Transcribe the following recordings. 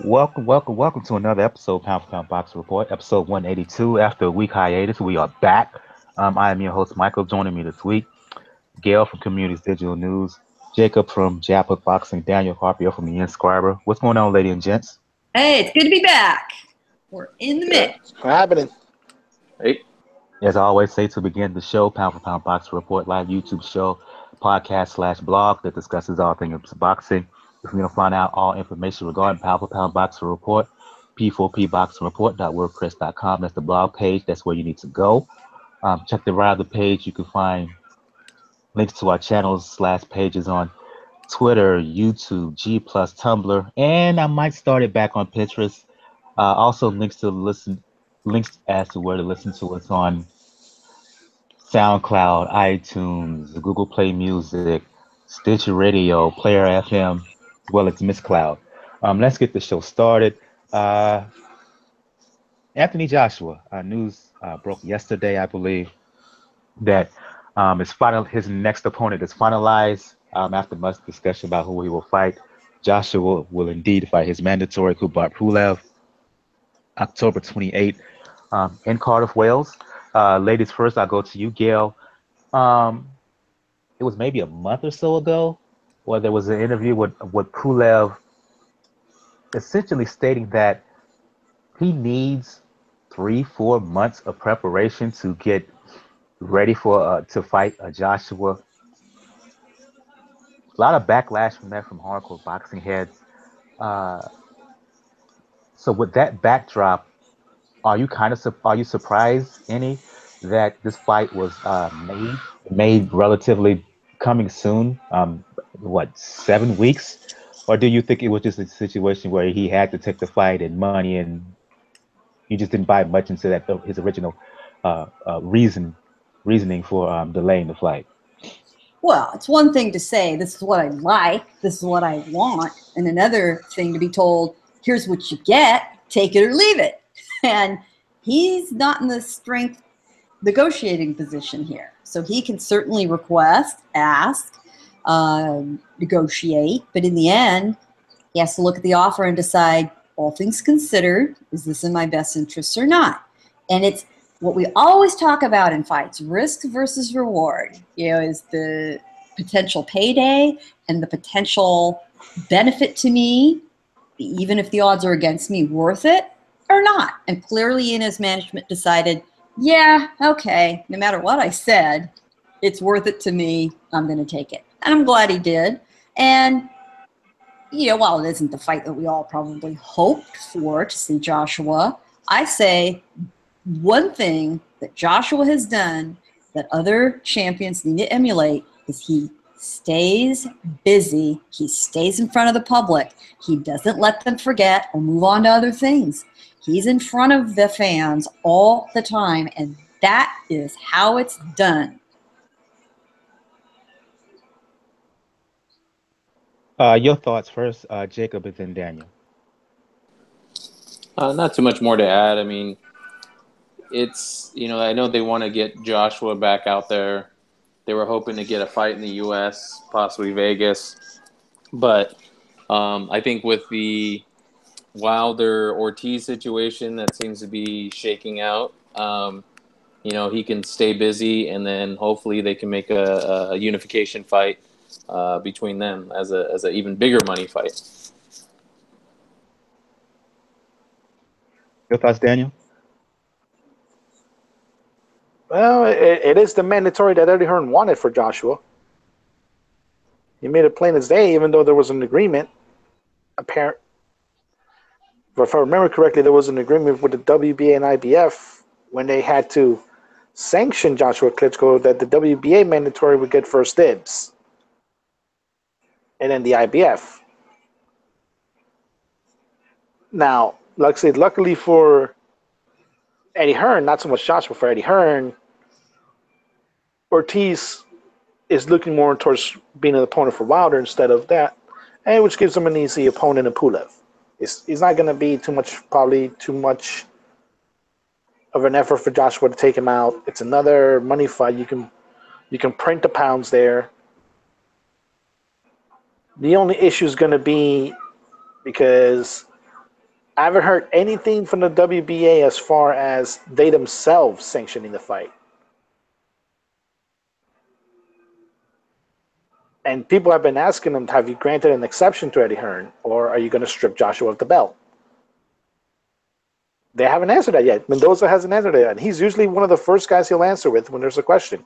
Welcome to another episode of Pound for Pound Boxing Report, episode 182. After a week hiatus, we are back. I am your host, Michael. Joining me this week, Gail from Communities Digital News, Jacob from Jab Boxing, Daniel Harper from the Inscriber. What's going on, ladies and gents? Hey, it's good to be back. We're in the Good. mix. What's happening? Hey, As I always say to begin the show, Pound for Pound Boxing Report, live YouTube show, podcast/blog that discusses all things boxing. If you want to find out all information regarding Pound for Pound Boxing Report, p4pboxingreport.wordpress.com. That's the blog page. That's where you need to go. Check the right of the page. You can find links to our channels/ pages on Twitter, YouTube, G Plus, Tumblr, and I might start it back on Pinterest. Also, links as to where to listen to us on SoundCloud, iTunes, Google Play Music, Stitcher Radio, Player FM, as well as Miss Cloud. Let's get the show started. Uh, Anthony Joshua, news broke yesterday, I believe, that his next opponent is finalized after much discussion about who he will fight. Joshua will indeed fight his mandatory Kubrat Pulev October 28th in Cardiff, Wales. Ladies first, I'll go to you, Gail. Um, it was maybe a month or so ago where there was an interview with Pulev essentially stating that he needs 3-4 months of preparation to get ready for to fight Joshua. A lot of backlash from that from hardcore boxing heads. Uh, so with that backdrop, are you surprised any that this fight was made relatively coming soon? What, 7 weeks? Or do you think it was just a situation where he had to take the fight and money, and he just didn't buy much into that his original reasoning for delaying the fight? Well, it's one thing to say, this is what I like, this is what I want, and another thing to be told, here's what you get, take it or leave it. And he's not in the strength negotiating position here. So he can certainly request, ask, negotiate, but in the end, he has to look at the offer and decide, all things considered, is this in my best interests or not? And it's what we always talk about in fights, risk versus reward, is the potential payday and the potential benefit to me, even if the odds are against me, worth it or not? And clearly Ina's management decided, yeah, okay, no matter what I said, it's worth it to me, I'm going to take it. And I'm glad he did. And while it isn't the fight that we all probably hoped for to see Joshua, I say one thing that Joshua has done that other champions need to emulate is he stays busy. He stays in front of the public. He doesn't let them forget or move on to other things. He's in front of the fans all the time, and that is how it's done. Your thoughts first, Jacob, and then Daniel. not too much more to add. I mean, it's, I know they want to get Joshua back out there. They were hoping to get a fight in the U.S., possibly Vegas. But I think with the Wilder-Ortiz situation that seems to be shaking out, he can stay busy, and then hopefully they can make a unification fight between them as a even bigger money fight. Your thoughts, Daniel? Well, it is the mandatory that Eddie Hearn wanted for Joshua. He made it plain as day, even though there was an agreement. Apparent, if I remember correctly, there was an agreement with the WBA and IBF when they had to sanction Joshua Klitschko that the WBA mandatory would get first dibs, and then the IBF. Now, luckily for Eddie Hearn, not so much Joshua, for Eddie Hearn, Ortiz is looking more towards being an opponent for Wilder instead of that, and which gives him an easy opponent in Pulev. It's not going to be probably too much of an effort for Joshua to take him out. It's another money fight. You can print the pounds there. The only issue is going to be because I haven't heard anything from the WBA as far as they themselves sanctioning the fight. And people have been asking them, have you granted an exception to Eddie Hearn, or are you going to strip Joshua of the belt? They haven't answered that yet. Mendoza hasn't answered that yet. And he's usually one of the first guys he'll answer with when there's a question.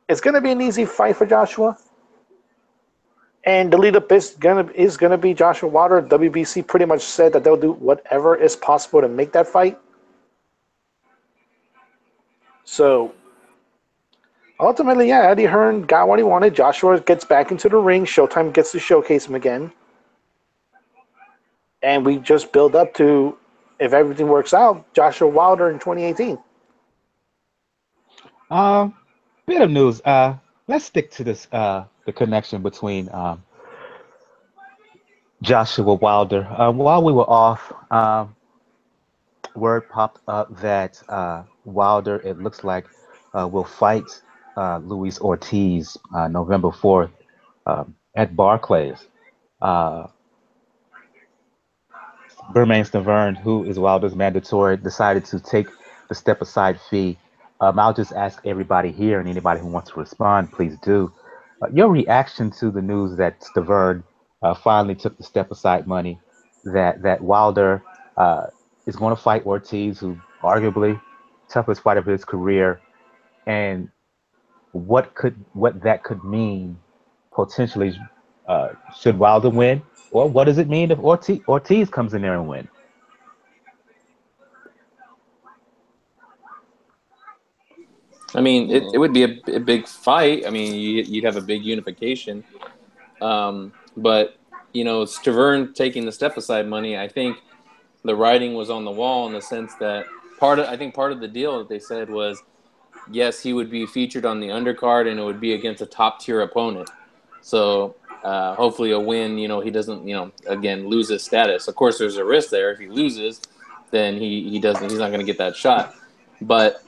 It's going to be an easy fight for Joshua. And the lead-up is gonna be Joshua Wilder. WBC pretty much said that they'll do whatever is possible to make that fight. So ultimately, yeah, Eddie Hearn got what he wanted. Joshua gets back into the ring. Showtime gets to showcase him again. And we just build up to, if everything works out, Joshua Wilder in 2018. Bit of news. Let's stick to this. The connection between Joshua Wilder. While we were off, word popped up that Wilder, it looks like, will fight Luis Ortiz November 4th at Barclays. Bermain Stavern, who is Wilder's mandatory, decided to take the step aside fee. I'll just ask everybody here and anybody who wants to respond, please do. Your reaction to the news that Stavern finally took the step aside money, that Wilder is going to fight Ortiz, who arguably toughest fight of his career, and what that could mean potentially should Wilder win, or what does it mean if Ortiz comes in there and win? I mean, it would be a big fight. I mean, you'd have a big unification. But, Stavern taking the step aside money, I think the writing was on the wall in the sense that part of the deal that they said was, yes, he would be featured on the undercard and it would be against a top tier opponent. So hopefully a win, he doesn't, again, lose his status. Of course, there's a risk there. If he loses, then he's not going to get that shot. But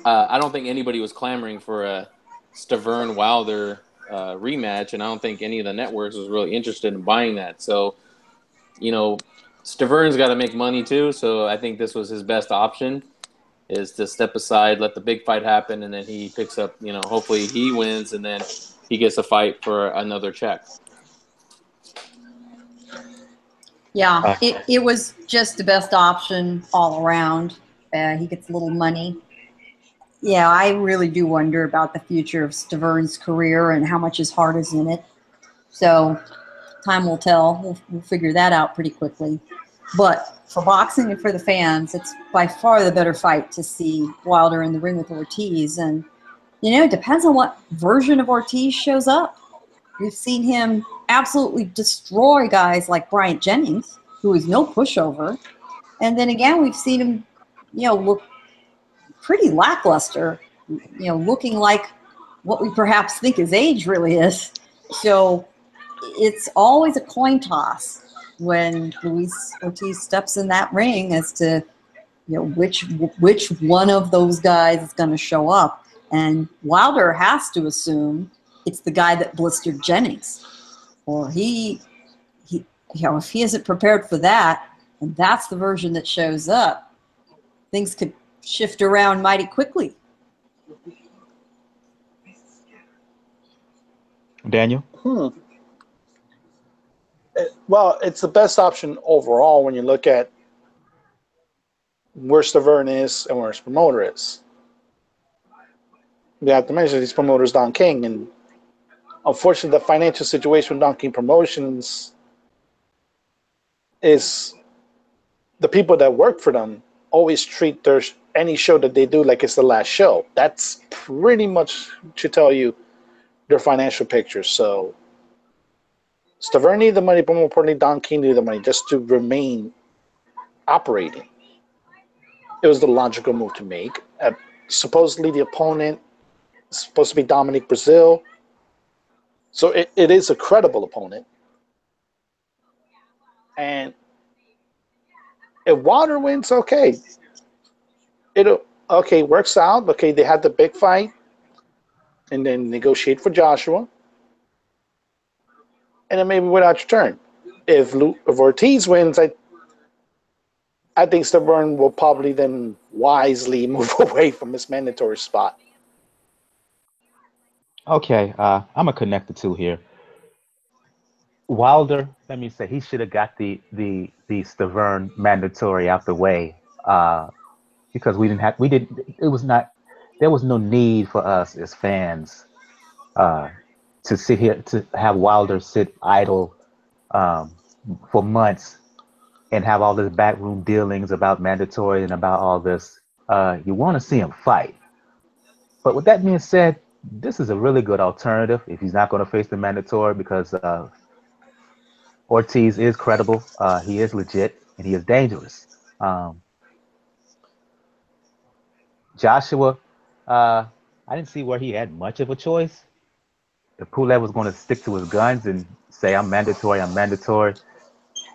I don't think anybody was clamoring for a Stavern Wilder rematch, and I don't think any of the networks was really interested in buying that. So, Stavern's got to make money too. So I think this was his best option, is to step aside, let the big fight happen, and then he picks up. Hopefully he wins, and then he gets a fight for another check. Yeah, it was just the best option all around. He gets a little money. Yeah, I really do wonder about the future of Stavern's career and how much his heart is in it. So time will tell. We'll figure that out pretty quickly. But for boxing and for the fans, it's by far the better fight to see Wilder in the ring with Ortiz. And, it depends on what version of Ortiz shows up. We've seen him absolutely destroy guys like Bryant Jennings, who is no pushover. And then again, we've seen him, look pretty lackluster, looking like what we perhaps think his age really is. So it's always a coin toss when Luis Ortiz steps in that ring as to, which one of those guys is going to show up. And Wilder has to assume it's the guy that blistered Jennings, or if he isn't prepared for that, and that's the version that shows up, things could shift around mighty quickly. Daniel? Well, it's the best option overall when you look at where Stavern is and where his promoter is. You have to mention these promoters, Don King, and unfortunately, the financial situation with Don King Promotions is the people that work for them always treat any show that they do like it's the last show. That's pretty much to tell you their financial picture. So Stavern needed the money, but more importantly, Don King needed the money just to remain operating. It was the logical move to make. Supposedly, the opponent is supposed to be Dominic Brazil. So it is a credible opponent. And if Wilder wins, okay. Works out. Okay, they had the big fight. And then negotiate for Joshua. And then maybe without your turn. if Ortiz wins, I think Stubborn will probably then wisely move away from his mandatory spot. Okay, I'm gonna connect the two here. Wilder, let me say, he should have got the Stavern mandatory out the way, because we didn't, it was not, there was no need for us as fans uh, to sit here to have Wilder sit idle um, for months and have all this backroom dealings about mandatory and about all this. You want to see him fight. But with that being said, this is a really good alternative if he's not going to face the mandatory, because Ortiz is credible, he is legit, and he is dangerous. Um, Joshua, I didn't see where he had much of a choice. If Pulev was going to stick to his guns and say, I'm mandatory,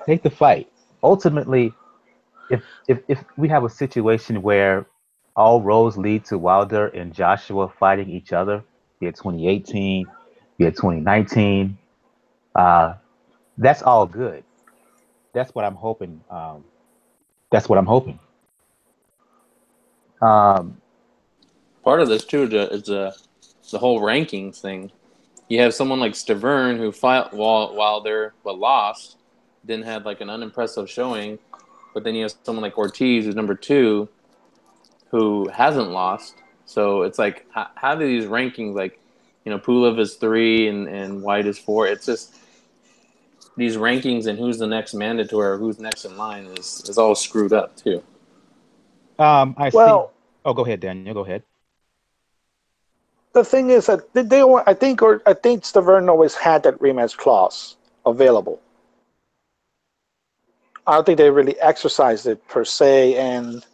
take the fight. Ultimately, if we have a situation where all roads lead to Wilder and Joshua fighting each other, be it 2018, be it 2019, uh, that's all good. That's what I'm hoping. That's what I'm hoping. Um, Part of this too is the whole rankings thing. You have someone like Stavern who fought Wilder but lost, didn't have like an unimpressive showing, but then you have someone like Ortiz who's number 2 who hasn't lost. So it's like, how do these rankings, like, Pulev is 3 and White is 4. It's just these rankings and who's the next mandatory or who's next in line is all screwed up too. I see. Well, Oh, go ahead, Daniel. Go ahead. the thing is that I think Stavern always had that rematch clause available. I don't think they really exercised it per se, and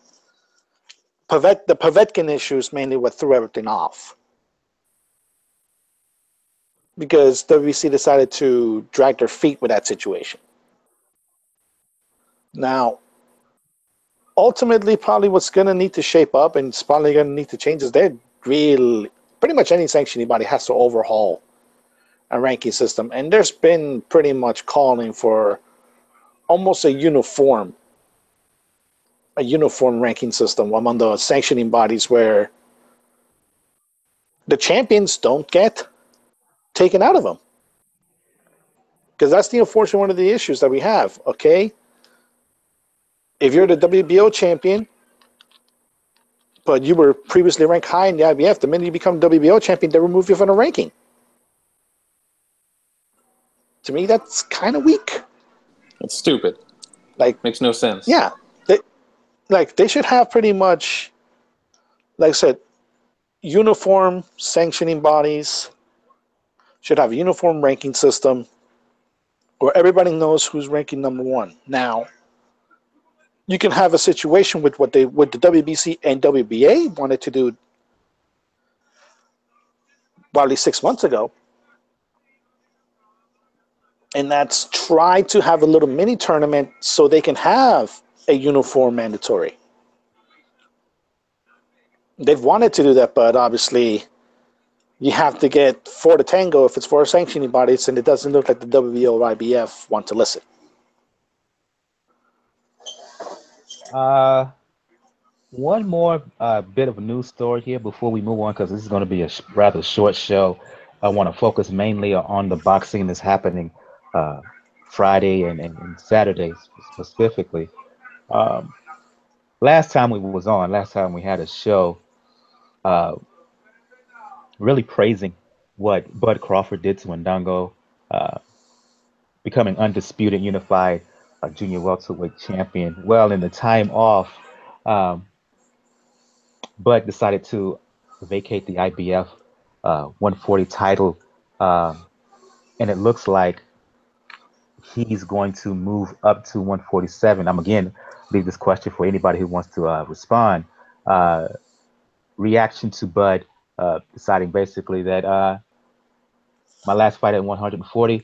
the Povetkin issues mainly what threw everything off, because WBC decided to drag their feet with that situation. Now, ultimately, probably what's going to need to shape up and it's probably going to need to change is that really pretty much any sanctioning body has to overhaul a ranking system, and there's been pretty much calling for almost a uniform ranking system among the sanctioning bodies where the champions don't get taken out of them. Because that's the unfortunate one of the issues that we have. Okay, if you're the WBO champion, but you were previously ranked high in the IBF, the minute you become WBO champion, they remove you from the ranking. To me, that's kind of weak. It's stupid. Like, Makes no sense. yeah, they should have pretty much, like I said, uniform sanctioning bodies, should have a uniform ranking system where everybody knows who's ranking number 1. Now, you can have a situation with what the WBC and WBA wanted to do probably 6 months ago, and that's try to have a little mini tournament so they can have a uniform mandatory. They've wanted to do that, but obviously you have to get 4 to tango if it's 4 sanctioning bodies, and it doesn't look like the WBO or IBF want to listen. Uh, One more bit of a news story here before we move on, because this is going to be a rather short show. I want to focus mainly on the boxing that's happening uh, Friday and Saturday specifically. Um, last time we had a show, uh, really praising what Bud Crawford did to Ndongo, uh, becoming undisputed unified junior welterweight champion. Well, in the time off, um, Bud decided to vacate the IBF 140 title, um, and it looks like he's going to move up to 147. I'm again leave this question for anybody who wants to respond. Uh, Reaction to Bud deciding basically that my last fight at 140,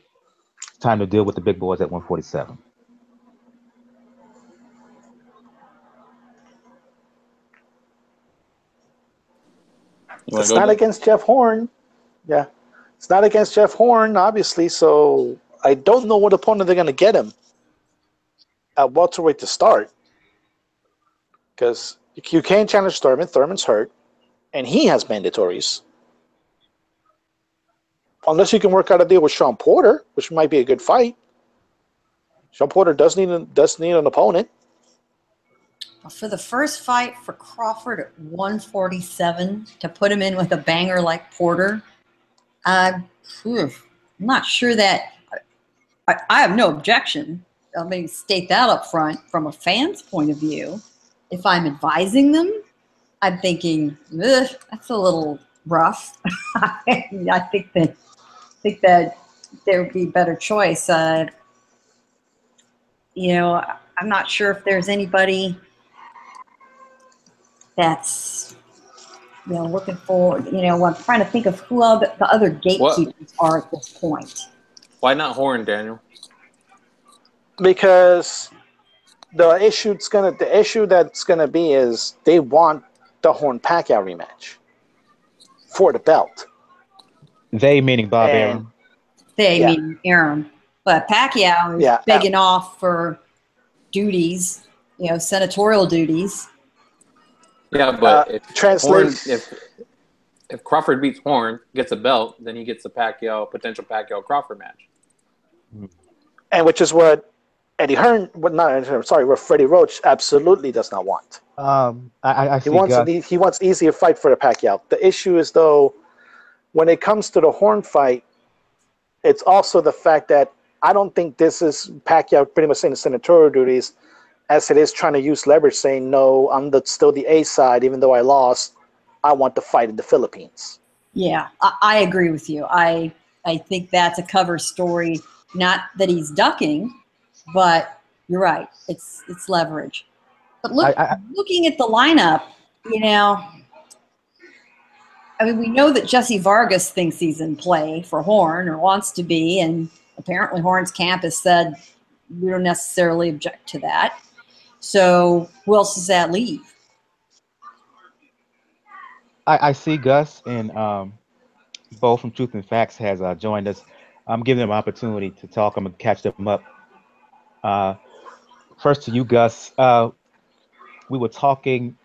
it's time to deal with the big boys at 147. You want It's to go, not Jay? against Jeff Horn. Yeah. It's not against Jeff Horn, obviously, so I don't know what opponent they're going to get him at welterweight to start, because you can't challenge Thurman. Thurman's hurt, and he has mandatories. Unless you can work out a deal with Sean Porter, which might be a good fight. Sean Porter does need an opponent. For the first fight for Crawford at 147, to put him in with a banger like Porter, I'm not sure that I have no objection. I'll maybe state that up front from a fan's point of view. If I'm advising them, I'm thinking, that's a little rough. I think that there would be a better choice. You know, I'm not sure if there's anybody that's, you know, looking for, you know, I'm trying to think of who all the other gatekeepers are at this point. Why not Horn, Daniel? Because the issue that's gonna be is they want the Horn Pacquiao rematch for the belt. They meaning Bob Arum. They mean Arum. But Pacquiao is begging off for duties, you know, senatorial duties. Yeah, but if Crawford beats Horn, gets a belt, then he gets the potential Pacquiao Crawford match. And which is what Eddie Hearn, what Freddie Roach absolutely does not want. He wants easier fight for the Pacquiao. The issue is, though, when it comes to the Horn fight, it's also the fact that I don't think this is Pacquiao pretty much saying the senatorial duties, as it is trying to use leverage, saying, no, I'm still the A side, even though I lost. I want the fight in the Philippines. Yeah, I agree with you. I think that's a cover story. Not that he's ducking, but you're right. It's leverage. But looking at the lineup, you know, I mean, we know that Jesse Vargas thinks he's in play for Horn, or wants to be, and apparently Horn's camp has said we don't necessarily object to that. So who else does that leave? I see Gus and Bo from Truth and Facts has joined us. I'm giving them an opportunity to talk. I'm going to catch them up. First to you, Gus. We were talking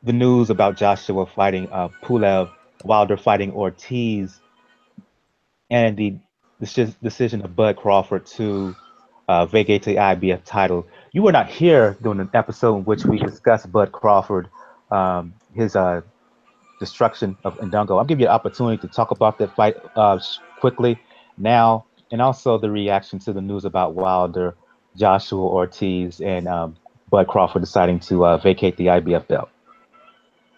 the news about Joshua fighting Pulev, Wilder fighting Ortiz, and the decision of Bud Crawford to vacate the IBF title. You were not here during an episode in which we discussed Bud Crawford, his destruction of Ndongo. I'll give you an opportunity to talk about that fight quickly now, and also the reaction to the news about Wilder, Joshua Ortiz, and Bud Crawford deciding to vacate the IBF belt.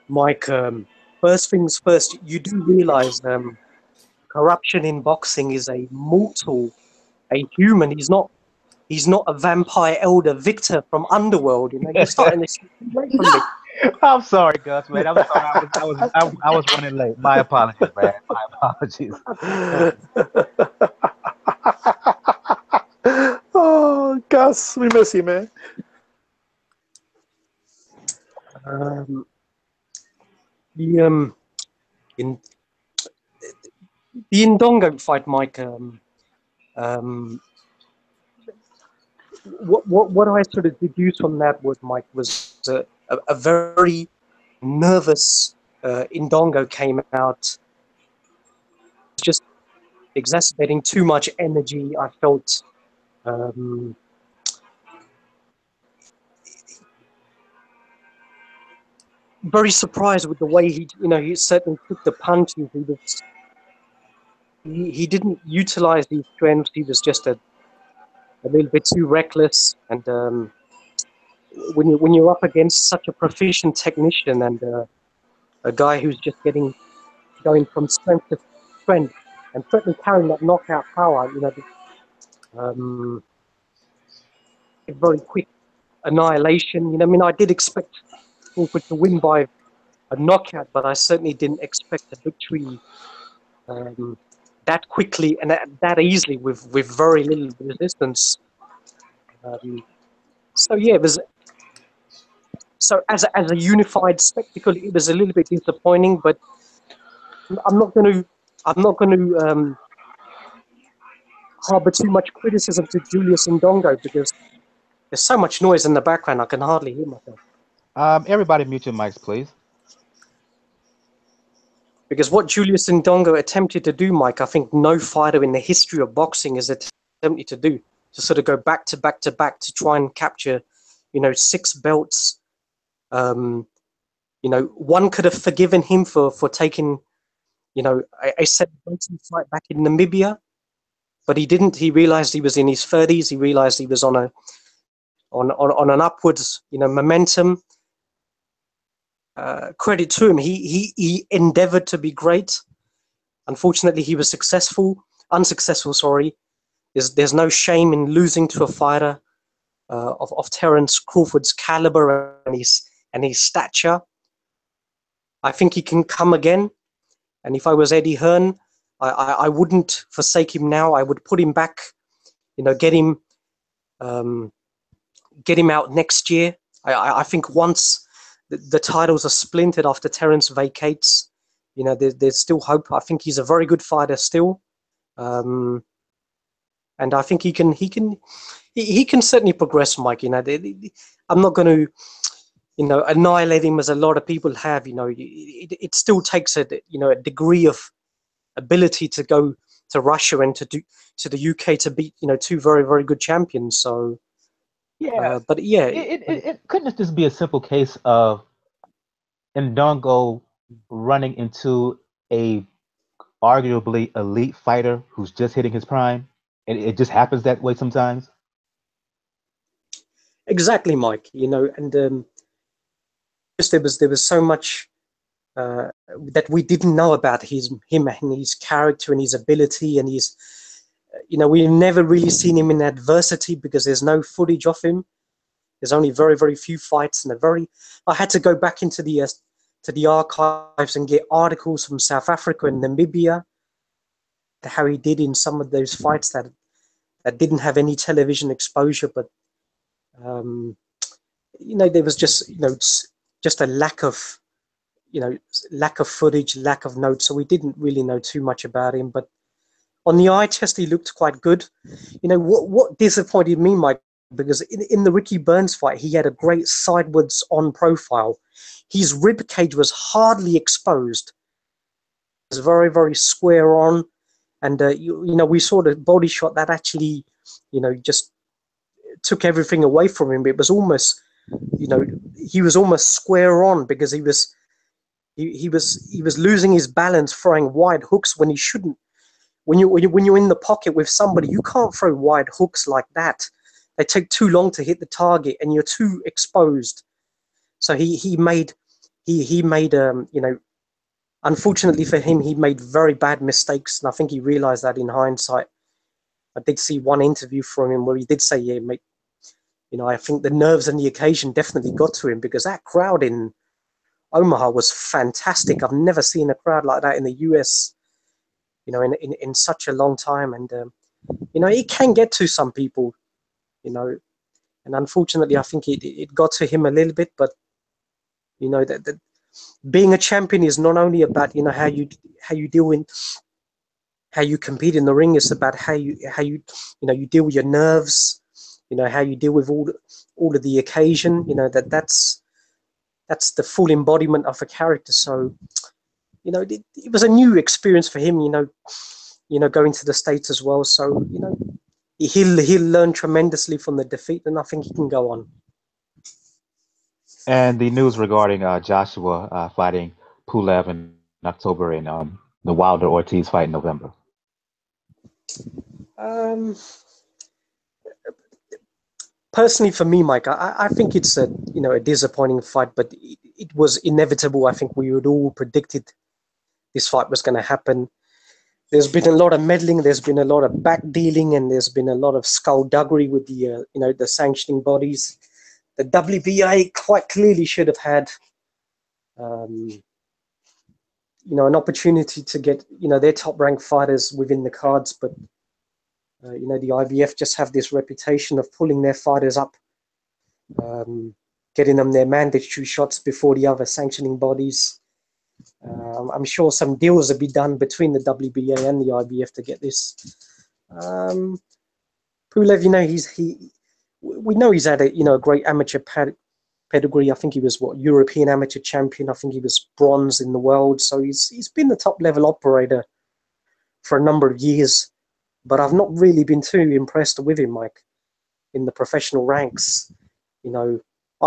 Mike, first things first, you do realize corruption in boxing is a human. He's not a vampire elder Victor from Underworld. You know, you're starting to see away from me. I'm sorry, Gus, man. I was running late. My apologies, man. My apologies. Oh, Gus, we miss you, man. In the Ndongo fight, Mike. What I sort of deduced from that was, Mike, was a very nervous Ndongo came out, just exacerbating too much energy. I felt very surprised with the way he certainly took the punches. He didn't utilize these strengths. He was just a little bit too reckless. And when you're up against such a proficient technician and a guy who's just going from strength to strength and certainly carrying that knockout power, very quick annihilation. I mean, I did expect Crawford to win by a knockout, but I certainly didn't expect a victory that quickly and that easily with very little resistance. So yeah, it was. So as a unified spectacle, it was a little bit disappointing, but I'm not going to harbor too much criticism to Julius Ndongo because there's so much noise in the background I can hardly hear myself. Everybody mute your mics, please. Because what Julius Ndongo attempted to do, Mike, I think no fighter in the history of boxing has attempted to do. To sort of go back to back to back to try and capture, 6 belts. One could have forgiven him for taking, a celebrating fight back in Namibia, but he didn't. He realized he was in his 30s. He realized he was on an upwards, momentum. Credit to him. He endeavored to be great. Unfortunately, he was unsuccessful. Sorry. There's no shame in losing to a fighter of Terence Crawford's caliber and his stature. I think he can come again. And if I was Eddie Hearn, I wouldn't forsake him now. I would put him back. Get him out next year. I think once the titles are splintered after Terence vacates, there's still hope. I think he's a very good fighter still. And I think he can certainly progress, Mike. I'm not going to, annihilate him as a lot of people have. It still takes a degree of ability to go to Russia and to the UK to beat 2 very, very good champions. So Yeah, but yeah, it couldn't just be a simple case of Ndongo running into a arguably elite fighter who's just hitting his prime, and it just happens that way sometimes. exactly, Mike. And just there was so much that we didn't know about him and his character and his ability and his. We've never really seen him in adversity because there's no footage of him. There's only very, very few fights, and I had to go back into the archives and get articles from South Africa and Namibia, how he did in some of those fights that didn't have any television exposure, but there was just a lack of footage, lack of notes, so we didn't really know too much about him. But on the eye test, he looked quite good. What disappointed me, Mike, because in the Ricky Burns fight, he had a great sidewards on profile. His rib cage was hardly exposed. It was very, very square on. And, we saw the body shot that actually, just took everything away from him. It was almost, he was almost square on because he was losing his balance, throwing wide hooks when he shouldn't. When you're in the pocket with somebody, you can't throw wide hooks like that. They take too long to hit the target, and you're too exposed. So he made unfortunately for him, he made very bad mistakes, and I think he realized that in hindsight. I did see one interview from him where he did say, "Yeah, mate, I think the nerves and the occasion definitely got to him because that crowd in Omaha was fantastic. I've never seen a crowd like that in the US, in such a long time, and it can get to some people, and unfortunately, I think it got to him a little bit, but that being a champion is not only about how you deal in how you compete in the ring. It's about how you deal with your nerves, how you deal with all of the occasion. That's the full embodiment of a character. So it was a new experience for him. Going to the States as well. So he'll learn tremendously from the defeat, and I think he can go on. And the news regarding Joshua fighting Pulev in October and the Wilder Ortiz fight in November. Personally, for me, Mike, I think it's a disappointing fight, but it was inevitable. I think we would all predicted this fight was going to happen. There's been a lot of meddling. There's been a lot of back dealing, and there's been a lot of skullduggery with the the sanctioning bodies. The WBA quite clearly should have had, an opportunity to get, their top-ranked fighters within the cards. But, the IBF just have this reputation of pulling their fighters up, getting them their mandatory shots before the other sanctioning bodies. I'm sure some deals will be done between the WBA and the IBF to get this. Pulev, we know he's had a great amateur pedigree. I think he was European amateur champion. I think he was bronze in the world. So he's been a top level operator for a number of years. But I've not really been too impressed with him, Mike, in the professional ranks. I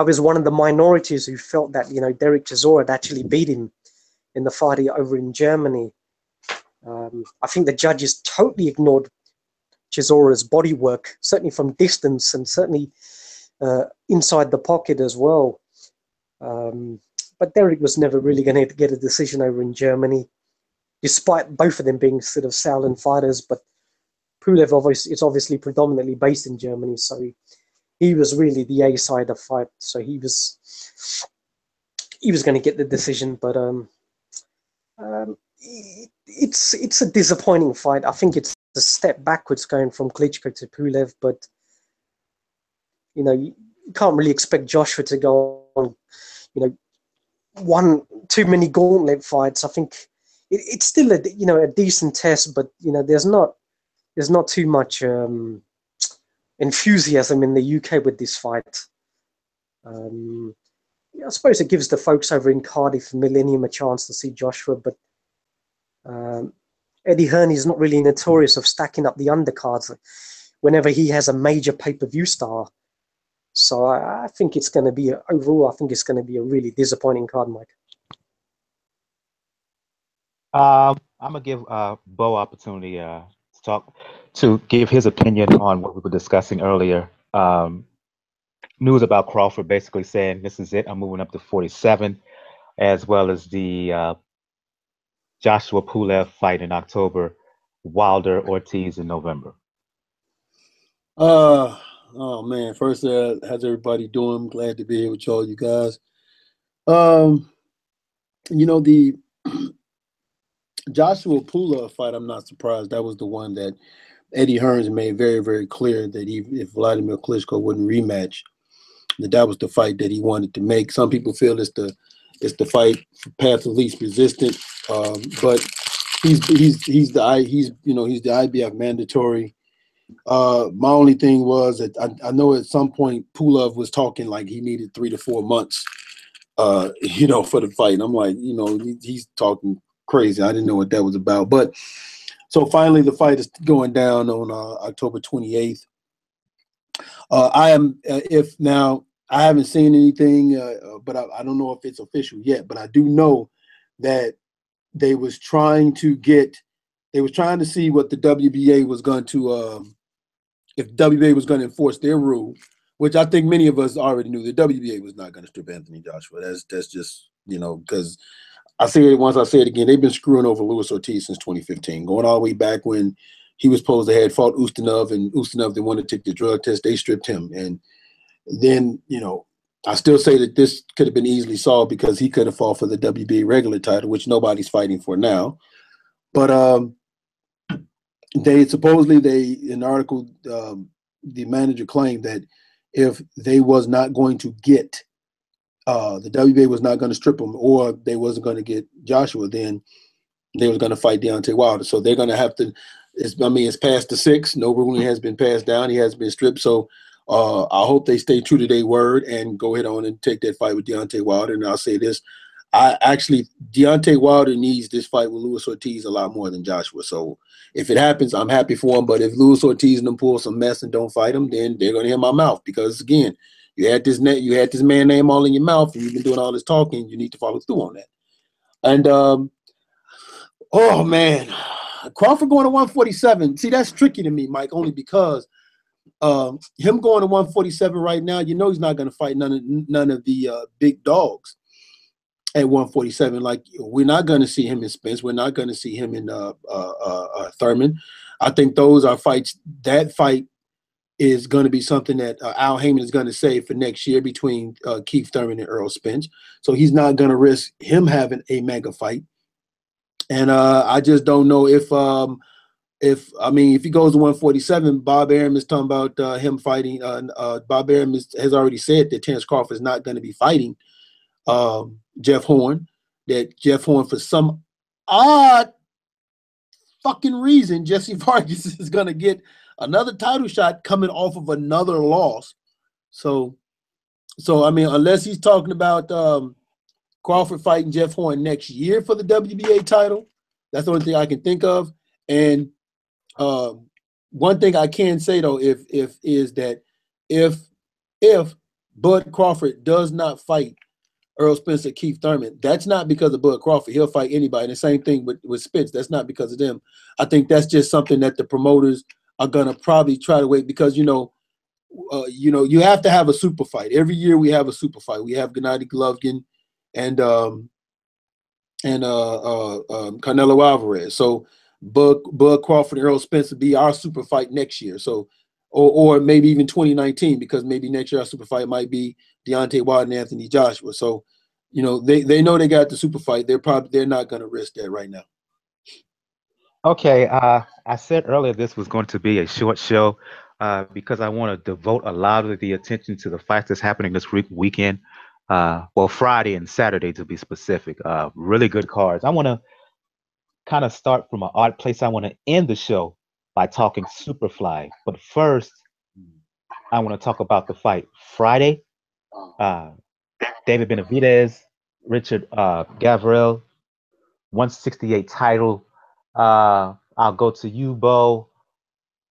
was one of the minorities who felt that, Derek Chisora had actually beat him in the fight over in Germany. I think the judges totally ignored Chisora's body work, certainly from distance and certainly inside the pocket as well. But Derek was never really going to get a decision over in Germany, despite both of them being sort of Shaolin fighters. But Pulev is obviously predominantly based in Germany, so he was really the A side of fight. So he was going to get the decision, but it's a disappointing fight. I think it's a step backwards going from Klitschko to Pulev, but you can't really expect Joshua to go on, too many gauntlet fights. I think it's still a decent test, but there's not too much enthusiasm in the UK with this fight. I suppose it gives the folks over in Cardiff Millennium a chance to see Joshua, but Eddie Hearn is not really notorious of stacking up the undercards whenever he has a major pay-per-view star. So I think it's going to be overall. I think it's going to be a really disappointing card, Mike. I'm gonna give Bo opportunity to give his opinion on what we were discussing earlier. News about Crawford basically saying this is it. I'm moving up to 47, as well as the Joshua Pulev fight in October, Wilder Ortiz in November. Oh man, first how's everybody doing? Glad to be here with y'all, you guys. The Joshua Pulev fight, I'm not surprised. That was the one that Eddie Hearns made very, very clear that if Vladimir Klitschko wouldn't rematch, that was the fight that he wanted to make. Some people feel it's the fight for path of least resistance, but he's the IBF mandatory. My only thing was that I know at some point Pulev was talking like he needed 3 to 4 months, for the fight. And I'm like, he's talking crazy. I didn't know what that was about. But so finally the fight is going down on October 28th. I haven't seen anything, but I don't know if it's official yet. But I do know that they was trying to see what the WBA was going to, if WBA was going to enforce their rule, which I think many of us already knew. The WBA was not going to strip Anthony Joshua. That's just, because I say it once, I say it again. They've been screwing over Luis Ortiz since 2015, going all the way back when he was supposed to have fought Ustinov, and Ustinov, they wanted to take the drug test. They stripped him. And then, I still say that this could have been easily solved because he could have fought for the WBA regular title, which nobody's fighting for now. But in an article, the manager claimed that if they was not going to get, the WBA was not going to strip him, or they wasn't going to get Joshua, then they was going to fight Deontay Wilder. So they're going to have to. It's past the 6. No ruling has been passed down. He hasn't been stripped. So I hope they stay true to their word and go ahead on and take that fight with Deontay Wilder. And I'll say this. Deontay Wilder needs this fight with Luis Ortiz a lot more than Joshua. So if it happens, I'm happy for him. But if Luis Ortiz and them pull some mess and don't fight him, then they're going to hear my mouth. Because, again, you had this man name all in your mouth, and you've been doing all this talking. You need to follow through on that. And, oh, man, Crawford going to 147. See, that's tricky to me, Mike, only because him going to 147 right now, he's not going to fight none of the big dogs at 147. Like, we're not going to see him in Spence. We're not going to see him in Thurman. I think those are fights. That fight is going to be something that Al Heyman is going to save for next year between Keith Thurman and Errol Spence. So he's not going to risk him having a mega fight. And I just don't know if he goes to 147, Bob Arum is talking about him fighting. Bob Arum has already said that Terence Crawford is not going to be fighting Jeff Horn. That Jeff Horn, for some odd fucking reason Jesse Vargas is going to get another title shot coming off of another loss. So I mean, unless he's talking about Crawford fighting Jeff Horn next year for the WBA title, that's the only thing I can think of. And one thing I can say though, if Bud Crawford does not fight Earl Spencer, Keith Thurman, that's not because of Bud Crawford. He'll fight anybody. And the same thing with Spence. That's not because of them. I think that's just something that the promoters are gonna probably try to wait because you have to have a super fight. Every year we have a super fight. We have Gennady Golovkin and Canelo Alvarez. So Bud Crawford and Earl Spencer be our super fight next year. So or maybe even 2019 because maybe next year our super fight might be Deontay Wilder and Anthony Joshua. So, they know they got the super fight. They're not going to risk that right now. Okay, I said earlier this was going to be a short show because I want to devote a lot of the attention to the fights that's happening this weekend. Well, Friday and Saturday to be specific. Really good cards. I want to kind of start from an odd place. I want to end the show by talking Superfly. But first, I want to talk about the fight Friday. David Benavidez, Richard Gavril, 168 title. I'll go to you, Bo.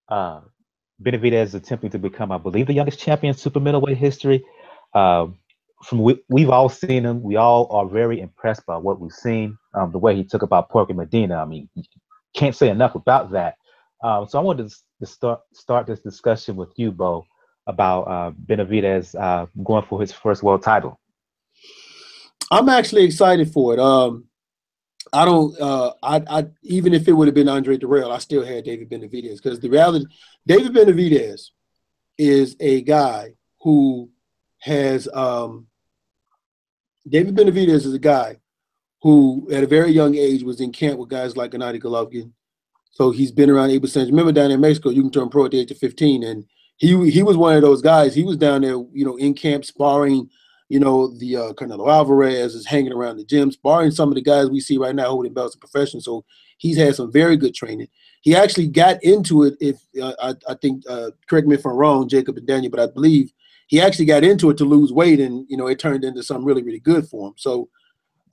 Benavidez attempting to become, I believe, the youngest champion in super middleweight history. We've all seen him. We all are very impressed by what we've seen. The way he took about Porky Medina. I mean, can't say enough about that. So I wanted to start this discussion with you, Bo, about Benavidez going for his first world title. I'm actually excited for it. I don't. I even if it would have been Andre Dirrell, I still had David Benavidez because the reality, David Benavidez is a guy who has. David Benavidez is a guy who, at a very young age, was in camp with guys like Gennady Golovkin. So he's been around 8%. Remember down in Mexico, you can turn pro at the age of 15, and he was one of those guys. He was down there, in camp sparring. The Canelo Alvarez is hanging around the gym, sparring some of the guys we see right now holding belts in profession. So he's had some very good training. He actually got into it. If I think, correct me if I'm wrong, Jacob and Daniel, but I believe he actually got into it to lose weight, and it turned into something really, really good for him. So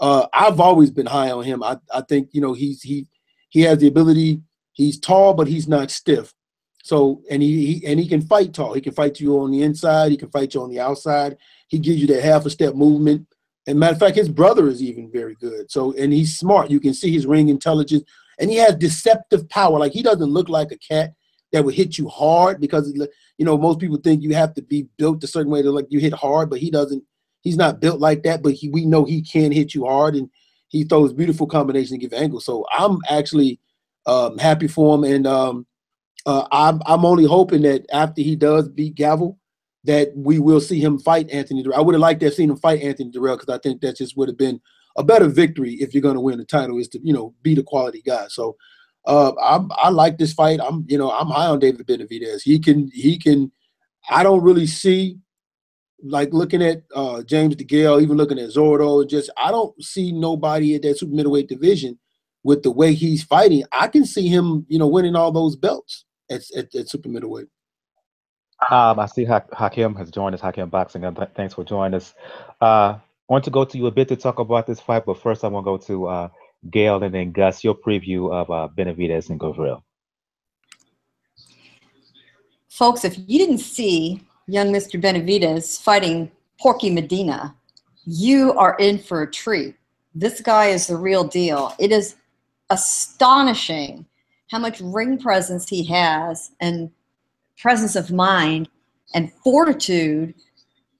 I've always been high on him. I think he has the ability. He's tall, but he's not stiff. So and he can fight tall. He can fight you on the inside. He can fight you on the outside. He gives you that half a step movement. And matter of fact, his brother is even very good. So and he's smart. You can see his ring intelligence, and he has deceptive power. Like he doesn't look like a cat that would hit you hard because most people think you have to be built a certain way to like you hit hard, but he doesn't. He's not built like that. But we know he can hit you hard, and he throws beautiful combinations and give angles. So I'm actually happy for him, and I'm only hoping that after he does beat Gavril, that we will see him fight Anthony Dirrell. I would have liked to have seen him fight Anthony Dirrell because I think that just would have been a better victory if you're going to win the title is to beat a quality guy. So I like this fight. I'm high on David Benavidez. He can. I don't really see like looking at James DeGale, even looking at Zordo. I don't see nobody at that super middleweight division with the way he's fighting. I can see him winning all those belts at super middleweight. I see Hakim has joined us, Hakim Boxing, and thanks for joining us. I want to go to you a bit to talk about this fight, but first I want to go to Gail and then Gus, your preview of Benavidez and Gavril. Folks, if you didn't see young Mr. Benavidez fighting Porky Medina, you are in for a treat. This guy is the real deal. It is astonishing how much ring presence he has and presence of mind and fortitude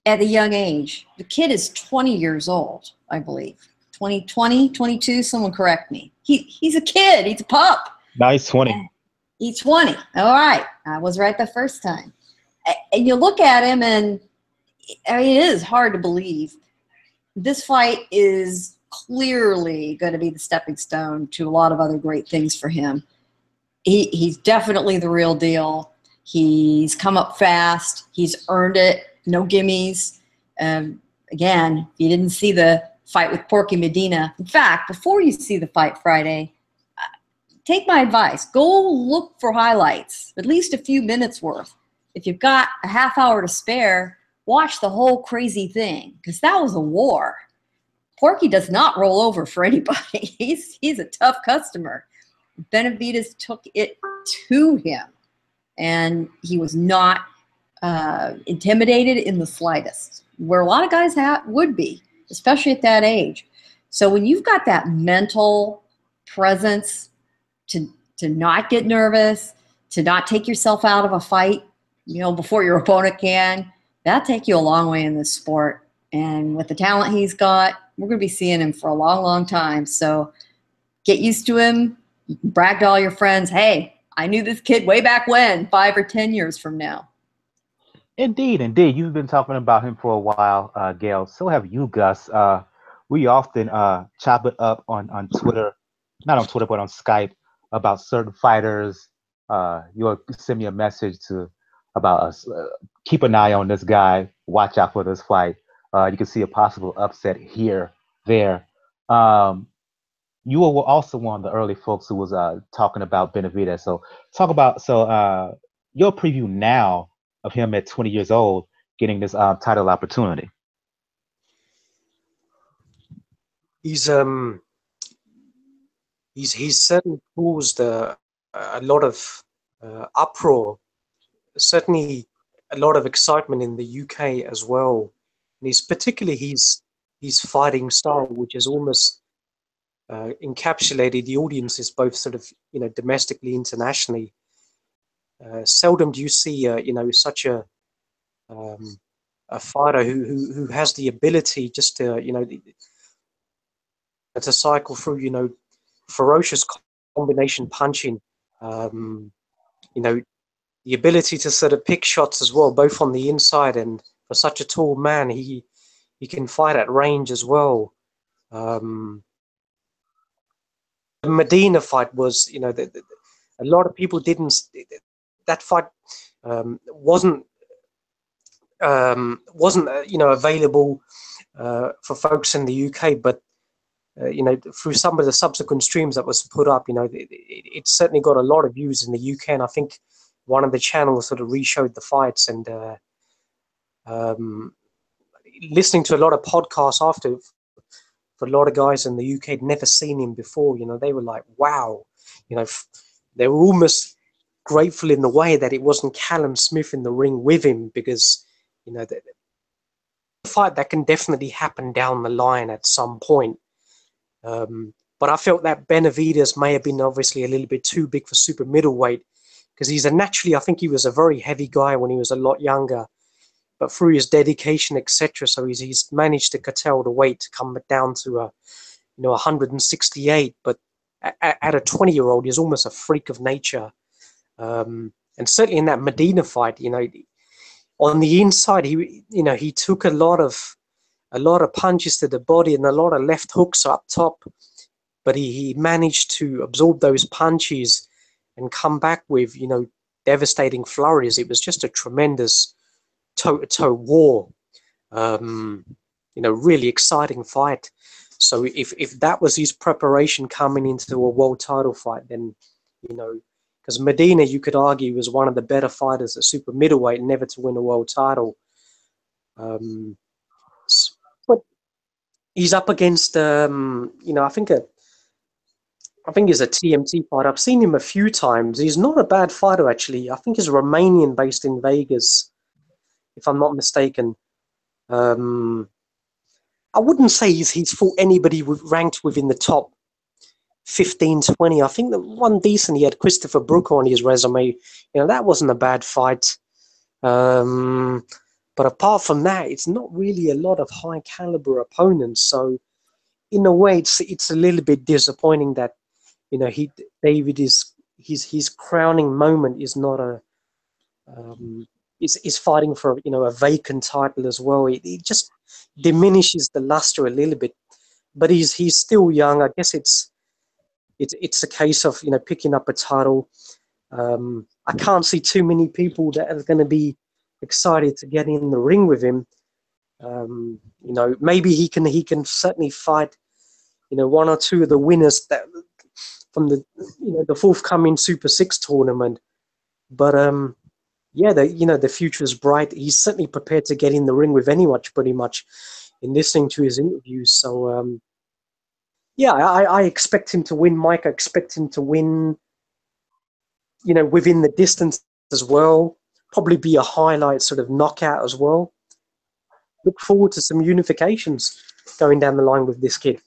at a young age. The kid is 20 years old, I believe. 22, someone correct me. He's a kid. He's a pup. Now he's 20. He's 20. All right. I was right the first time. And you look at him, and it is hard to believe. This fight is clearly going to be the stepping stone to a lot of other great things for him. He's definitely the real deal. He's come up fast. He's earned it. No gimmies. Again, if you didn't see the fight with Porky Medina, in fact, before you see the fight Friday, take my advice. Go look for highlights, at least a few minutes worth. If you've got a half hour to spare, watch the whole crazy thing, because that was a war. Porky does not roll over for anybody. He's a tough customer. Benavidez took it to him, and he was not intimidated in the slightest, where a lot of guys would be, especially at that age. So when you've got that mental presence to not get nervous, to not take yourself out of a fight, before your opponent can, that'll take you a long way in this sport. And with the talent he's got, we're going to be seeing him for a long, long time. So get used to him. You can brag to all your friends, hey, I knew this kid way back when, 5 or 10 years from now. Indeed. You've been talking about him for a while, Gail. So have you, Gus. We often chop it up on Twitter, not on Twitter, but on Skype, about certain fighters. You'll send me a message about us. Keep an eye on this guy. Watch out for this fight. You can see a possible upset here, there. You were also one of the early folks who was talking about Benavidez. So your preview now of him at 20 years old getting this title opportunity. He's certainly caused a lot of uproar, certainly a lot of excitement in the UK as well. And he's particularly his fighting style, which has almost encapsulated the audiences both sort of domestically, internationally. Seldom do you see such a fighter who has the ability just to to cycle through ferocious combination punching, the ability to sort of pick shots as well, both on the inside, and for such a tall man, he can fight at range as well. The Medina fight was, a lot of people didn't. That fight wasn't available for folks in the UK, but through some of the subsequent streams that was put up, it certainly got a lot of views in the UK, and I think one of the channels sort of re-showed the fights, and listening to a lot of podcasts after, for a lot of guys in the UK had never seen him before, they were like, wow, they were almost grateful in the way that it wasn't Callum Smith in the ring with him, because the fight that can definitely happen down the line at some point. But I felt that Benavidez may have been obviously a little bit too big for super middleweight, because I think he was a very heavy guy when he was a lot younger, but through his dedication, etc., so he's managed to curtail the weight to come down to 168. But at a 20-year-old, he's almost a freak of nature. And certainly in that Medina fight, on the inside, he took a lot of punches to the body and a lot of left hooks up top, but he managed to absorb those punches and come back with devastating flurries. It was just a tremendous toe-to-toe war. Really exciting fight. So if that was his preparation coming into a world title fight, then because Medina, you could argue, was one of the better fighters at super middleweight, never to win a world title. But he's up against, I think he's a TMT fighter. I've seen him a few times. He's not a bad fighter, actually. I think he's Romanian, based in Vegas, if I'm not mistaken. I wouldn't say he's fought anybody ranked within the top 15, 20. I think the one decent, he had Christopher Brooker on his resume. That wasn't a bad fight. But apart from that, it's not really a lot of high caliber opponents. So in a way, it's a little bit disappointing that David is his crowning moment is not is fighting for a vacant title as well. It just diminishes the luster a little bit. But he's still young. I guess it's a case of picking up a title. I can't see too many people that are going to be excited to get in the ring with him. Maybe he can certainly fight one or two of the winners the forthcoming Super 6 tournament. But yeah, the future is bright. He's certainly prepared to get in the ring with anyone, pretty much, in listening to his interviews. So yeah, I expect him to win, Mike. I expect him to win, within the distance as well. Probably be a highlight sort of knockout as well. Look forward to some unifications going down the line with this kid.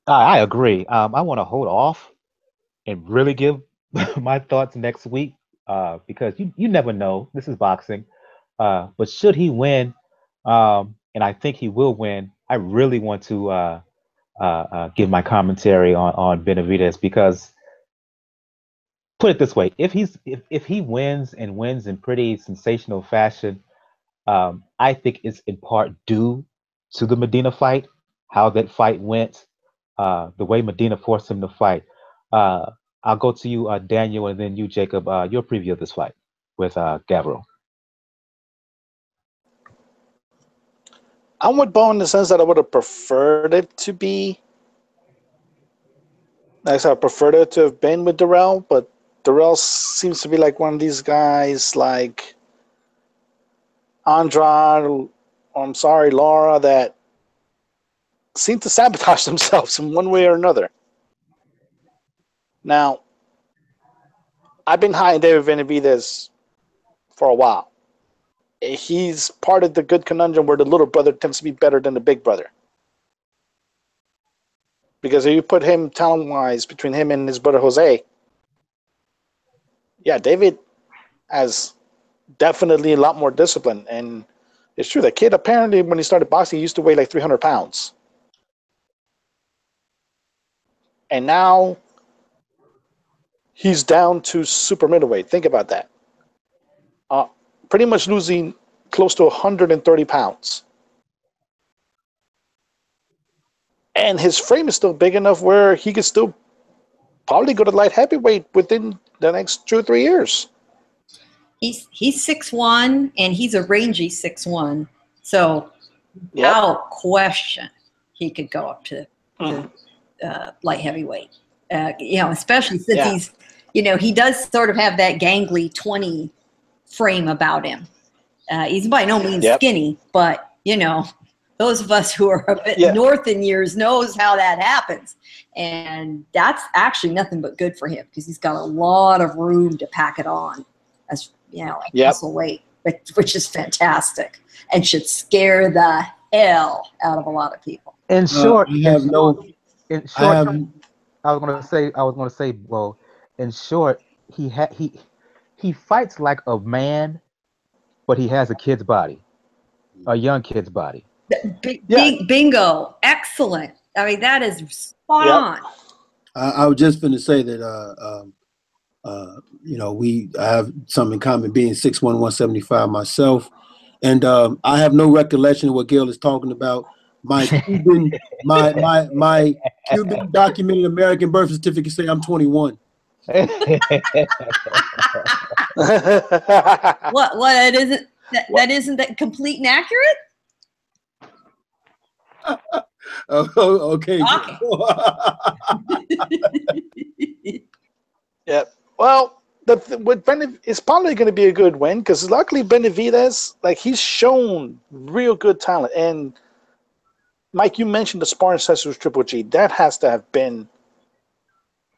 I agree. I want to hold off and really give my thoughts next week because you never know. This is boxing. But should he win, and I think he will win, I really want to give my commentary on Benavidez because put it this way: if he wins and wins in pretty sensational fashion, I think it's in part due to the Medina fight, how that fight went, the way Medina forced him to fight. I'll go to you, Daniel, and then you, Jacob. Your preview of this fight with Gavril. I'm with Bo in the sense that I would have preferred it to be. Like I said, I preferred it to have been with Darrell, but Darrell seems to be like one of these guys like Andrade, or I'm sorry, Laura, that seem to sabotage themselves in one way or another. Now, I've been high on David Benavidez for a while. He's part of the good conundrum where the little brother tends to be better than the big brother. Because if you put him talent-wise between him and his brother Jose, yeah, David has definitely a lot more discipline. And it's true, that kid apparently when he started boxing, he used to weigh like 300 pounds. And now he's down to super middleweight. Think about that. Pretty much losing close to 130 pounds. And his frame is still big enough where he could still probably go to light heavyweight within the next 2 or 3 years. He's 6'1", and he's a rangy 6'1", so without question, he could go up to light heavyweight. Especially since he's, he does sort of have that gangly 20 frame about him. He's by no means skinny, but those of us who are a bit north in years knows how that happens. And that's actually nothing but good for him because he's got a lot of room to pack it on as, muscle weight, which is fantastic and should scare the hell out of a lot of people. In short, I was going to say, well, in short, he fights like a man, but he has a kid's body, a young kid's body. Bingo. Excellent. I mean, that is spot on. I was just going to say that, I have something in common, being 6'1", 175 myself. And I have no recollection of what Gail is talking about. My Cuban, my Cuban documented American birth certificate say I'm 21. What it isn't that isn't that complete and accurate? Okay. Yeah. Well, it's probably going to be a good win because luckily Benavidez, like, he's shown real good talent. And Mike, you mentioned the sparring session with Triple G. That has to have been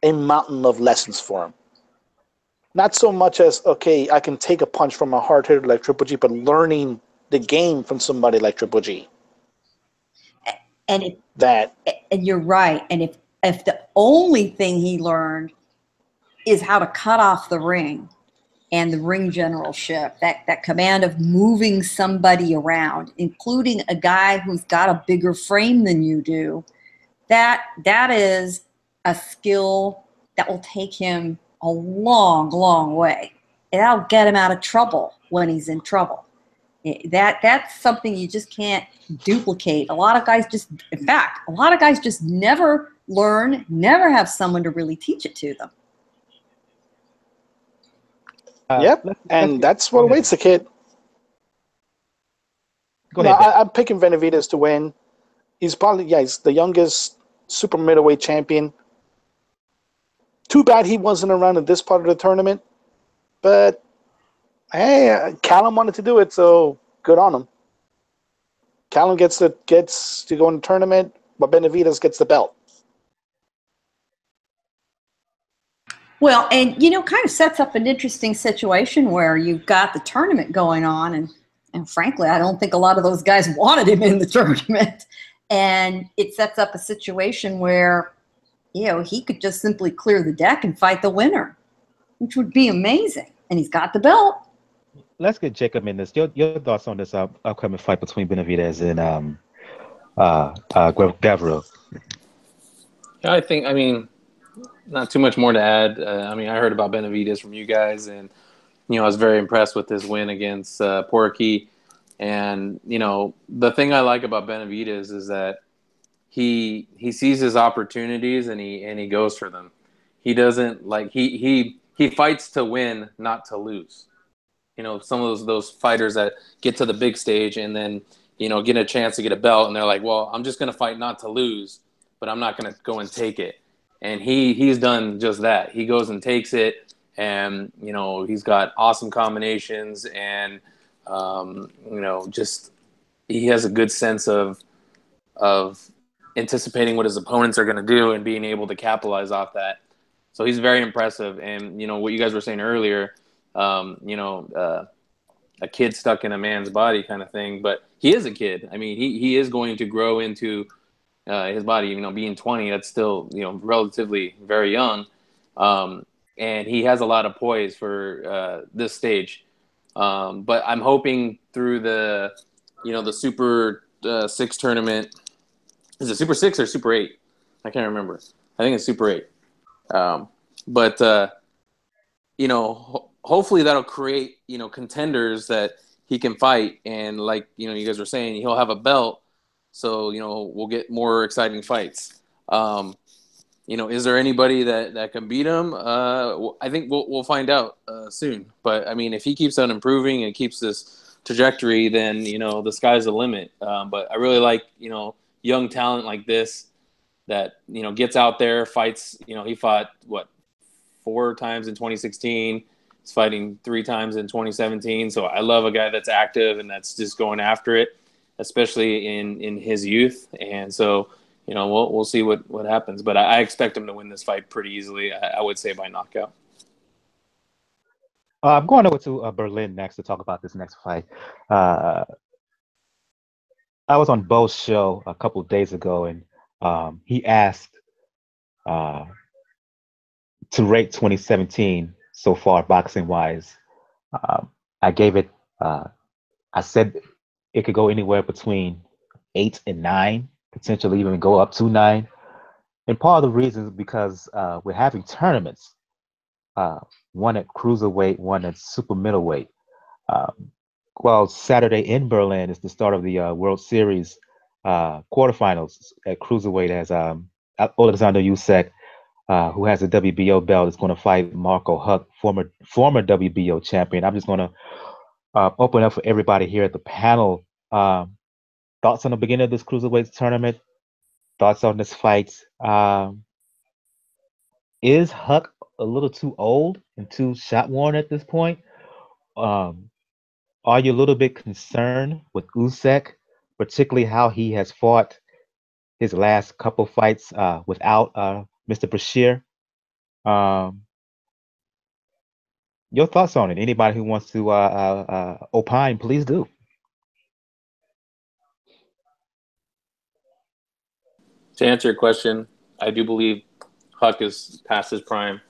a mountain of lessons for him. Not so much as, okay, I can take a punch from a hard hitter like Triple G, but learning the game from somebody like Triple G. And you're right. And if the only thing he learned is how to cut off the ring and the ring generalship, that command of moving somebody around, including a guy who's got a bigger frame than you do, that is a skill that will take him a long, long way. And that'll get him out of trouble when he's in trouble. That's something you just can't duplicate. A lot of guys just never learn, never have someone to really teach it to them. And that's what awaits the kid. Go ahead. I'm picking Benavidez to win. He's probably, he's the youngest super middleweight champion. Too bad he wasn't around in this part of the tournament. But hey, Callum wanted to do it, so good on him. Callum gets to go in the tournament, but Benavidez gets the belt. Well, and kind of sets up an interesting situation where you've got the tournament going on, and frankly, I don't think a lot of those guys wanted him in the tournament. And it sets up a situation where, he could just simply clear the deck and fight the winner, which would be amazing. And he's got the belt. Let's get Jacob in this. Your thoughts on this upcoming fight between Benavidez and Gavril? Yeah, I mean, not too much more to add. I heard about Benavidez from you guys, and I was very impressed with his win against Porky. And the thing I like about Benavidez is that he sees his opportunities and he goes for them. He doesn't he fights to win, not to lose. Some of those fighters that get to the big stage and then get a chance to get a belt, and they're like, well, I'm just going to fight not to lose, but I'm not going to go and take it. And he's done just that. He goes and takes it, and he's got awesome combinations, and just he has a good sense of anticipating what his opponents are going to do and being able to capitalize off that. So he's very impressive. And what you guys were saying earlier, a kid stuck in a man's body kind of thing, but he is a kid. I mean, he is going to grow into his body, being 20, that's still, relatively very young. And he has a lot of poise for this stage. But I'm hoping through the Super 6 tournament. Is it Super 6 or Super 8? I can't remember. I think it's Super 8. Hopefully that'll create, contenders that he can fight. And like, you guys were saying, he'll have a belt. So, we'll get more exciting fights. Is there anybody that can beat him? I think we'll find out soon. But, if he keeps on improving and keeps this trajectory, then, the sky's the limit. But I really like, young talent like this that, gets out there, fights. He fought, 4 times in 2016. He's fighting 3 times in 2017. So I love a guy that's active and that's just going after it, especially in his youth. And so, we'll see what happens. But I expect him to win this fight pretty easily. I would say by knockout. I'm going over to Berlin next to talk about this next fight. I was on Bo's show a couple of days ago, and he asked to rate 2017 so far, boxing-wise. I gave it, I said it could go anywhere between 8 and 9, potentially even go up to 9. And part of the reason is because we're having tournaments, one at cruiserweight, one at super middleweight. Saturday in Berlin is the start of the World Series quarterfinals at cruiserweight as Oleksadr Usyk, who has a WBO belt, is going to fight Marco Huck, former WBO champion. I'm just going to open up for everybody here at the panel. Thoughts on the beginning of this cruiserweight tournament? Thoughts on this fight? Is Huck a little too old and too shot worn at this point? Are you a little bit concerned with Usyk, particularly how he has fought his last couple fights without Mr. Bashir? Your thoughts on it? Anybody who wants to opine, please do. To answer your question, I do believe Huck is past his prime.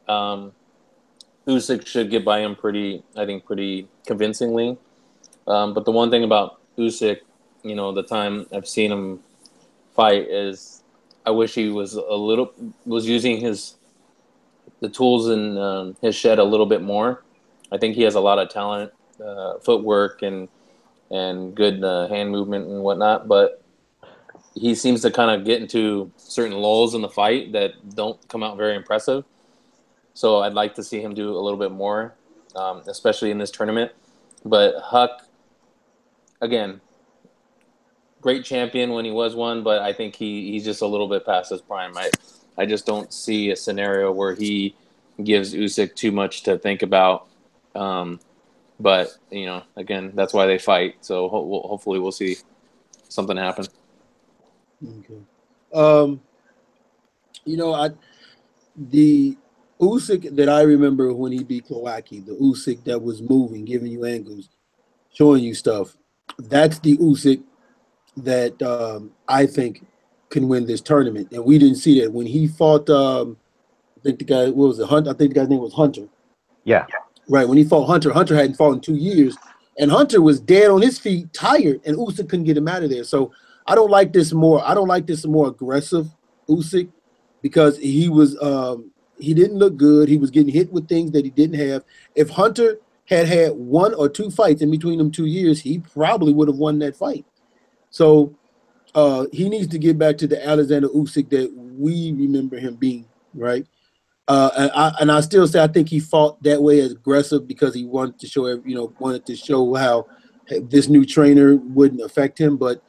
Usyk should get by him pretty convincingly. But the one thing about Usyk, the time I've seen him fight is I wish he was using the tools in his shed a little bit more. I think he has a lot of talent, footwork and good hand movement and whatnot, but he seems to kind of get into certain lulls in the fight that don't come out very impressive. So I'd like to see him do a little bit more, especially in this tournament. But Huck, again, great champion when he was one, but I think he's just a little bit past his prime. I just don't see a scenario where he gives Usyk too much to think about. But, again, that's why they fight. So hopefully we'll see something happen. Okay. The Usyk that I remember when he beat Kowalski, the Usyk that was moving, giving you angles, showing you stuff, that's the Usyk that I think can win this tournament. And we didn't see that when he fought. I think the guy, what was it? Hunt. I think the guy's name was Hunter. Yeah. Right. When he fought Hunter, Hunter hadn't fought in 2 years, and Hunter was dead on his feet, tired, and Usyk couldn't get him out of there. So I don't like this more aggressive Usyk because he was he didn't look good. He was getting hit with things that he didn't have. If Hunter had 1 or 2 fights in between them 2 years, he probably would have won that fight. So he needs to get back to the Alexander Usyk that we remember him being, right? And I still say I think he fought that way as aggressive because he wanted to show how this new trainer wouldn't affect him. But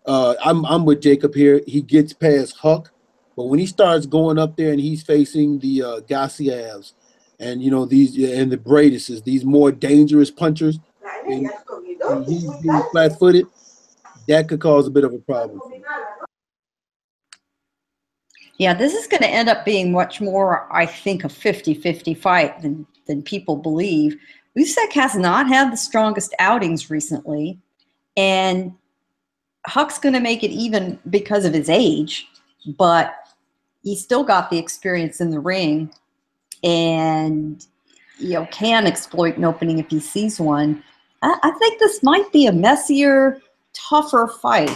I'm with Jacob here. He gets past Huck, but when he starts going up there and he's facing the Gassievs and these and the Bradyses, these more dangerous punchers, and he's being flat-footed, that could cause a bit of a problem. Yeah, this is going to end up being much more, I think, a 50-50 fight than people believe. Usyk has not had the strongest outings recently, and Huck's going to make it even because of his age, but he's still got the experience in the ring and can exploit an opening if he sees one. I think this might be a messier, tougher fight.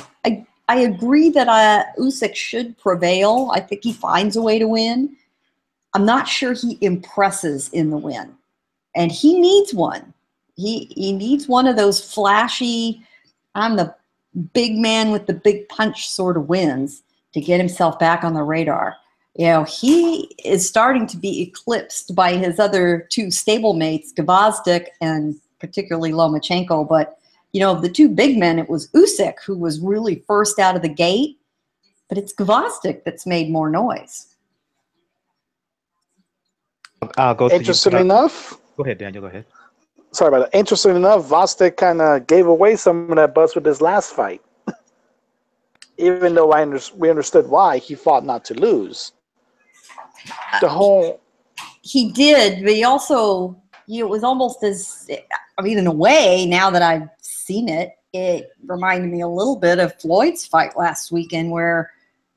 I agree that Usyk should prevail. I think he finds a way to win. I'm not sure he impresses in the win. And he needs one. He needs one of those flashy, I'm the big man with the big punch sort of wins to get himself back on the radar. He is starting to be eclipsed by his other 2 stablemates, Gvozdyk and particularly Lomachenko, but of the 2 big men, it was Usyk who was really first out of the gate, but it's Gvozdyk that's made more noise. I'll go to you. Interesting enough. Go ahead, Daniel. Go ahead. Sorry about that. Interesting enough, Gvozdyk kind of gave away some of that buzz with his last fight. Even though we understood why, he fought not to lose. He did, but he also, it was almost as, in a way, now that I've seen it, it reminded me a little bit of Floyd's fight last weekend where,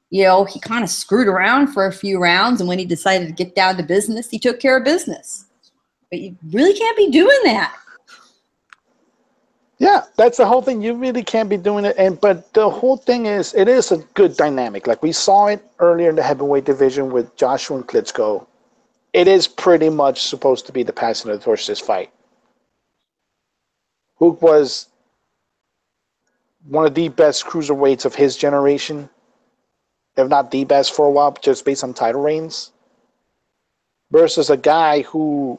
he kind of screwed around for a few rounds, and when he decided to get down to business, he took care of business. But you really can't be doing that. Yeah, that's the whole thing. You really can't be doing it. But the whole thing is, it is a good dynamic. Like we saw it earlier in the heavyweight division with Joshua and Klitschko. It is pretty much supposed to be the passing of the torch this fight. Huck was one of the best cruiserweights of his generation, if not the best for a while, just based on title reigns, versus a guy who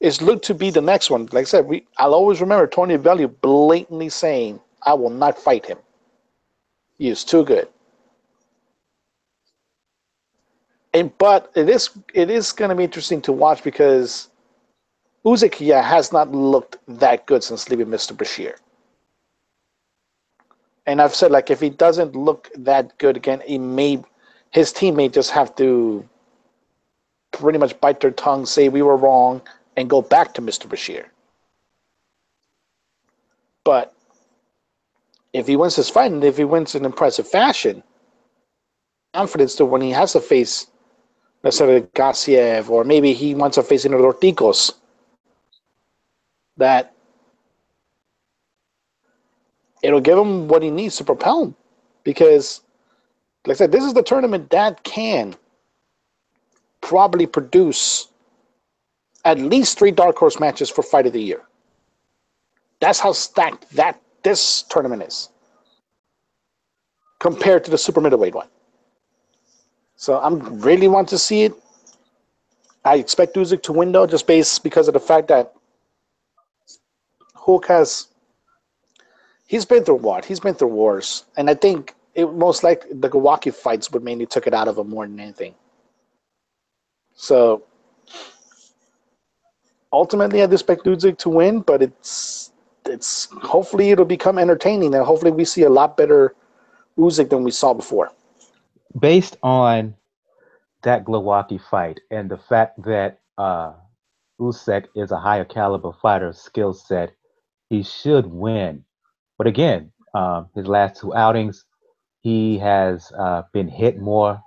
is looked to be the next one. Like I said, I'll always remember Tony Bellew blatantly saying, I will not fight him. He is too good. But it is going to be interesting to watch because Usyk, has not looked that good since leaving Mr. Bashir. And I've said, if he doesn't look that good again, his team may just have to pretty much bite their tongue, say we were wrong, and go back to Mr. Bashir. But if he wins this fight, and if he wins in impressive fashion, confidence to when he has to face, let's say, Gassiev, or maybe he wants to face another Orticos, that it'll give him what he needs to propel him. Because, like I said, this is the tournament that can probably produce at least 3 dark horse matches for Fight of the Year. That's how stacked this tournament is compared to the super middleweight one. So I really want to see it. I expect Usyk to win, though, just because of the fact that Huck he's been through what? He's been through wars. And I think it most like the Milwaukee fights would mainly took it out of him more than anything. So ultimately, I expect Usyk to win, but it's hopefully it'll become entertaining, and hopefully we see a lot better Usyk than we saw before. Based on that Milwaukee fight and the fact that Usyk is a higher caliber fighter, skill set, he should win. But again, his last two outings, he has been hit more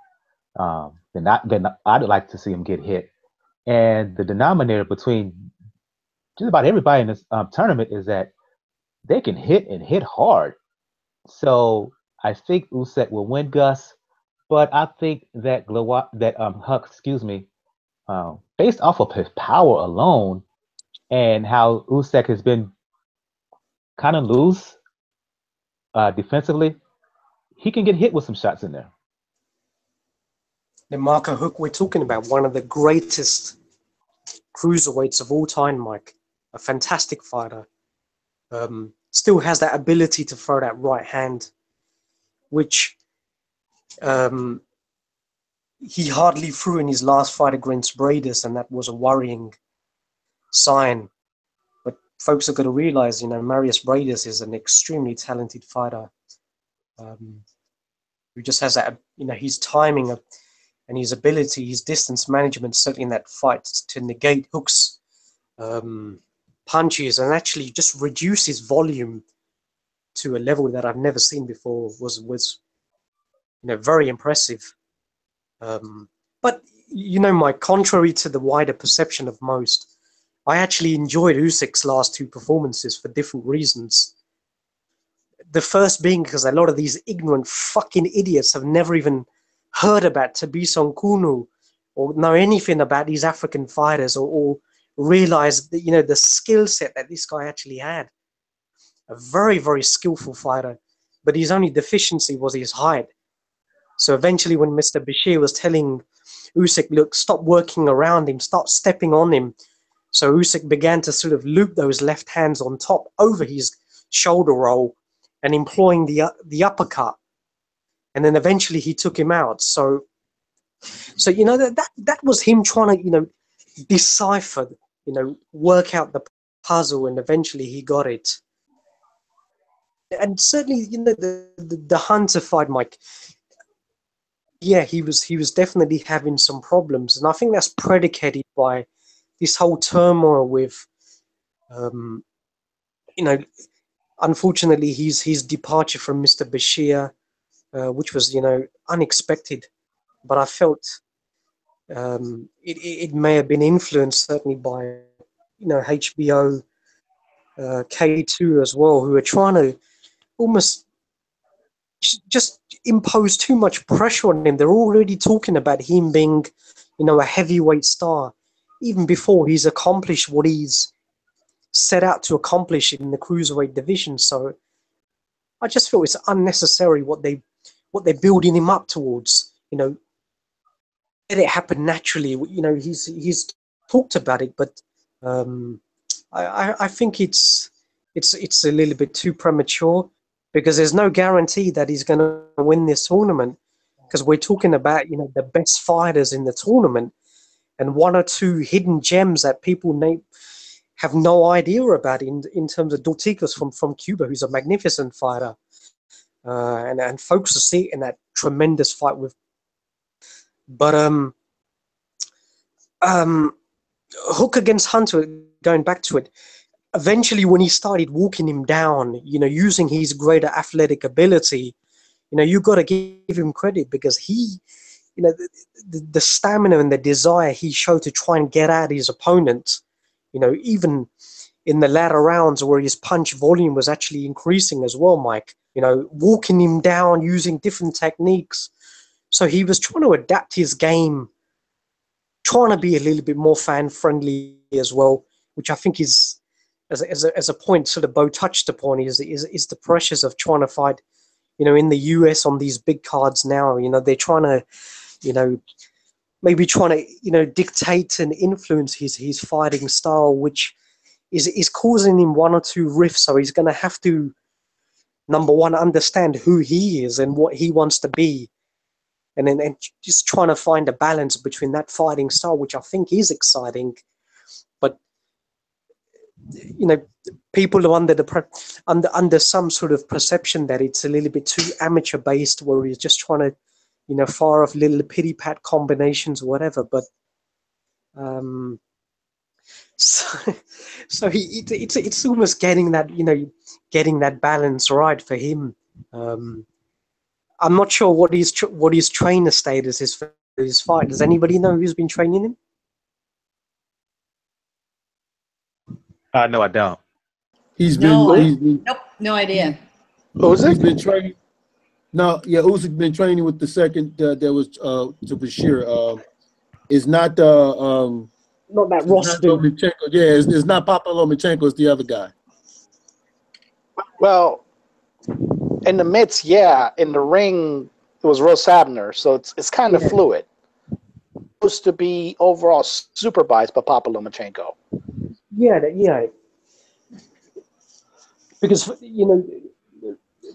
than I'd like to see him get hit. And the denominator between just about everybody in this tournament is that they can hit and hit hard. So I think Usyk will win, Gus. But I think that Huck, based off of his power alone and how Usyk has been kind of loose defensively, he can get hit with some shots in there. The Marco Huck, we're talking about one of the greatest cruiserweights of all time, Mike. A fantastic fighter. Still has that ability to throw that right hand, which he hardly threw in his last fight against Benavidez, and that was a worrying sign. But folks have got to realize, Marius Benavidez is an extremely talented fighter who just has that, his timing and his ability, his distance management, certainly in that fight, to negate Huck's punches and actually just reduce his volume to a level that I've never seen before was very impressive. But Mike, contrary to the wider perception of most, I actually enjoyed Usyk's last two performances for different reasons. The first being because a lot of these ignorant fucking idiots have never even heard about Thabisong Kunu or know anything about these African fighters or realize that, the skill set that this guy actually had. A very, very skillful fighter, but his only deficiency was his height. So eventually when Mr. Bashir was telling Usyk, look, stop working around him, stop stepping on him. So Usyk began to sort of loop those left hands on top over his shoulder roll and employing the uppercut. And then eventually he took him out. So that was him trying to, decipher, work out the puzzle, and eventually he got it. And certainly, the Hunter fight, Mike, yeah, he was definitely having some problems. And I think that's predicated by this whole turmoil with, unfortunately, his departure from Mr. Bashir, which was, unexpected. But I felt it may have been influenced certainly by, HBO, K2 as well, who are trying to almost just impose too much pressure on him. They're already talking about him being, a heavyweight star, even before he's accomplished what he's set out to accomplish in the cruiserweight division. So I just feel it's unnecessary what they're building him up towards. Let it happen naturally. He's talked about it, but I think it's a little bit too premature, because there's no guarantee that he's going to win this tournament, because we're talking about the best fighters in the tournament and one or two hidden gems that people have no idea about in terms of Dorticos from Cuba, who's a magnificent fighter, and folks are seeing in that tremendous fight with. But Huck against Hunter, going back to it, eventually when he started walking him down, using his greater athletic ability, you got to give him credit, because he, the stamina and the desire he showed to try and get at his opponent, even in the latter rounds where his punch volume was actually increasing as well, Mike, walking him down using different techniques. So he was trying to adapt his game, trying to be a little bit more fan-friendly as well, which I think is, as a point sort of Bo touched upon, is the pressures of trying to fight, in the US on these big cards now. They're trying to, maybe trying to, dictate and influence his fighting style, which is causing him one or two rifts. So he's going to have to number one, understand who he is and what he wants to be, and then just trying to find a balance between that fighting style, which I think is exciting, but people are under some sort of perception that it's a little bit too amateur based, where he's just trying to fire off little pity pat combinations or whatever. But so it's almost getting that balance right for him. I'm not sure what his trainer status is for his fight. Does anybody know who's been training him? No, I don't. He's No, been nope, no idea. he's been training. No, yeah, Usyk been training with the second that was to Bashir. It's not Not that roster. Lomachenko. Yeah, it's not Papa Lomachenko. It's the other guy. Well, in the midst, yeah. In the ring, it was Ross Abner, so it's kind of fluid. Supposed to be overall supervised by Papa Lomachenko. Yeah. Because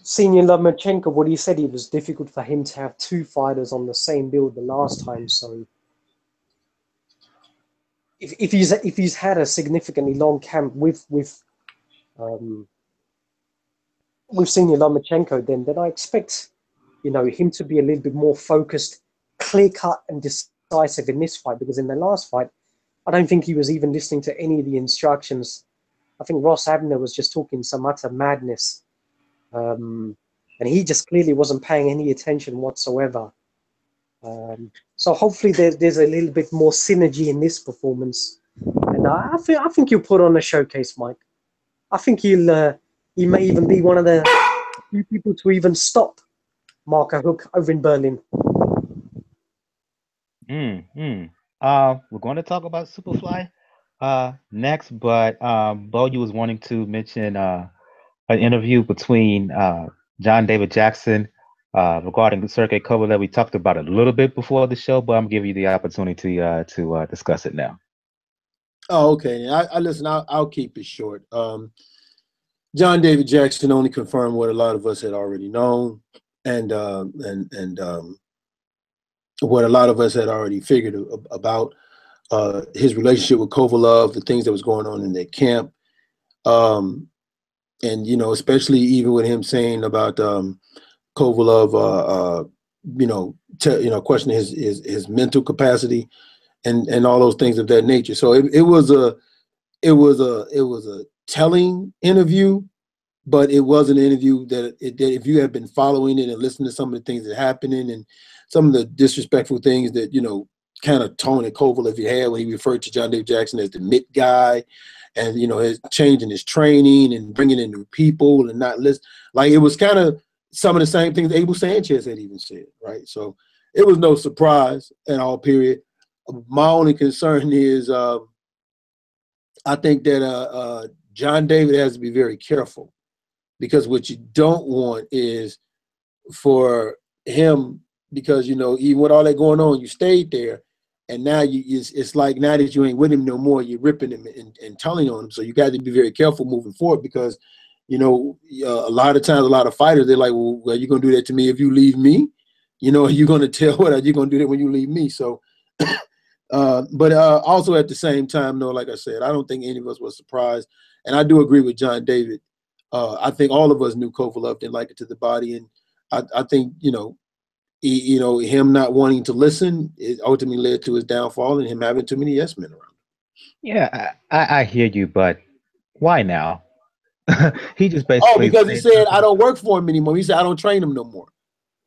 Senior Lomachenko, what he said, it was difficult for him to have two fighters on the same build the last time. So if he's had a significantly long camp with Senior Lomachenko, then I expect him to be a little bit more focused, clear cut, and decisive in this fight. Because in the last fight, I don't think he was even listening to any of the instructions. I think Ross Abner was just talking some utter madness. And he just clearly wasn't paying any attention whatsoever. So hopefully there's a little bit more synergy in this performance. And I think you'll put on a showcase, Mike. I think he may even be one of the few people to even stop Marco Huck over in Berlin. We're going to talk about Superfly next, but Bo, you was wanting to mention an interview between John David Jackson regarding Sergey Kovalev. We talked about it a little bit before the show, but I'm giving you the opportunity to discuss it now. Oh, okay. I listen. I'll keep it short. John David Jackson only confirmed what a lot of us had already known, and what a lot of us had already figured about his relationship with Kovalev, the things that was going on in their camp, and especially even with him saying about Kovalev, questioning his mental capacity and all those things of that nature. So it was a telling interview, but it was an interview that if you have been following it and listening to some of the things that are happening and some of the disrespectful things that kind of tone at Kovalev had when he referred to John David Jackson as the mitt guy, and his changing his training and bringing in new people and not list, like it was kind of some of the same things Abel Sanchez had even said, right? So it was no surprise at all. Period. My only concern is I think that John David has to be very careful, because what you don't want is for him, because even with all that going on, you stayed there, and now it's like now that you ain't with him no more, you're ripping him and telling on him. So you got to be very careful moving forward, because a lot of times, a lot of fighters, they're like, well, are you gonna do that to me if you leave me? Are you gonna tell what? Are you gonna do that when you leave me? So, but also at the same time, though, like I said, I don't think any of us was surprised, and I do agree with John David. I think all of us knew Kovalev didn't like it to the body, and I think him not wanting to listen, it ultimately led to his downfall and him having too many yes men around. Yeah, I hear you, but why now? He just basically because he said I don't work for him anymore. He said I don't train him no more.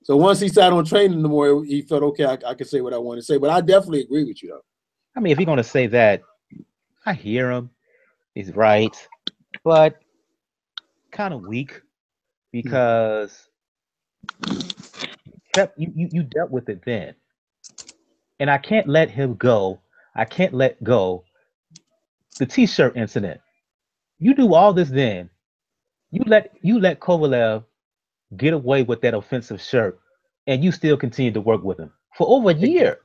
So once he said I don't train him no more, he felt okay. I can say what I want to say. But I definitely agree with you, though. I mean, if you're gonna say that, I hear him. He's right, but kind of weak, because you dealt with it then, and I can't let him go. I can't let go the T-shirt incident. You do all this then. You let Kovalev get away with that offensive shirt, and you still continue to work with him for over a year.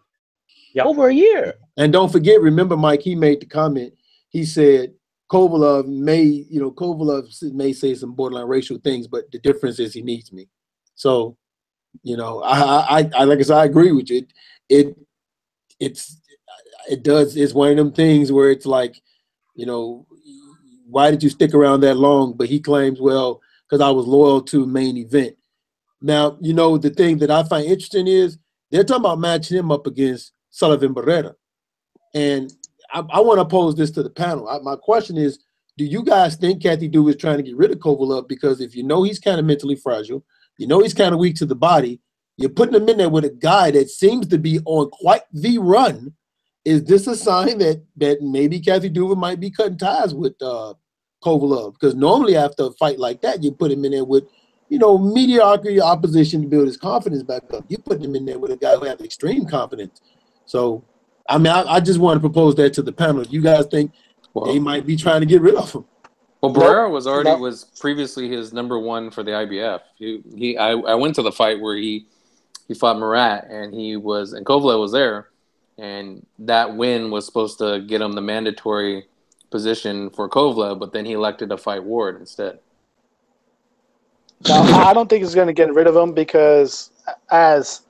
Yep. Over a year. And don't forget, remember, Mike, he made the comment. He said, Kovalev may say some borderline racial things, but the difference is he needs me. So, I like I said, I agree with you. It's one of them things where it's like, why did you stick around that long? But he claims, well, because I was loyal to main event. Now, the thing that I find interesting is they're talking about matching him up against Sullivan Barrera. And I want to pose this to the panel. My question is, do you guys think Kathy Duke is trying to get rid of Kovalev? Because if he's kind of mentally fragile, he's kind of weak to the body, you're putting him in there with a guy that seems to be on quite the run. Is this a sign that maybe Kathy Duke might be cutting ties with Kovalev? Because normally after a fight like that, you put him in there with, mediocre opposition to build his confidence back up. You put him in there with a guy who has extreme confidence. So, I just want to propose that to the panel. You guys think they might be trying to get rid of him? Well, Barrera was previously his number one for the IBF. I went to the fight where he fought Murat, and Kovalev was there, and that win was supposed to get him the mandatory position for Kovalev, but then he elected to fight Ward instead. Now, I don't think he's going to get rid of him because, as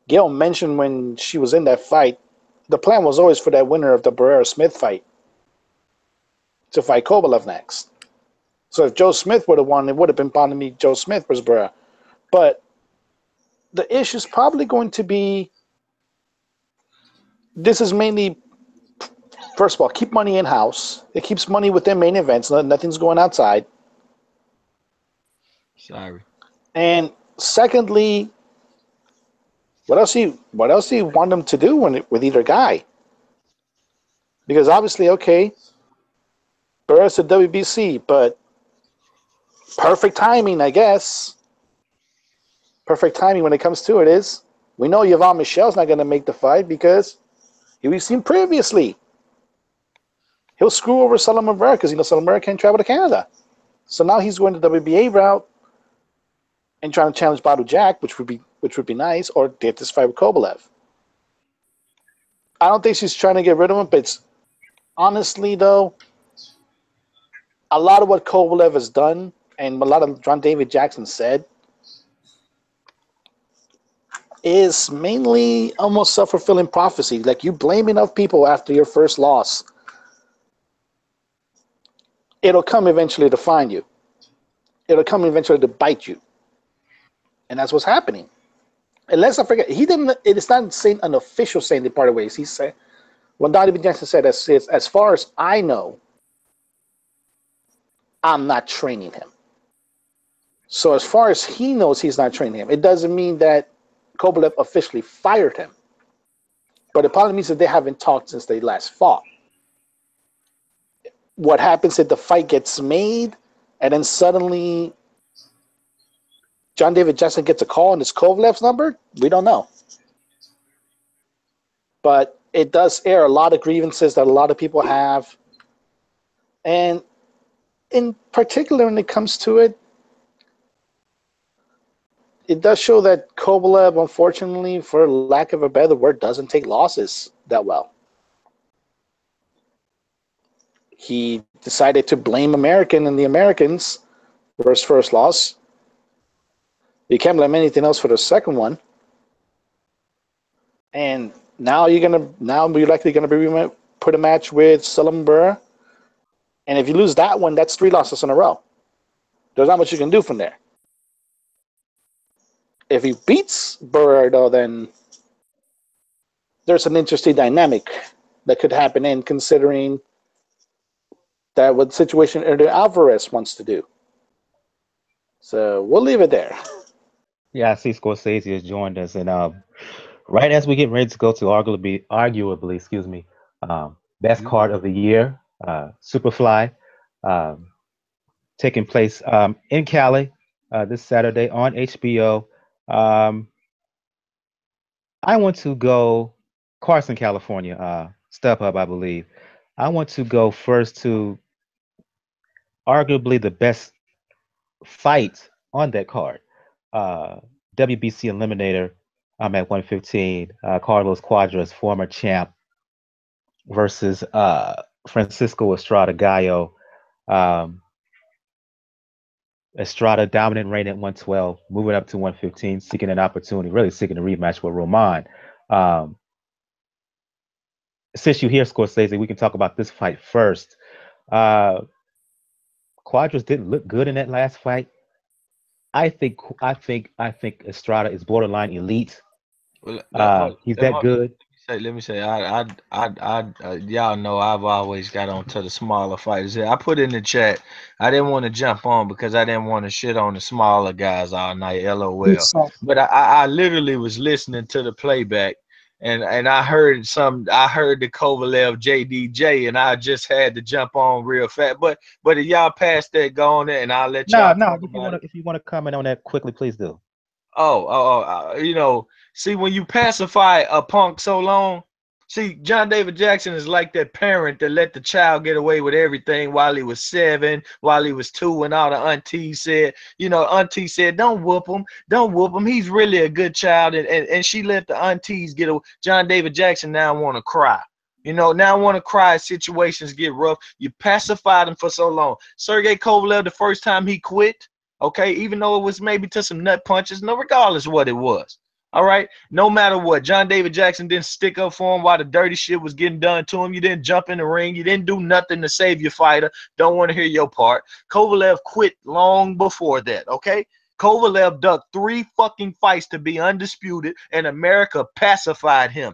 Gail mentioned when she was in that fight, the plan was always for that winner of the Barrera-Smith fight to fight Kovalev next. So if Joe Smith would have won, it would have been bound to meet Joe Smith versus Barrera. But the issue is probably going to be, this is mainly, first of all, keep money in-house. It keeps money within main events. Nothing's going outside. Sorry. And secondly, what else do you want them to do with either guy? Because obviously, okay, Barrera's a WBC, but perfect timing, I guess. Perfect timing when it comes to it is, we know Yvonne Michelle's not going to make the fight because we've seen previously he'll screw over Sullivan Barrera because Sullivan Barrera can't travel to Canada. So now he's going the WBA route and trying to challenge Badu Jack, which would be nice, or get this fight with Kovalev. I don't think she's trying to get rid of him, but it's, honestly though, a lot of what Kovalev has done and a lot of John David Jackson said is mainly almost self-fulfilling prophecy. Like, you blame enough people after your first loss, it'll come eventually to find you. It'll come eventually to bite you. And that's what's happening. And let's not forget, it's not saying an official saying they parted ways. He said, when Don David Jackson said, as far as I know, I'm not training him. So as far as he knows, he's not training him. It doesn't mean that Kovalev officially fired him. But it probably means that they haven't talked since they last fought. What happens if the fight gets made and then suddenly John David Jackson gets a call and it's Kovalev's number? We don't know. But it does air a lot of grievances that a lot of people have. And in particular, when it comes to it, it does show that Kovalev, unfortunately, for lack of a better word, doesn't take losses that well. He decided to blame American and the Americans for his first loss. You can't blame anything else for the second one. And now you're likely gonna be put a match with Sullivan Barrera. And if you lose that one, that's 3 losses in a row. There's not much you can do from there. If he beats Barrera, though, then there's an interesting dynamic that could happen in considering that what situation Eddie Alvarez wants to do. So we'll leave it there. Yeah, I see Scorsese has joined us, and right as we get ready to go to arguably, best card of the year, Superfly, taking place in Cali this Saturday on HBO. I want to go Carson, California, StubHub, I believe. I want to go first to arguably the best fight on that card. WBC Eliminator. I'm at 115. Carlos Cuadras, former champ, versus Francisco Estrada Gallo, Um, Estrada dominant reign at 112, moving up to 115, seeking an opportunity, really seeking a rematch with Roman. Um, since you hear Scorsese, we can talk about this fight first. Uh, Cuadras didn't look good in that last fight. I think Estrada is borderline elite. Well, hold, He's that good. let me say, y'all know I've always got on to the smaller fighters. I put in the chat, I didn't want to jump on because I didn't want to shit on the smaller guys all night, LOL. So, But I literally was listening to the playback, and I heard the Kovalev JDJ, and I just had to jump on real fast. But if y'all pass that, go on there, and I'll let No, y'all no. talk about it. If you want to comment on that quickly, please do. See, when you pacify a punk so long, see, John David Jackson is like that parent that let the child get away with everything while he was 7, while he was 2, and all the aunties said, auntie said, don't whoop him, don't whoop him. He's really a good child, and she let the aunties get away. John David Jackson now want to cry. Now want to cry as situations get rough. You pacified him for so long. Sergey Kovalev, the first time he quit, okay, even though it was maybe to some nut punches, no, regardless of what it was. All right, no matter what, John David Jackson didn't stick up for him while the dirty shit was getting done to him. You didn't jump in the ring. You didn't do nothing to save your fighter. Don't want to hear your part. Kovalev quit long before that, okay? Kovalev ducked 3 fucking fights to be undisputed, and America pacified him.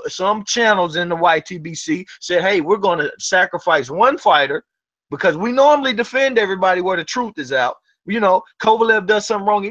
Some channels in the YTBC said, hey, we're going to sacrifice one fighter because we normally defend everybody where the truth is out. Kovalev does something wrong.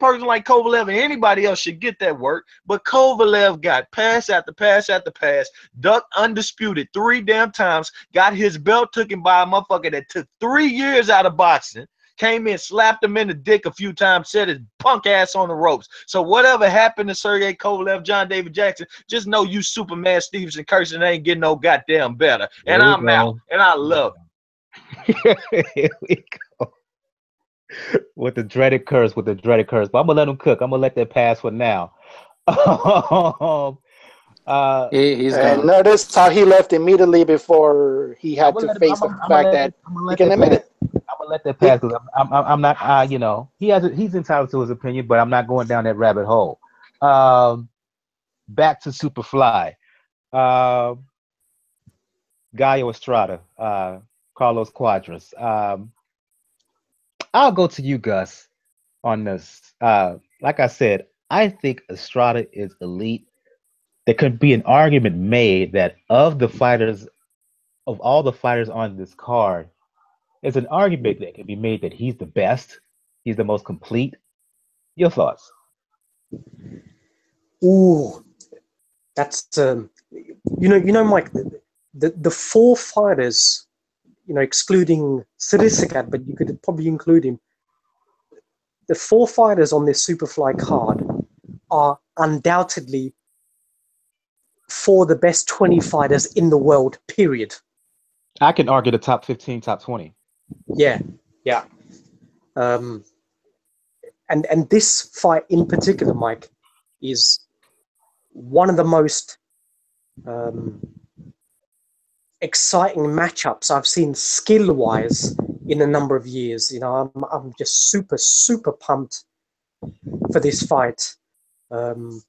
Person like Kovalev and anybody else should get that work. But Kovalev got pass after pass after pass, ducked undisputed 3 damn times, got his belt taken by a motherfucker that took 3 years out of boxing, came in, slapped him in the dick a few times, set his punk ass on the ropes. So whatever happened to Sergey Kovalev, John David Jackson, just know you Superman Stevenson cursing ain't getting no goddamn better. And I'm out. And I love it. Here we go. With the dreaded curse. But I'm gonna let him cook. I'm gonna let that pass for now. He's And gone. notice how he left immediately before he had to face the fact that he can admit it. I'm gonna let that pass because I'm not. He's entitled to his opinion, but I'm not going down that rabbit hole. Back to Superfly. Gallo Estrada. Carlos Cuadras. I'll go to you, Gus, on this. Like I said, I think Estrada is elite. There could be an argument made that of all the fighters on this card, there's an argument that can be made that he's the best. He's the most complete. Your thoughts? ooh, that's Mike. The 4 fighters, excluding Srisaket, but you could probably include him. The 4 fighters on this Superfly card are undoubtedly 4 the best 20 fighters in the world, period. I can argue the top 15, top 20. Yeah. And this fight in particular, Mike, is one of the most exciting matchups I've seen skill-wise in a number of years. I'm just super, super pumped for this fight. For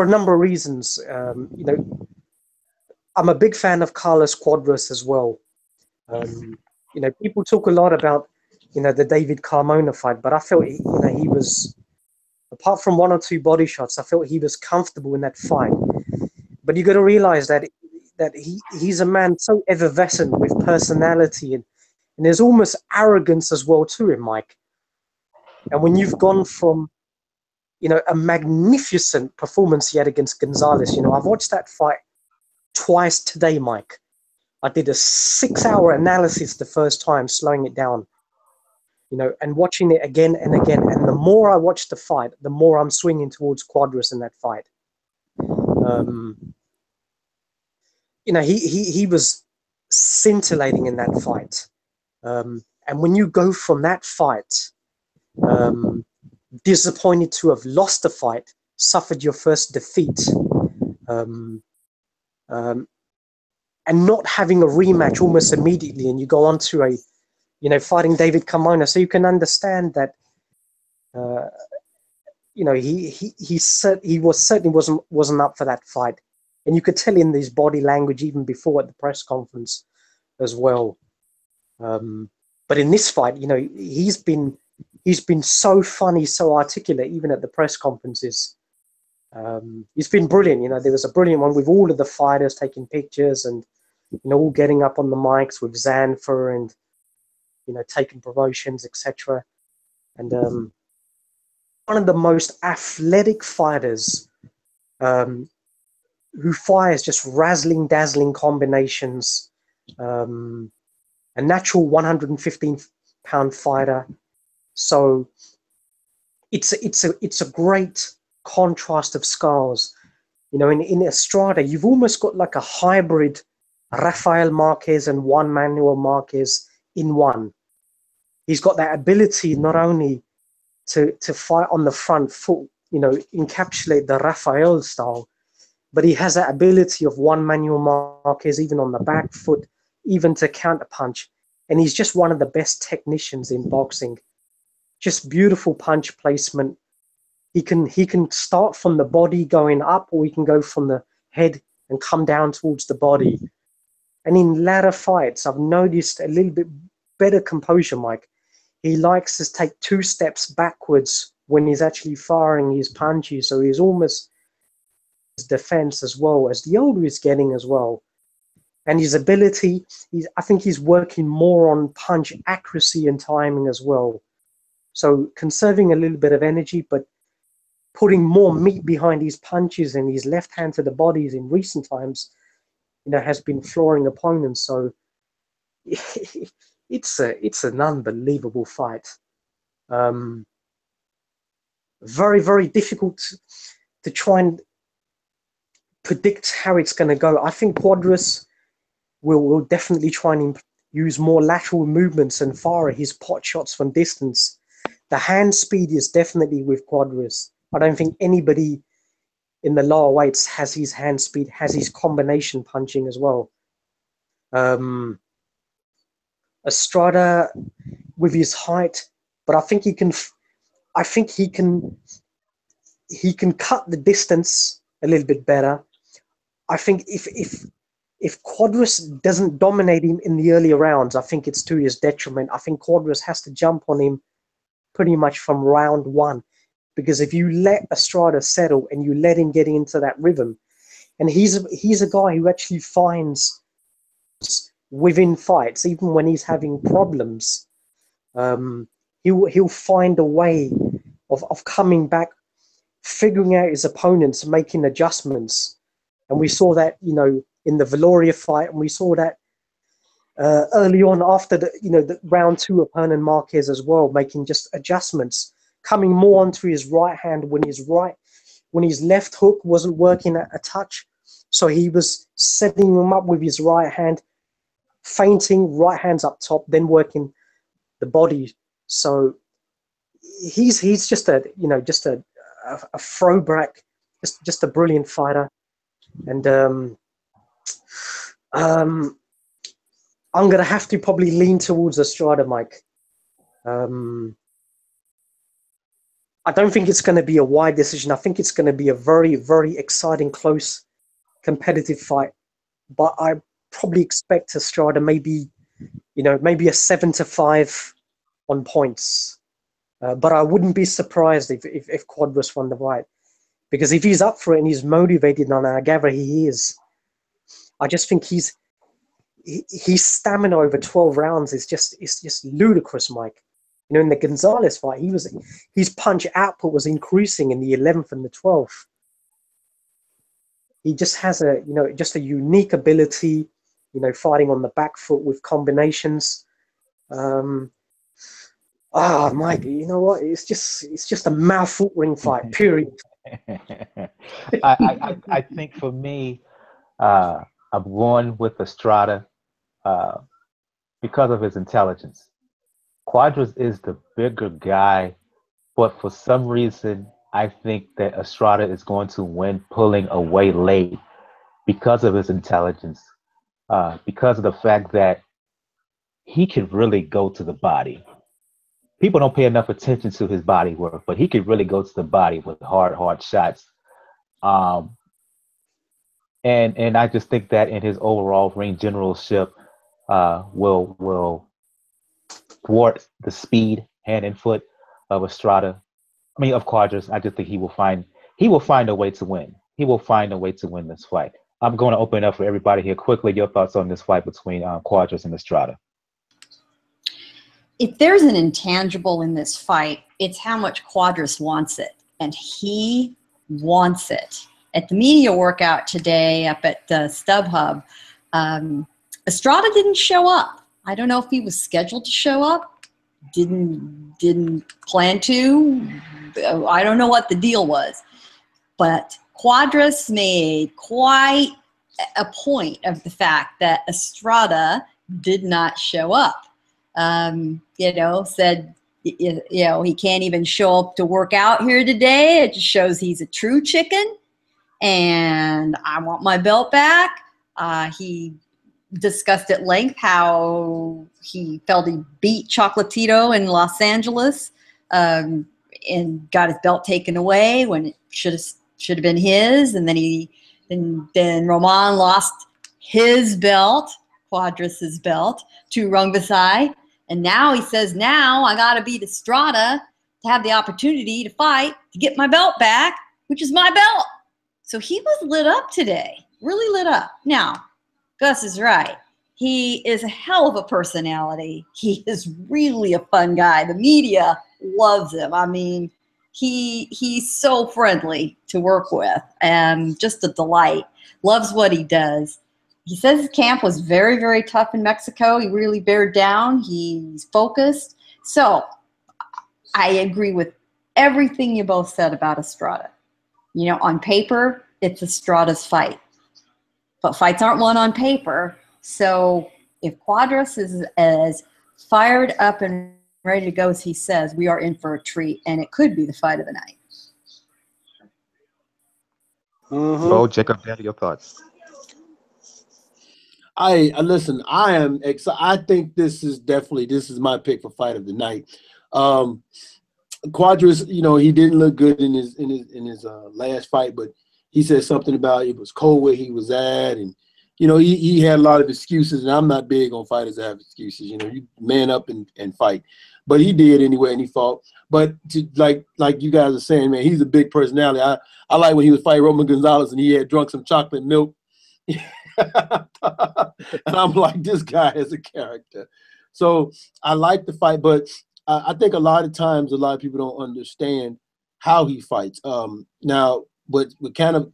a number of reasons. I'm a big fan of Carlos Cuadras as well. People talk a lot about, the David Carmona fight, but I felt, he was, apart from 1 or 2 body shots, I felt he was comfortable in that fight. But you got to realize that he's a man so effervescent with personality, and there's almost arrogance as well to him, Mike. And when you've gone from, a magnificent performance he had against Gonzalez, I've watched that fight twice today, Mike. I did a 6-hour analysis the first time, slowing it down, and watching it again and again. And the more I watch the fight, the more I'm swinging towards Cuadras in that fight. He was scintillating in that fight. And when you go from that fight, disappointed to have lost the fight, suffered your first defeat, and not having a rematch almost immediately, and you go on to a, fighting David Carmona. So you can understand that, he certainly wasn't up for that fight, and you could tell in his body language even before at the press conference as well. But in this fight, he's been so funny, so articulate, even at the press conferences. He's been brilliant. There was a brilliant one with all of the fighters taking pictures and, all getting up on the mics with Zanfer and, taking promotions, etc. And one of the most athletic fighters, who fires just razzling, dazzling combinations. A natural 115-pound fighter. So it's a great contrast of styles. In Estrada, you've almost got like a hybrid Rafael Marquez and Juan Manuel Marquez in one. He's got that ability not only to fight on the front foot, encapsulate the Rafael style, but he has that ability of Juan Manuel Marquez even on the back foot, even to counterpunch. And he's just one of the best technicians in boxing. Just beautiful punch placement. He can start from the body going up, or he can go from the head and come down towards the body. And in latter fights, I've noticed a little bit better composure, Mike. He likes to take 2 steps backwards when he's actually firing his punches. So he's almost his defense as well, as the older he's getting as well. And his ability, I think he's working more on punch accuracy and timing as well. So conserving a little bit of energy, but putting more meat behind his punches, and his left hand to the bodies in recent times, has been flooring opponents. So it's an unbelievable fight. Very, very difficult to try and predict how it's going to go. I think Cuadras will definitely try and use more lateral movements and fire his pot shots from distance. The hand speed is definitely with Cuadras. I don't think anybody in the lower weights has his hand speed, has his combination punching as well. Estrada with his height, but I think he can cut the distance a little bit better. I think if Cuadras doesn't dominate him in the earlier rounds, I think it's to his detriment. I think Cuadras has to jump on him pretty much from round 1. Because if you let Estrada settle and you let him get into that rhythm, and he's a guy who actually finds within fights, even when he's having problems, he'll find a way of coming back, figuring out his opponents, making adjustments. And we saw that, in the Valoria fight, and we saw that early on after the round 2 of Hernan Marquez as well, making just adjustments, coming more onto his right hand when his left hook wasn't working at a touch. So he was setting him up with his right hand, feinting, right hands up top, then working the body. So he's just a throwback, just a brilliant fighter. And I'm going to have to probably lean towards Estrada, Mike. I don't think it's going to be a wide decision. I think it's going to be a very, very exciting, close, competitive fight. But I probably expect Estrada maybe a 7-5 on points. But I wouldn't be surprised if Cuadras won the fight. Because if he's up for it and he's motivated, and I gather he is, I just think his stamina over 12 rounds is just ludicrous, Mike. In the Gonzalez fight, his punch output was increasing in the 11th and the 12th. He just has a unique ability, fighting on the back foot with combinations. Mike, you know what? It's just a mouth-watering fight. Period. I think for me, I've gone with Estrada because of his intelligence. Cuadras is the bigger guy, but for some reason, I think that Estrada is going to win pulling away late because of his intelligence. because of the fact that he could really go to the body. People don't pay enough attention to his body work, but he could really go to the body with hard shots. Um, and I just think that in his overall ring generalship, will thwart the speed, hand and foot of Estrada. I mean, of Cuadras. I just think he will find a way to win. He will find a way to win this fight. I'm going to open it up for everybody here quickly. Your thoughts on this fight between Cuadras and Estrada? If there's an intangible in this fight, it's how much Cuadras wants it, and he wants it. At the media workout today up at StubHub, Estrada didn't show up. I don't know if he was scheduled to show up, didn't plan to. I don't know what the deal was. But Cuadras made quite a point of the fact that Estrada did not show up. Said, he can't even show up to work out here today. It just shows he's a true chicken. And I want my belt back. He discussed at length how he felt he beat Chocolatito in Los Angeles and got his belt taken away when it should have been his. And then Roman lost his belt, Cuadras' belt, to Rungvisai. And now he says, now I got to beat Estrada to have the opportunity to fight to get my belt back, which is my belt. So he was lit up today, really lit up. Now, Gus is right. He is a hell of a personality. He is really a fun guy. The media loves him. I mean, he's so friendly to work with and just a delight. Loves what he does. He says his camp was very, very tough in Mexico. He really bared down. He's focused. So I agree with everything you both said about Estrada. On paper, it's Estrada's fight. But fights aren't won on paper. So if Cuadras is as fired up and ready to go as he says, we are in for a treat, and it could be the fight of the night. Mm-hmm. So, Jacob, your thoughts? I listen. I am excited. I think this is my pick for fight of the night. Cuadras, he didn't look good in his last fight, but he said something about it was cold where he was at, and he had a lot of excuses. And I'm not big on fighters that have excuses. You man up and fight, but he did anyway, and he fought. But like you guys are saying, man, he's a big personality. I like when he was fighting Roman Gonzalez and he had drunk some chocolate milk. And I'm like, this guy is a character. So I like the fight, but I think a lot of times a lot of people don't understand how he fights. Now, what kind of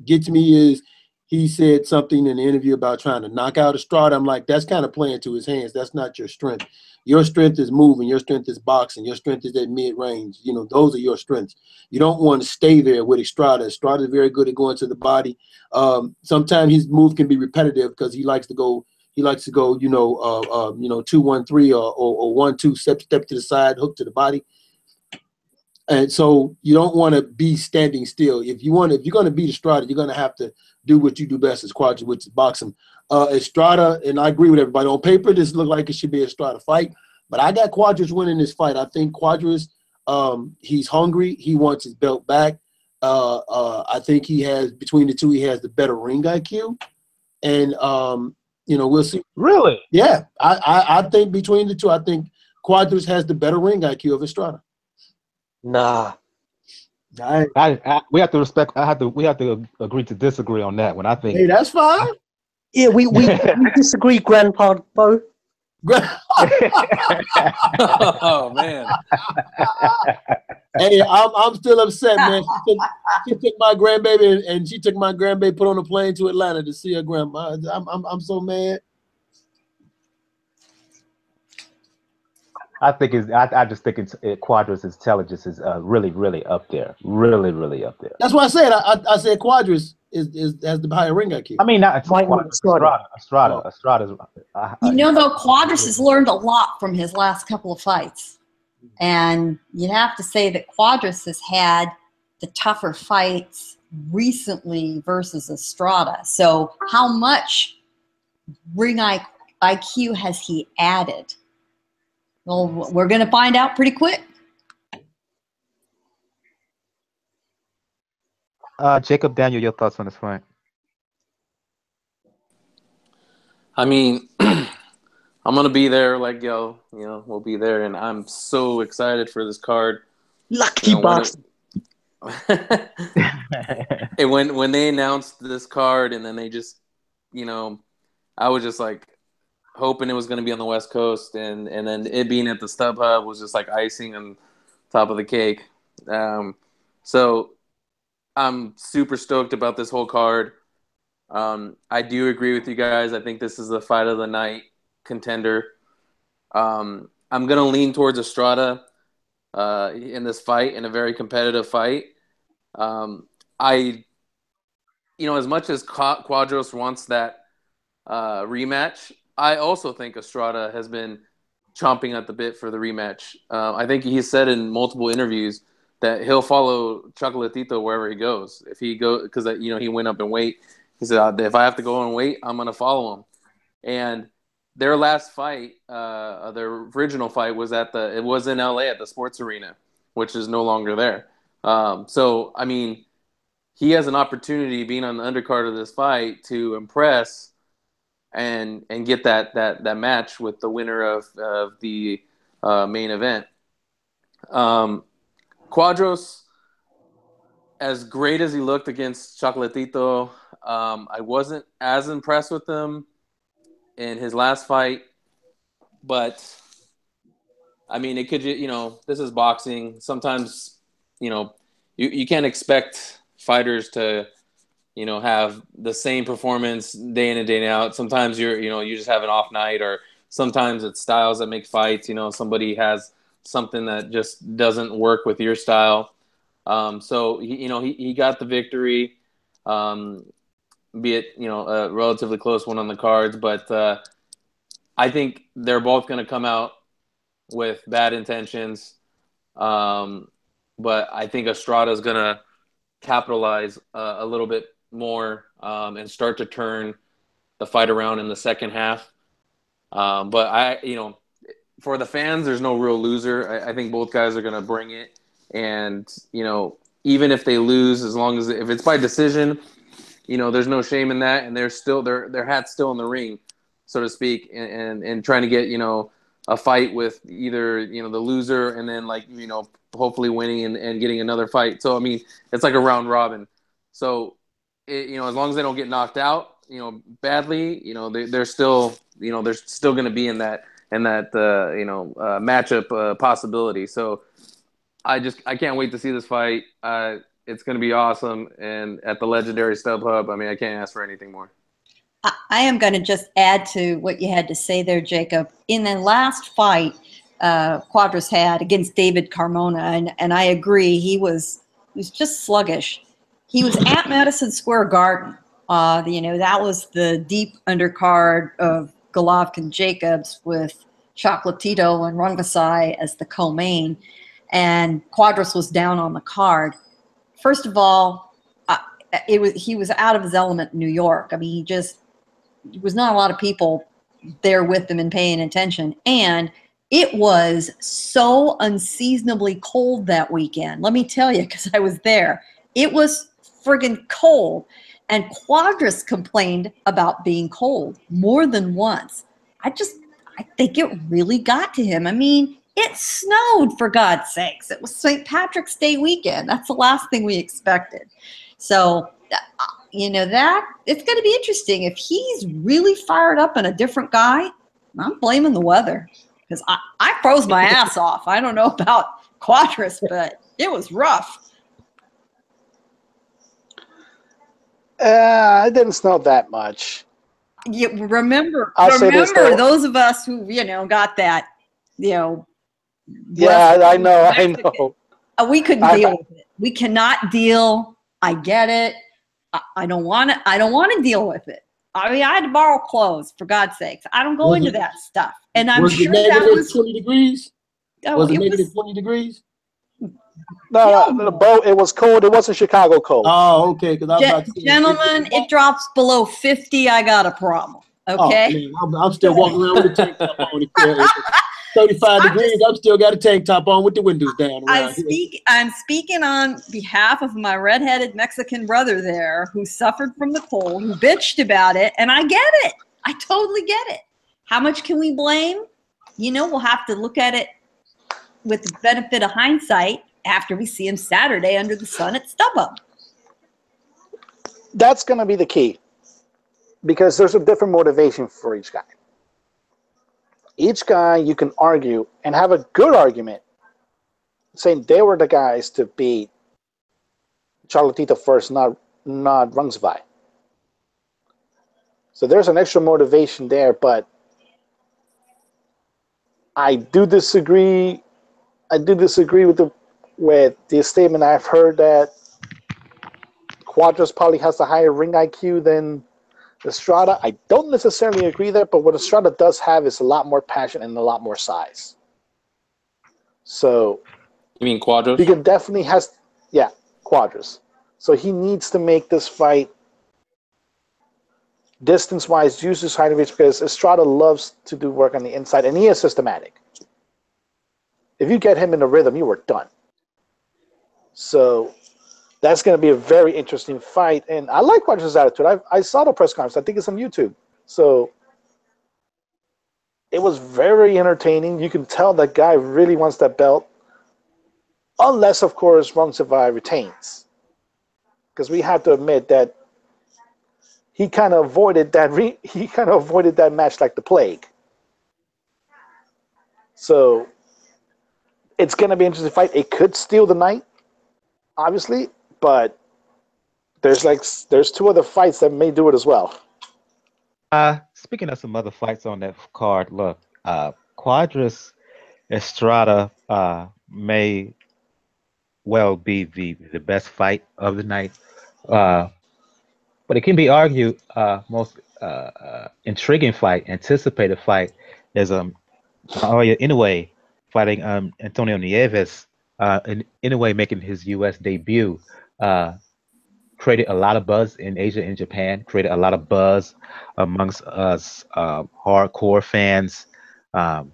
gets me is he said something in the interview about trying to knock out Estrada. I'm like, that's kind of playing to his hands. That's not your strength. Your strength is moving. Your strength is boxing. Your strength is at mid-range. Those are your strengths. You don't want to stay there with Estrada. Estrada is very good at going to the body. Sometimes his move can be repetitive because he likes to go, 2-1-3 or 1-2, step to the side, hook to the body. And so you don't want to be standing still. If you're going to beat Estrada, you're going to have to do what you do best as Cuadras, which is boxing. Estrada, and I agree with everybody. On paper, this looked like it should be an Estrada fight, but I got Cuadras winning this fight. I think Cuadras, he's hungry. He wants his belt back. I think between the two, he has the better ring IQ. And, we'll see. Really? Yeah. I think between the two, I think Cuadras has the better ring IQ of Estrada. Nah. We have to respect. We have to agree to disagree on that one. I think. Hey, that's fine. Yeah, we disagree, Grandpa Bo. Oh man. Hey, I'm still upset, man. She took my grandbaby and she took my grandbaby, put on a plane to Atlanta to see her grandma. I'm so mad. I just think Cuadras' intelligence is really, really up there. Really, really up there. That's what I said. I said Cuadras has the higher ring IQ. I mean, not Estrada. Estrada's. Though Cuadras has learned a lot from his last couple of fights. And you'd have to say that Cuadras has had the tougher fights recently versus Estrada. So how much ring IQ has he added? Well, we're going to find out pretty quick. Jacob Daniel, your thoughts on this fight? I mean, I'm gonna be there, like yo, we'll be there, and I'm so excited for this card. Lucky bastard. And when they announced this card, and then they just, I was just like hoping it was going to be on the West Coast, and then it being at the StubHub was just like icing on top of the cake. So I'm super stoked about this whole card. I do agree with you guys. I think this is the fight of the night contender. I'm going to lean towards Estrada in this fight, in a very competitive fight. As much as Cuadras wants that rematch, I also think Estrada has been chomping at the bit for the rematch. I think he said in multiple interviews that he'll follow Chocolatito wherever he goes. If he goes, because he went up in weight. He said, if I have to go in weight, I'm going to follow him. And their last fight, their original fight, was it was in LA at the Sports Arena, which is no longer there. So I mean, he has an opportunity, being on the undercard of this fight, to impress and get that match with the winner of the main event. Cuadras, as great as he looked against Chocolatito, I wasn't as impressed with him in his last fight. But I mean, it could, this is boxing. Sometimes, you can't expect fighters to, have the same performance day in and day out. Sometimes you just have an off night, or sometimes it's styles that make fights. Somebody has something that just doesn't work with your style. So he got the victory, be it a relatively close one on the cards, but I think they're both going to come out with bad intentions. But I think Estrada is going to capitalize a little bit more and start to turn the fight around in the second half. But for the fans, there's no real loser. I think both guys are going to bring it. And, even if they lose, as long as if it's by decision, there's no shame in that. And they're still, their hat's still in the ring, so to speak, and trying to get, a fight with either, the loser and then hopefully winning and getting another fight. So, I mean, it's like a round robin. So, as long as they don't get knocked out, badly, they're still, they're still going to be in that matchup possibility. So I can't wait to see this fight. It's going to be awesome. And at the legendary StubHub, I mean, I can't ask for anything more. I am going to just add to what you had to say there, Jacob. In the last fight Cuadras had against David Carmona, and I agree, he was just sluggish. He was at Madison Square Garden. That was the deep undercard of Golovkin-Jacobs with Chocolatito and Rungvisai as the co-main, and Cuadras was down on the card. First of all, he was out of his element in New York. I mean, there was not a lot of people there with him and paying attention. And it was so unseasonably cold that weekend. Let me tell you, because I was there. It was friggin' cold. And Cuadras complained about being cold more than once. I think it really got to him. I mean, it snowed, for God's sakes. It was St. Patrick's Day weekend. That's the last thing we expected. So, that it's going to be interesting. If he's really fired up and a different guy, I'm blaming the weather, because I froze my ass off. I don't know about Cuadras, but it was rough. It didn't snow that much. Remember those of us who got that, Yeah, I know. We couldn't deal with it. We cannot deal. I get it. I don't want to deal with it. I mean, I had to borrow clothes, for God's sakes. I don't go into that stuff. And I'm sure that was 20 degrees. Oh, Was it negative 20 degrees? No, the boat. It was cold. It wasn't Chicago cold. Oh, okay. Gentlemen, it drops below 50. I got a problem. Okay. Oh, man, I'm still walking around with a tank top on. It's 35 degrees. I'm still got a tank top on with the windows down around here. I'm speaking on behalf of my redheaded Mexican brother there who suffered from the cold, who bitched about it, and I get it. I totally get it. How much can we blame? We'll have to look at it with the benefit of hindsight after we see him Saturday under the sun at StubHub. That's going to be the key, because there's a different motivation for each guy. Each guy you can argue and have a good argument saying they were the guys to beat Charlatito first, not Rungvisai. So there's an extra motivation there, but I do disagree. with the statement I've heard that Cuadras probably has a higher ring IQ than Estrada. I don't necessarily agree there, but what Estrada does have is a lot more passion and a lot more size. So You mean Cuadras? he could definitely Cuadras. So he needs to make this fight distance-wise, use his height and reach, because Estrada loves to do work on the inside, and he is systematic. If you get him in the rhythm, you are done. So that's going to be a very interesting fight, and I like Cuadras' attitude. I saw the press conference. I think it's on YouTube. So it was very entertaining. You can tell that guy really wants that belt, unless, of course, Rungvisai retains. Because we have to admit that he kind of avoided that match like the plague. So it's going to be an interesting fight. It could steal the night, obviously, but there's two other fights that may do it as well. Speaking of some other fights on that card, look, Cuadras Estrada may well be the best fight of the night. But it can be argued most intriguing fight, anticipated fight is Naoya Inoue fighting Antonio Nieves. Inoue making his U.S. debut created a lot of buzz in Asia and Japan, created a lot of buzz amongst us hardcore fans. Inoue,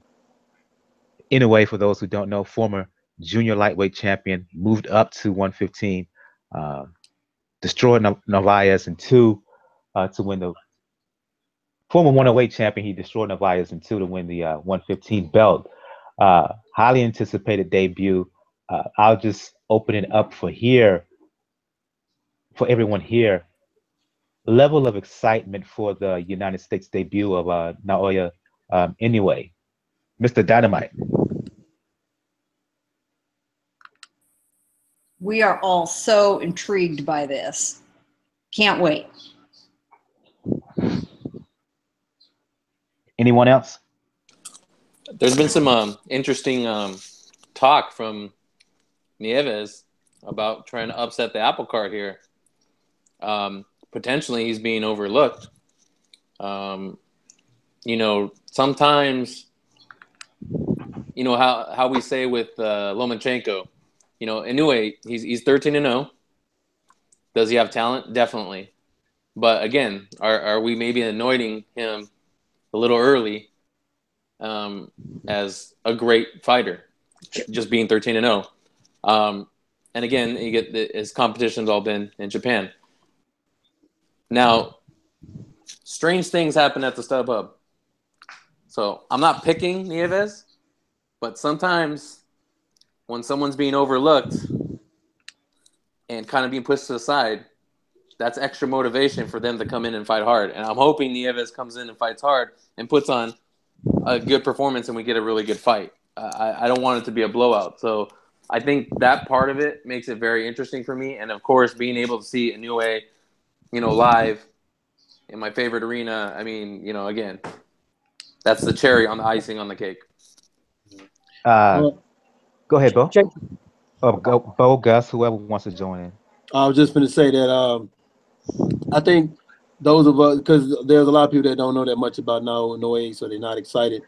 for those who don't know, former junior lightweight champion, moved up to 115. Destroyed Naoya in 2 to win the former 108 champion. He destroyed Naoya in 2 to win the 115 belt. Highly anticipated debut. I'll just open it up for everyone here. Level of excitement for the United States debut of Naoya Inoue. Mr. Dynamite. We are all so intrigued by this. Can't wait. Anyone else? There's been some interesting talk from Nieves about trying to upset the apple cart here. Potentially he's being overlooked. Sometimes, how we say with Lomachenko, Inoue, he's 13-0. Does he have talent? Definitely. But again, are we maybe anointing him a little early as a great fighter, just being 13-0? And again, you get his competition's all been in Japan. Now, strange things happen at the StubHub. So I'm not picking Nieves, but sometimes when someone's being overlooked and kind of being pushed to the side, that's extra motivation for them to come in and fight hard. And I'm hoping Nieves comes in and fights hard and puts on a good performance and we get a really good fight. I don't want it to be a blowout. So I think that part of it makes it very interesting for me. And, of course, being able to see Inoue, live in my favorite arena, again, that's the cherry on the icing on the cake. Go ahead, Bo. Jake, Bo, Gus, whoever wants to join in. I was just going to say that I think those of us, because there's a lot of people that don't know that much about Inoue, so they're not excited.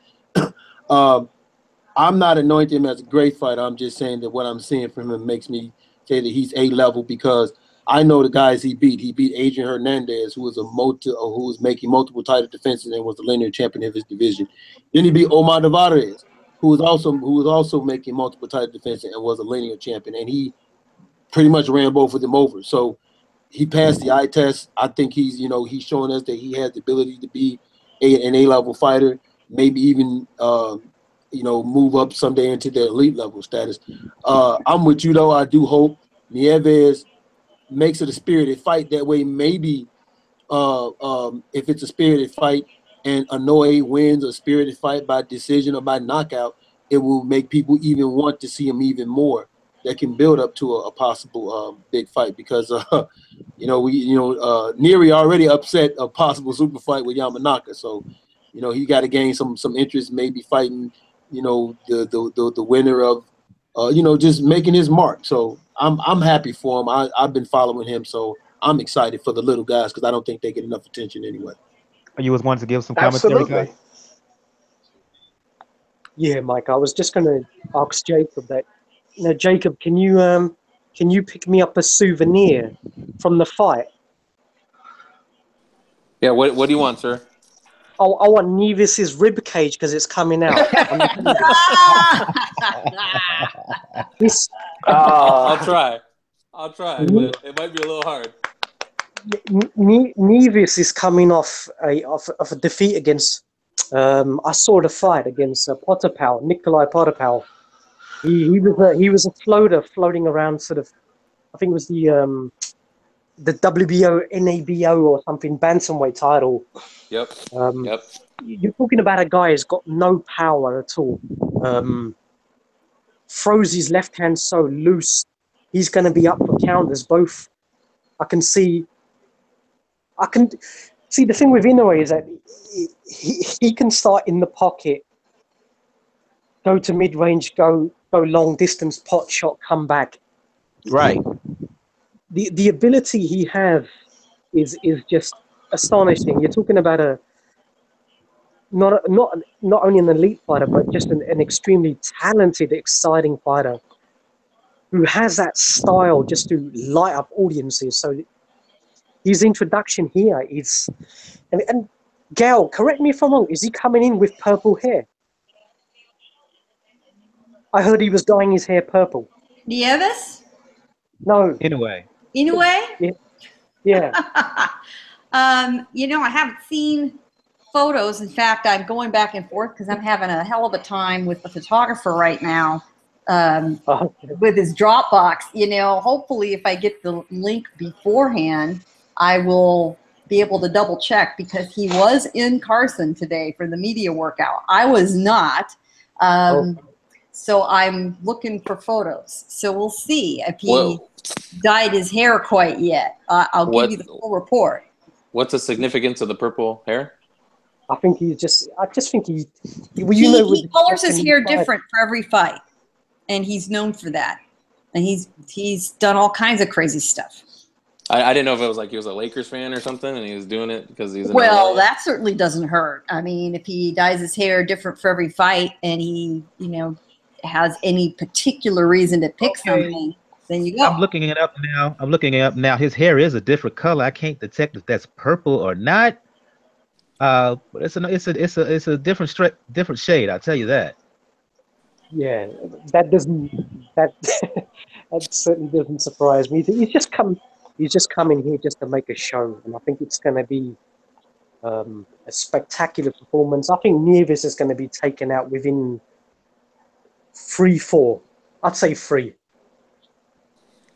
I'm not anointing him as a great fighter. I'm just saying that what I'm seeing from him makes me say that he's A level, because I know the guys he beat. He beat Adrian Hernandez, who was making multiple title defenses and was the linear champion of his division. Then he beat Omar Navarez, who was also making multiple title defenses and was a linear champion. And he pretty much ran both of them over. So he passed the eye test. I think he's showing us that he has the ability to be an A-level fighter, maybe even move up someday into the elite level status. I'm with you though. I do hope Nieves makes it a spirited fight. That way, maybe if it's a spirited fight and Inoue wins a spirited fight by decision or by knockout, it will make people even want to see him even more. That can build up to a possible big fight because Neri already upset a possible super fight with Yamanaka, so he got to gain some interest, maybe fighting the winner of just making his mark. So I'm happy for him. I've been following him, so I'm excited for the little guys because I don't think they get enough attention anyway. You was wanting to give some commentary, Absolutely. guys? Yeah, Mike. I was just going to ask Jacob that. Jacob, can you pick me up a souvenir from the fight? Yeah, what do you want, sir? I want Nieves' rib cage because it's coming out. I'll try, but it might be a little hard. Nieves is coming off a defeat against. I saw the fight against Nikolai Potapau. He was a floater floating around, sort of. I think it was the WBO, NABO or something bantamweight title. Yep. You're talking about a guy who's got no power at all. Throws his left hand so loose, he's going to be up for counters. Both, I can see. The thing with Inoue is that he can start in the pocket, go to mid range, go long distance, pot shot, come back. Right. The ability he has is just astonishing. You're talking about not only an elite fighter, but just an extremely talented, exciting fighter who has that style just to light up audiences. So his introduction here is, and Gal, correct me if I'm wrong, is he coming in with purple hair? I heard he was dyeing his hair purple. Nieves? No. Anyway. Inoue? Yeah. I haven't seen photos. In fact, I'm going back and forth because I'm having a hell of a time with the photographer right now with his Dropbox. Hopefully if I get the link beforehand, I will be able to double check because he was in Carson today for the media workout. I was not. So I'm looking for photos. So we'll see if he dyed his hair quite yet. I'll give you the full report. What's the significance of the purple hair? I think he colors his hair different for every fight, and he's known for that. And he's done all kinds of crazy stuff. I didn't know if it was like he was a Lakers fan or something, and he was doing it because he's. That certainly doesn't hurt. I mean, if he dyes his hair different for every fight, and he has any particular reason to pick something, then you go. I'm looking it up now. His hair is a different color. I can't detect if that's purple or not. But it's a different shade. I'll tell you that. Yeah, that certainly doesn't surprise me. He's just coming here just to make a show, and I think it's going to be a spectacular performance. I think Nieves is going to be taken out within 3-4. I'd say 3.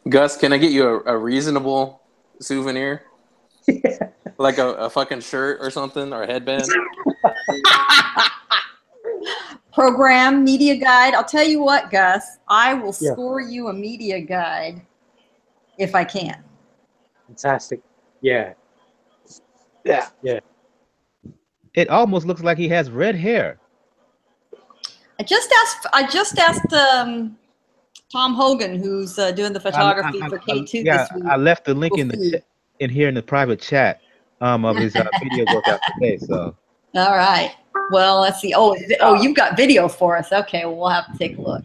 Gus, can I get you a reasonable souvenir? Yeah. Like a fucking shirt or something, or a headband? Program, media guide. I'll tell you what, Gus, I will score you a media guide if I can. Fantastic. Yeah. It almost looks like he has red hair. I just asked Tom Hogan, who's doing the photography for K2 this week. I left the link in here in the private chat of his video workout today. So. All right. Well, let's see. Oh, you've got video for us. Okay, well, we'll have to take a look.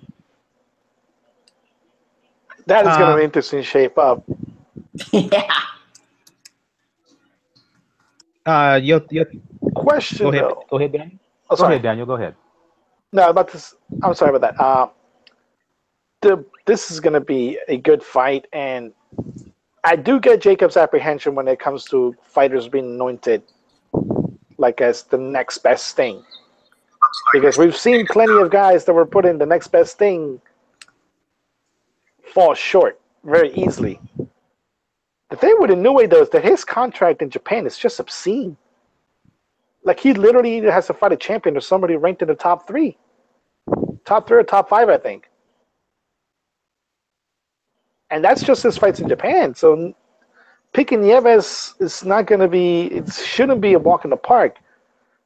That is going to be interesting shape up. Yeah. Your Question though. Go ahead, Daniel. Oh, Go sorry. ahead, Daniel. Go ahead. No, about this. I'm sorry about that. This is going to be a good fight, and I do get Jacob's apprehension when it comes to fighters being anointed like as the next best thing, because we've seen plenty of guys that were put in the next best thing fall short very easily. The thing with Inoue though is that his contract in Japan is just obscene. Like he literally either has to fight a champion or somebody ranked in the top three or top five, I think. And that's just his fights in Japan. So picking Nieves is not going to be. It shouldn't be a walk in the park.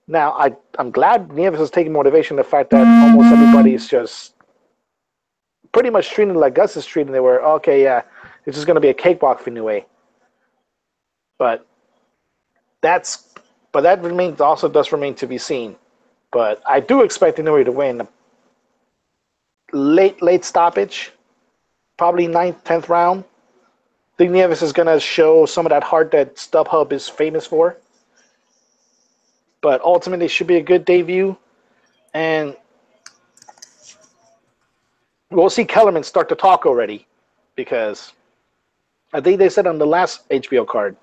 Now I'm glad Nieves is taking motivation. The fact that almost everybody is just pretty much treating like Gus is treating. They were okay, yeah, it's just going to be a cakewalk for Inoue. But that remains also does remain to be seen. But I do expect Inoue to win. Late stoppage, probably 9th, 10th round. I think Nieves is going to show some of that heart that StubHub is famous for. But ultimately, it should be a good debut. And we'll see Kellerman start to talk already. Because I think they said on the last HBO card,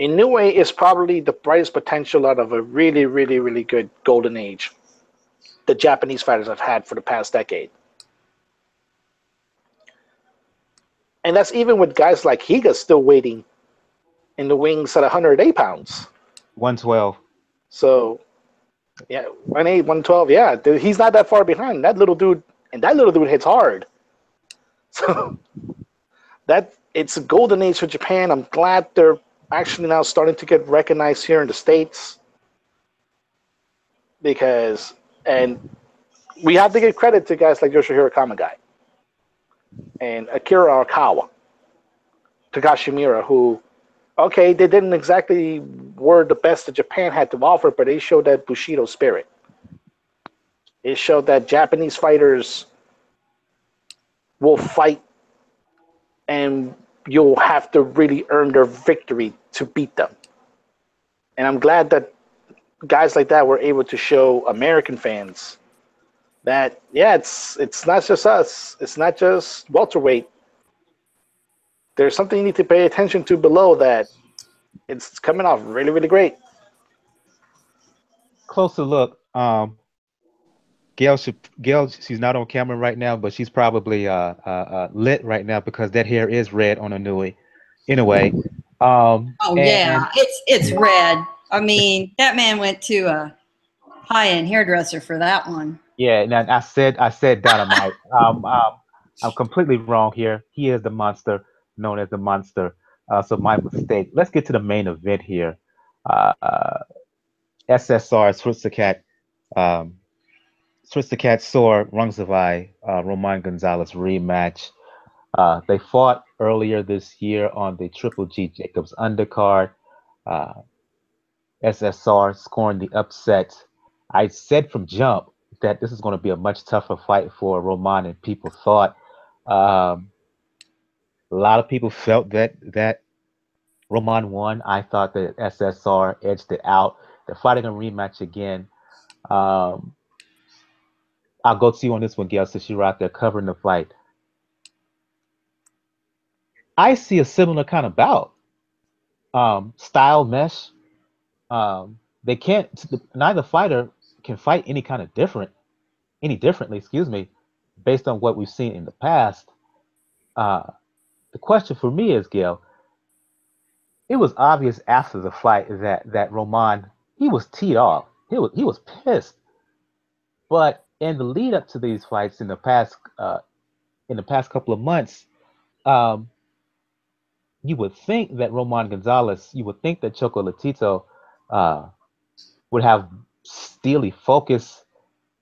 Inoue is probably the brightest potential out of a really, really, really good golden age the Japanese fighters have had for the past decade. And that's even with guys like Higa still waiting in the wings at 108 pounds. 112. So, yeah, 108, 112, yeah. He's not that far behind. That little dude hits hard. So, it's a golden age for Japan. I'm glad they're actually now starting to get recognized here in the States. And we have to give credit to guys like Yoshihiro Kamagai and Akira Arakawa, Takashi Miura, who, okay, they didn't exactly were the best that Japan had to offer, but they showed that Bushido spirit. It showed that Japanese fighters will fight and you'll have to really earn their victory to beat them. And I'm glad that guys like that were able to show American fans that, yeah, it's not just us. It's not just welterweight. There's something you need to pay attention to below that. It's coming off really, really great. Closer look. Gail, she's not on camera right now, but she's probably lit right now because that hair is red on Inoue. Anyway, Oh yeah, it's red. I mean, that man went to a high-end hairdresser for that one. Yeah, now I said Dynamite. I'm completely wrong here. He is the monster, known as the monster. So my mistake. Let's get to the main event here. SSR Srisaket, Srisaket Sor Rungvisai, Roman Gonzalez rematch. They fought earlier this year on the Triple G Jacobs undercard. SSR scoring the upset. I said from jump that this is going to be a much tougher fight for Roman than people thought. A lot of people felt that Roman won. I thought that SSR edged it out. They're fighting a rematch again. I'll go to you on this one, Gail, since you're out there covering the fight. I see a similar kind of bout. Style mesh. They can't. Neither fighter can fight any differently. Excuse me, based on what we've seen in the past. The question for me is, Gail, it was obvious after the fight that Roman, he was teed off. He was pissed. But in the lead up to these fights in the past couple of months, um, you would think that Roman Gonzalez, you would think that Choco Latito would have steely focus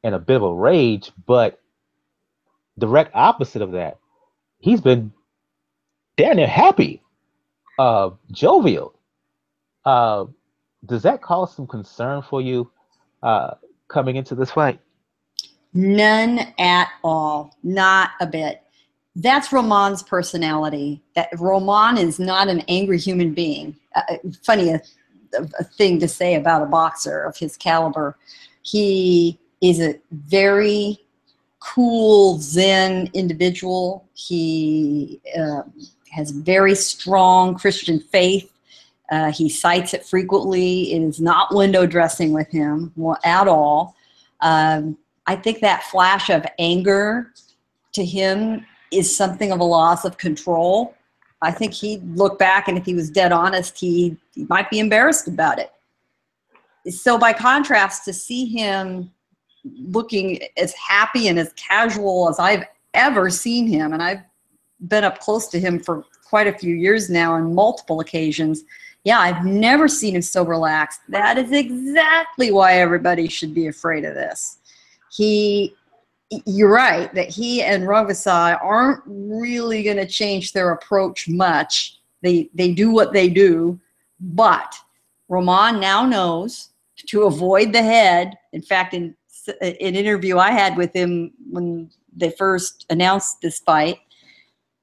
and a bit of a rage, but direct opposite of that. He's been damn near happy, jovial. Uh, does that cause some concern for you coming into this fight? None at all. Not a bit. That's Roman's personality. That Roman is not an angry human being. Funny a thing to say about a boxer of his caliber. He is a very cool Zen individual. He has very strong Christian faith. He cites it frequently. It is not window dressing with him at all. I think that flash of anger to him is something of a loss of control. I think he'd look back, and if he was dead honest, he might be embarrassed about it. So by contrast, to see him looking as happy and as casual as I've ever seen him, and I've been up close to him for quite a few years now on multiple occasions, yeah, I've never seen him so relaxed. That is exactly why everybody should be afraid of this. You're right that he and Rungvisai aren't really going to change their approach much. They do what they do, but Roman now knows to avoid the head. In fact, in an interview I had with him when they first announced this fight,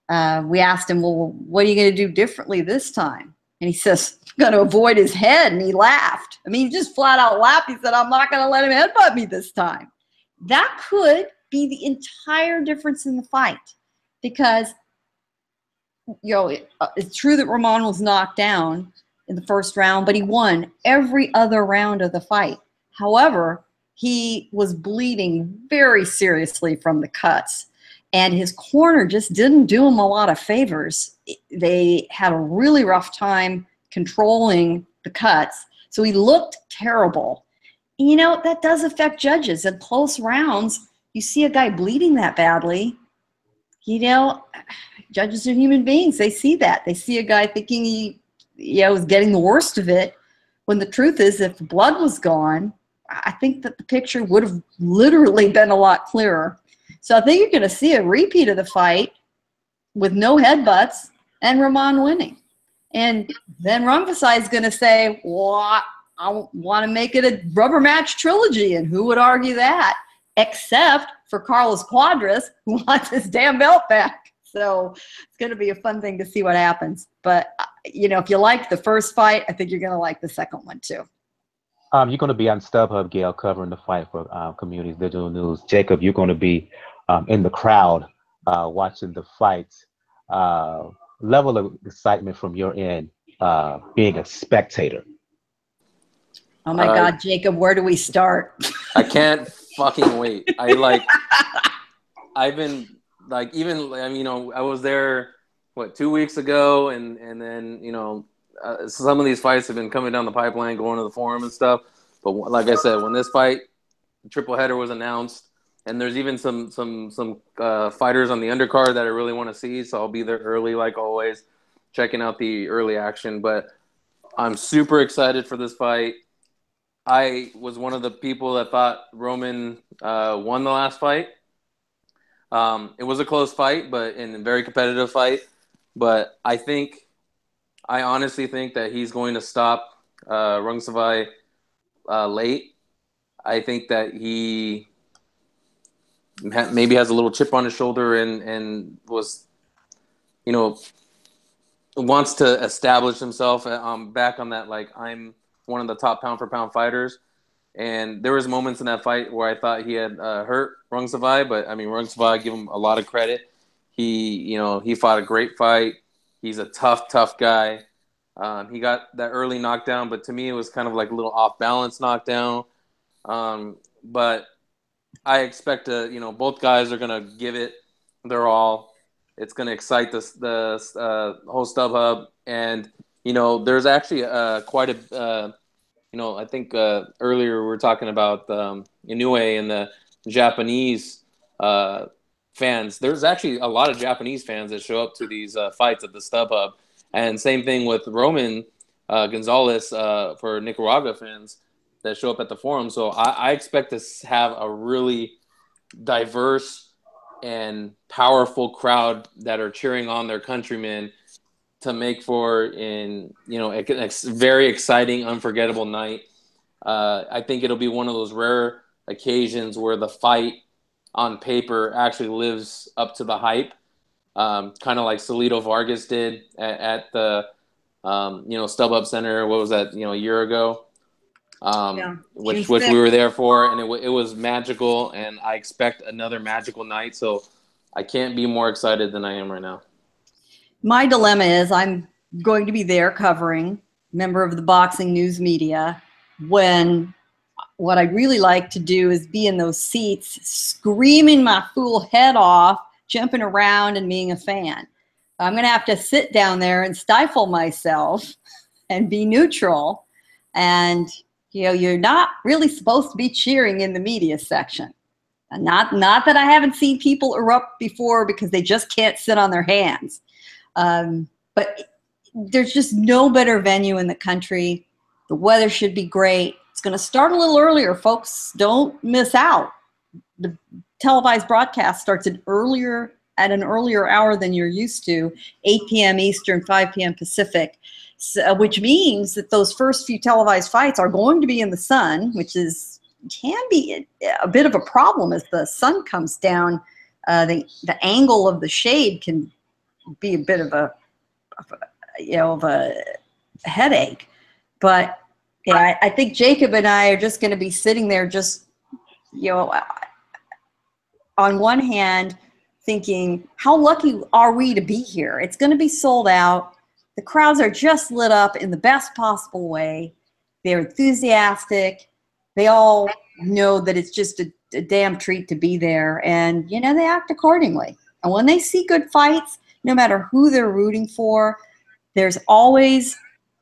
we asked him, well, what are you going to do differently this time? And he says, I'm going to avoid his head. And he laughed. I mean, he just flat out laughed. He said, I'm not going to let him headbutt me this time. That could be the entire difference in the fight, because it's true that Roman was knocked down in the first round, but he won every other round of the fight. However, he was bleeding very seriously from the cuts, and his corner just didn't do him a lot of favors. They had a really rough time controlling the cuts, so he looked terrible. You know, that does affect judges. In close rounds, you see a guy bleeding that badly, you know, judges are human beings. They see that. They see a guy thinking he was getting the worst of it, when the truth is, if the blood was gone, I think that the picture would have literally been a lot clearer. So I think you're going to see a repeat of the fight with no headbutts and Roman winning. And then Rungvisai is going to say, well, I want to make it a rubber match trilogy. And who would argue that? Except for Carlos Cuadras, who wants his damn belt back. So it's going to be a fun thing to see what happens. But, you know, if you liked the first fight, I think you're going to like the second one too. You're going to be on StubHub, Gail, covering the fight for Communities Digital News. Jacob, you're going to be in the crowd watching the fights. Level of excitement from your end, being a spectator. Oh my God, Jacob, where do we start? I can't fucking wait. I've been like, even, I mean, you know, I was there, 2 weeks ago, and then, you know, some of these fights have been coming down the pipeline, going to the forum and stuff. But like I said, when this fight, the triple header was announced, and there's even some fighters on the undercard that I really want to see, so I'll be there early, like always, checking out the early action. But I'm super excited for this fight. I was one of the people that thought Roman won the last fight. It was a close fight, but in a very competitive fight. But I honestly think that he's going to stop Rungvisai late. I think that he maybe has a little chip on his shoulder and was, you know, wants to establish himself back on that, like, I'm one of the top pound-for-pound fighters. And there was moments in that fight where I thought he had hurt Rungvisai, but, I mean, Rungvisai, give him a lot of credit. He fought a great fight. He's a tough guy. He got that early knockdown, but to me it was kind of like a little off-balance knockdown. But I expect both guys are going to give it their all. It's going to excite the whole StubHub. And, you know, there's actually quite a I think earlier we were talking about Inoue and the Japanese fans. There's actually a lot of Japanese fans that show up to these fights at the StubHub. And same thing with Roman Gonzalez for Nicaragua fans that show up at the forum. So I expect to have a really diverse and powerful crowd that are cheering on their countrymen to make for a very exciting, unforgettable night. I think it'll be one of those rare occasions where the fight on paper actually lives up to the hype. kind of like Salido Vargas did at the StubHub Center. What was that? A year ago, which we were there for, and it was magical. And I expect another magical night. So I can't be more excited than I am right now. My dilemma is I'm going to be there covering, member of the boxing news media, when what I'd really like to do is be in those seats screaming my fool head off, jumping around and being a fan. I'm going to have to sit down there and stifle myself and be neutral. And, you're not really supposed to be cheering in the media section. Not that I haven't seen people erupt before because they just can't sit on their hands. But there's just no better venue in the country. The weather should be great. It's going to start a little earlier, folks. Don't miss out. The televised broadcast starts at an earlier hour than you're used to, 8 p.m. Eastern, 5 p.m. Pacific, which means that those first few televised fights are going to be in the sun, which can be a bit of a problem as the sun comes down. The angle of the shade can be a bit of a headache. But I think Jacob and I are just going to be sitting there just, on one hand, thinking, how lucky are we to be here? It's going to be sold out. The crowds are just lit up in the best possible way. They're enthusiastic. They all know that it's just a damn treat to be there. And, they act accordingly. And when they see good fights, no matter who they're rooting for, there's always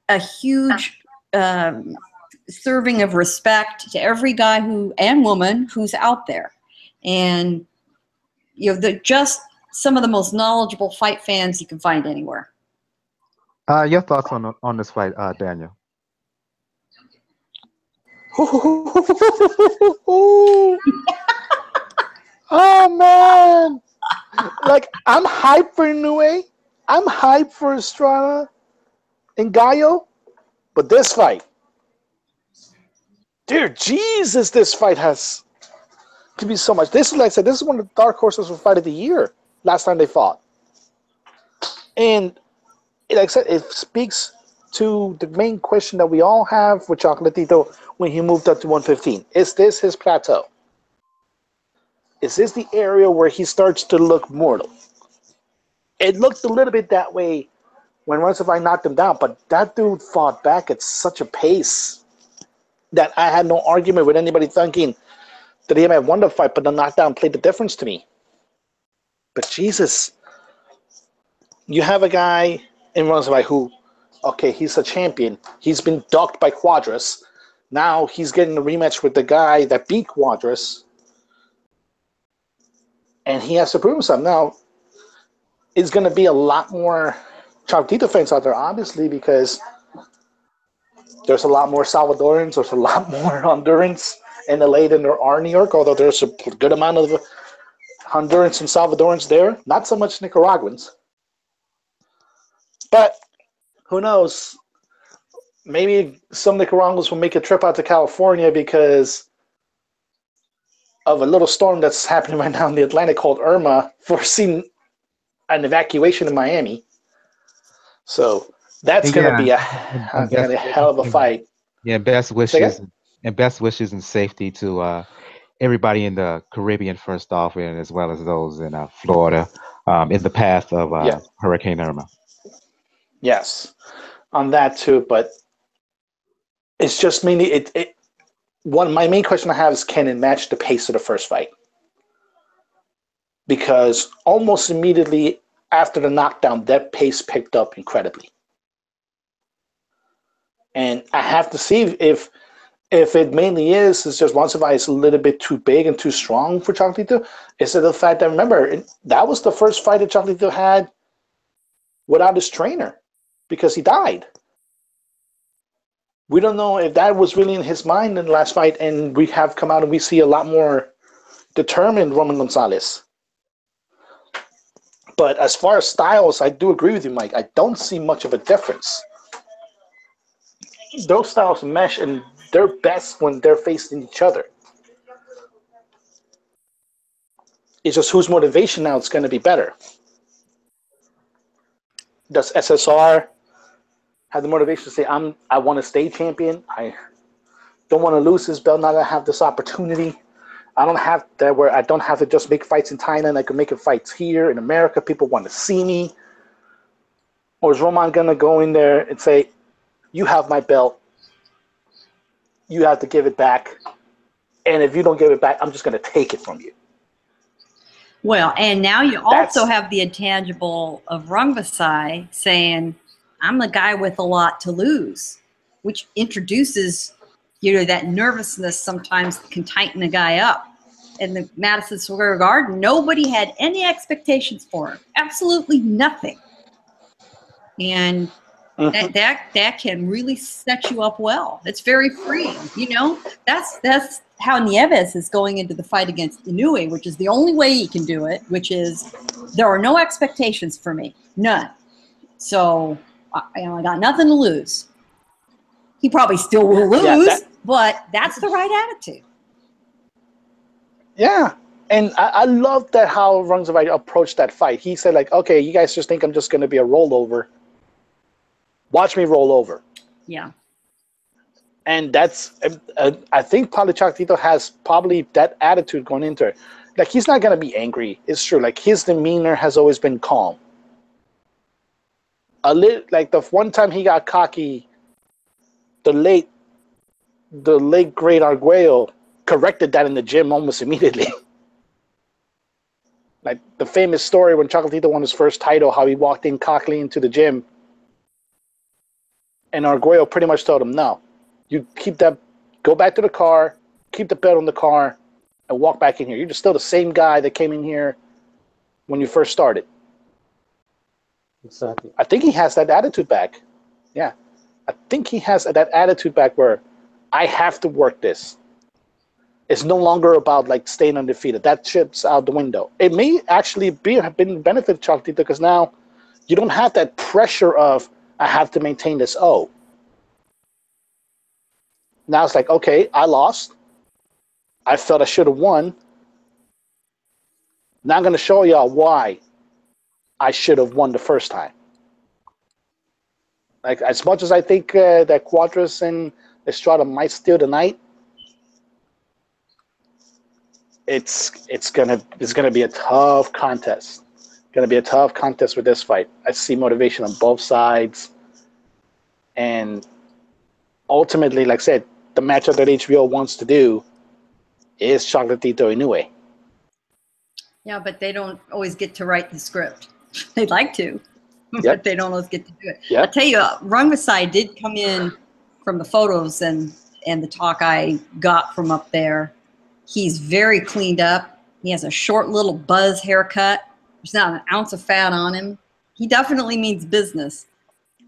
a huge serving of respect to every guy and woman who's out there. And, they're just some of the most knowledgeable fight fans you can find anywhere. Your thoughts on this fight, Daniel? Oh, man. Like, I'm hyped for Inoue. I'm hyped for Estrada and Gallo. But this fight, dear Jesus, this fight has to be so much. This is, like I said, this is one of the dark horses for fight of the year last time they fought. And like I said, it speaks to the main question that we all have with Chocolatito when he moved up to 115. Is this his plateau? Is this the area where he starts to look mortal? It looked a little bit that way when Rungvisai knocked him down, but that dude fought back at such a pace that I had no argument with anybody thinking that he might have won the fight, but the knockdown played the difference to me. But Jesus, you have a guy in Rungvisai who, okay, he's a champion. He's been docked by Cuadras. Now he's getting a rematch with the guy that beat Cuadras. And he has to prove himself. Now, it's going to be a lot more Chocolatito fans out there, obviously, because there's a lot more Salvadorans, there's a lot more Hondurans in LA than there are in New York, although there's a good amount of Hondurans and Salvadorans there. Not so much Nicaraguans. But who knows? Maybe some Nicaraguans will make a trip out to California because of a little storm that's happening right now in the Atlantic called Irma, foreseeing an evacuation in Miami. So that's going to be a hell of a fight. Yeah, best wishes and safety to everybody in the Caribbean, first off, and as well as those in Florida in the path of Hurricane Irma. Yes, on that too. But it's just mainly my main question I have is, can it match the pace of the first fight? Because almost immediately after the knockdown, that pace picked up incredibly. And I have to see if it mainly is just Rungvisai is a little bit too big and too strong for Chocolatito. Is it the fact that, remember, that was the first fight that Chocolatito had without his trainer because he died. We don't know if that was really in his mind in the last fight, and we have come out and we see a lot more determined Roman Gonzalez. But as far as styles, I do agree with you, Mike. I don't see much of a difference. Those styles mesh, and they're best when they're facing each other. It's just whose motivation now is going to be better. Does SSR have the motivation to say, I want to stay champion? I don't want to lose this belt. Not gonna have this opportunity. I don't have that where I don't have to just make fights in Thailand. I can make fights here in America. People want to see me. Or is Roman gonna go in there and say, "You have my belt. You have to give it back. And if you don't give it back, I'm just gonna take it from you." Well, and now you also have the intangible of Rungvisai saying, "I'm the guy with a lot to lose," which introduces, that nervousness sometimes can tighten a guy up. In the Madison Square Garden, nobody had any expectations for him. Absolutely nothing. And that can really set you up well. It's very freeing. That's how Nieves is going into the fight against Inoue, which is the only way he can do it, which is there are no expectations for me. None. So I got nothing to lose. He probably still will lose, but that's the right attitude. Yeah. And I love that how Rungvisai approached that fight. He said, like, okay, you guys just think I'm just going to be a rollover. Watch me roll over. Yeah. And that's, I think probably Chocolatito has probably that attitude going into it. Like, he's not going to be angry. It's true. Like, his demeanor has always been calm. Like, the one time he got cocky, the late great Arguello corrected that in the gym almost immediately. Like, the famous story when Chocolatito won his first title, how he walked in cockily into the gym, and Arguello pretty much told him, no, you go back to the car, keep the belt on the car, and walk back in here. You're just still the same guy that came in here when you first started. Exactly. I think he has that attitude back. Yeah. I think he has that attitude back where I have to work this. It's no longer about like staying undefeated. That ship's out the window. It may actually have been benefit of Chocolatito because now you don't have that pressure of I have to maintain this O. Now it's like, okay, I lost. I felt I should have won. Now I'm going to show y'all why I should have won the first time. Like, as much as I think that Cuadras and Estrada might steal the night, it's gonna be a tough contest. Going to be a tough contest with this fight. I see motivation on both sides, and ultimately, like I said, the matchup that HBO wants to do is Chocolatito Inoue. Yeah, but they don't always get to write the script. They'd like to, Yep. but they don't always get to do it. Yep. I'll tell you, Rungvisai did come in from the photos and the talk I got from up there. He's very cleaned up. He has a short little buzz haircut. There's not an ounce of fat on him. He definitely means business.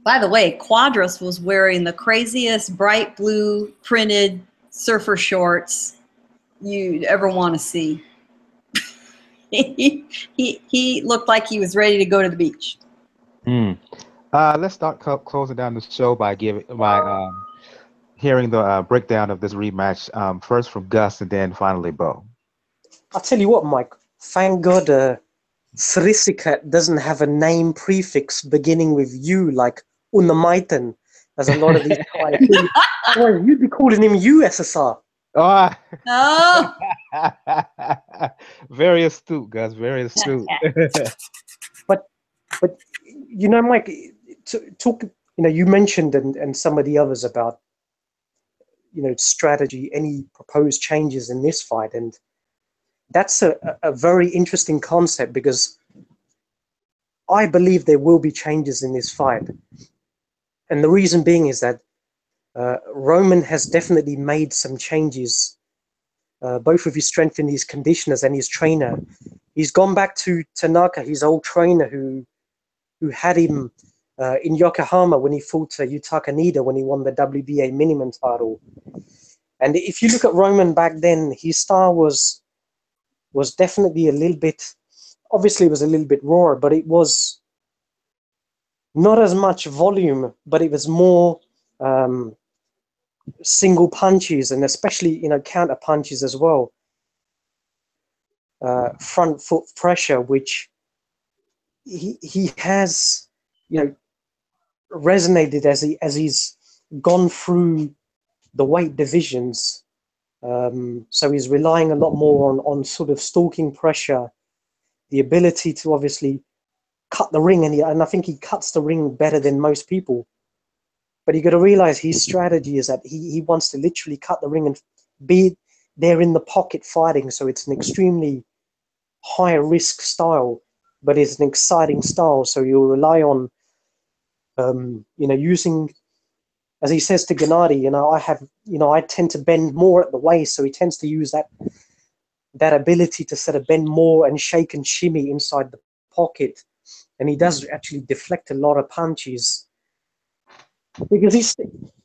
By the way, Cuadras was wearing the craziest bright blue printed surfer shorts you'd ever want to see. He looked like he was ready to go to the beach. Let's start closing down the show by hearing the breakdown of this rematch, first from Gus and then finally Bo. I'll tell you what, Mike. Thank God Srisaket doesn't have a name prefix beginning with U like Unamaiten, as a lot of these guys do. Well, you'd be calling him USSR. Oh, Very astute, Gus. Very astute. But Mike, talk. You mentioned and some of the others about strategy, any proposed changes in this fight, and that's a very interesting concept because I believe there will be changes in this fight, and the reason being is that Roman has definitely made some changes, both with his strength and his conditioners and his trainer. He's gone back to Tanaka, his old trainer, who had him in Yokohama when he fought Yutaka Nida when he won the WBA minimum title. And if you look at Roman back then, his style was definitely a little bit, obviously it was a little bit raw, but it was not as much volume, but it was more single punches and especially, counter punches as well. Front foot pressure, which he has resonated as he's gone through the weight divisions. So he's relying a lot more on sort of stalking pressure, the ability to obviously cut the ring, and I think he cuts the ring better than most people. But you got to realize his strategy is that he wants to literally cut the ring and be there in the pocket fighting. So it's an extremely high risk style, but it's an exciting style. So you'll rely on, using, as he says to Gennady, I tend to bend more at the waist. So he tends to use that ability to sort of bend more and shake and shimmy inside the pocket. And he does actually deflect a lot of punches, because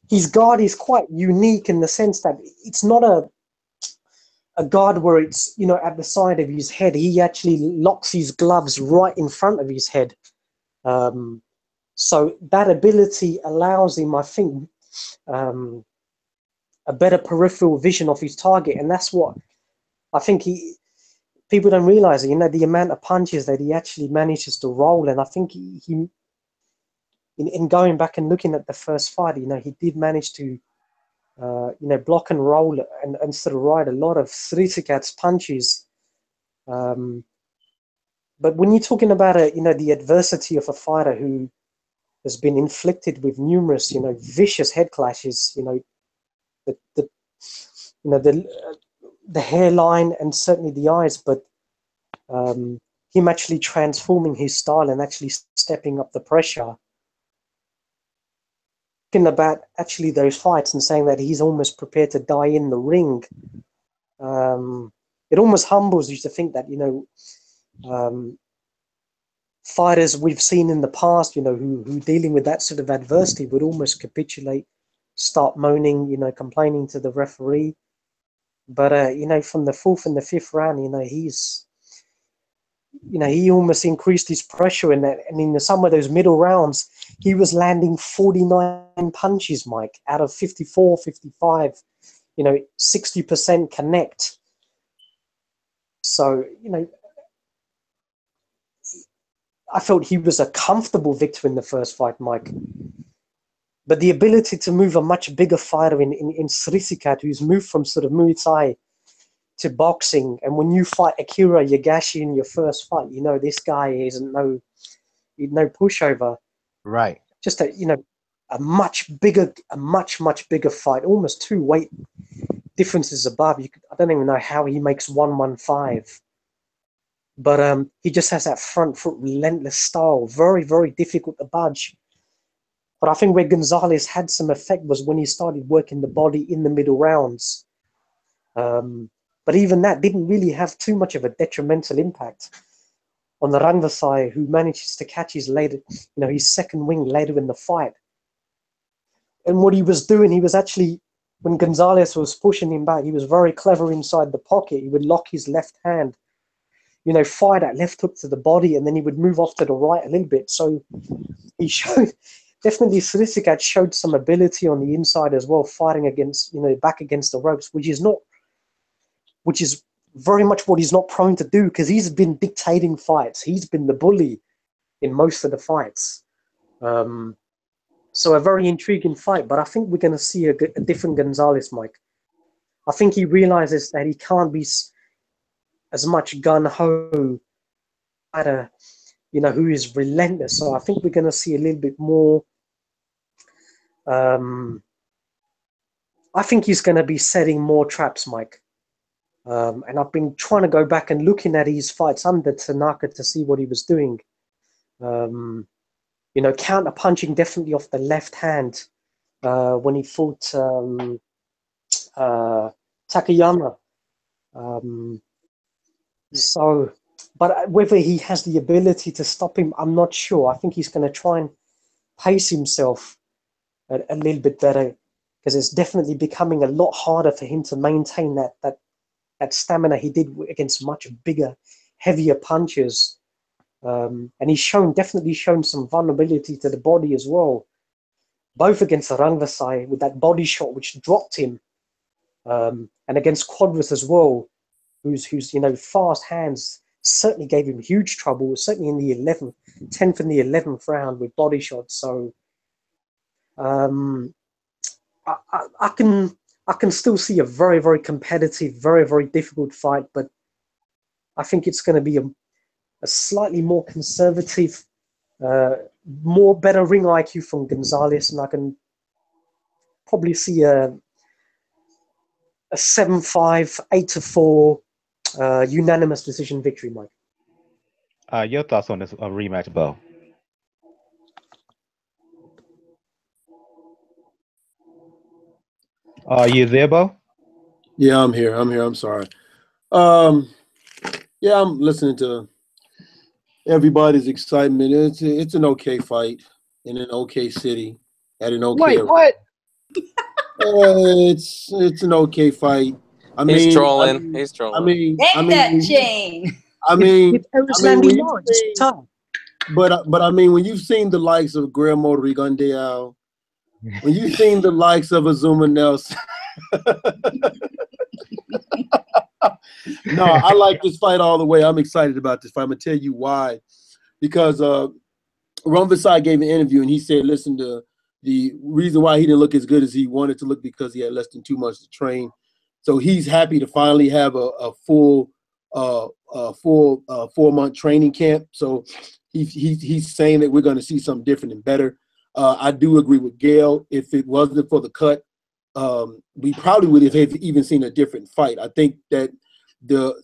his guard is quite unique in the sense that it's not a guard where it's, at the side of his head. He actually locks his gloves right in front of his head. So that ability allows him, I think, a better peripheral vision of his target. And that's what I think people don't realize, the amount of punches that he actually manages to roll. And I think he in going back and looking at the first fight, he did manage to, block and roll and sort of ride a lot of Srisaket's punches. But when you're talking about the adversity of a fighter who has been inflicted with numerous, vicious head clashes, the hairline and certainly the eyes, but him actually transforming his style and actually stepping up the pressure. About actually those fights and saying that he's almost prepared to die in the ring, it almost humbles you to think that fighters we've seen in the past, who dealing with that sort of adversity would almost capitulate, start moaning, complaining to the referee. But from the fourth and the fifth round, he almost increased his pressure in that. And in some of those middle rounds, he was landing 49 punches, Mike, out of 54, 55, 60% connect. So, I felt he was a comfortable victor in the first fight, Mike. But the ability to move a much bigger fighter in Srisaket, who's moved from sort of Muay Thai to boxing, and when you fight Akira Yagashi in your first fight, this guy isn't no pushover. Right. Just a much bigger fight, almost 2 weight differences above. I don't even know how he makes 115. But he just has that front foot relentless style, very, very difficult to budge. But I think where Gonzalez had some effect was when he started working the body in the middle rounds. But even that didn't really have too much of a detrimental impact on the Rungvisai, who manages to catch his second wing later in the fight. And what he was doing, he was actually, when Gonzalez was pushing him back, he was very clever inside the pocket. He would lock his left hand, fire that left hook to the body, and then he would move off to the right a little bit. So he showed, definitely Srisaket showed some ability on the inside as well, fighting against, back against the ropes, which is very much what he's not prone to do, because he's been dictating fights. He's been the bully in most of the fights. So a very intriguing fight, but I think we're going to see a different Gonzalez, Mike. I think he realizes that he can't be as much gun-ho fighter, who is relentless. So I think we're going to see a little bit more. I think he's going to be setting more traps, Mike. And I've been trying to go back and looking at his fights under Tanaka to see what he was doing. Counter punching definitely off the left hand when he fought Takayama. So, but whether he has the ability to stop him, I'm not sure. I think he's going to try and pace himself a little bit better, because it's definitely becoming a lot harder for him to maintain that stamina he did against much bigger, heavier punches. And he's definitely shown some vulnerability to the body as well, both against Rungvisai with that body shot which dropped him, and against Cuadras as well, who's fast hands, certainly gave him huge trouble, certainly in the 10th and the 11th round with body shots. So I can still see a very, very competitive, very, very difficult fight, but I think it's going to be a slightly more conservative, more better ring IQ from Gonzalez, and I can probably see a 7-5, 8-4 unanimous decision victory, Mike. Your thoughts on this rematch, Bo? Are you there, Bo? Yeah, I'm here. I'm sorry. Yeah, I'm listening to everybody's excitement. It's an okay fight in an okay city at an okay. Wait, what? It's an okay fight. He's trolling. He's trolling. Take that, Shane. With Erislandy Lawrence, but I mean, when you've seen the likes of Guillermo Rigondeaux, when you've seen the likes of Azuma Nelson. No, I like this fight all the way. I'm excited about this fight. I'm gonna tell you why. Because Rungvisai gave an interview and he said, listen, the reason why he didn't look as good as he wanted to look because he had less than 2 months to train. So he's happy to finally have a full 4-month training camp. So he's saying that we're going to see something different and better. I do agree with Gail. If it wasn't for the cut, we probably would have even seen a different fight. I think that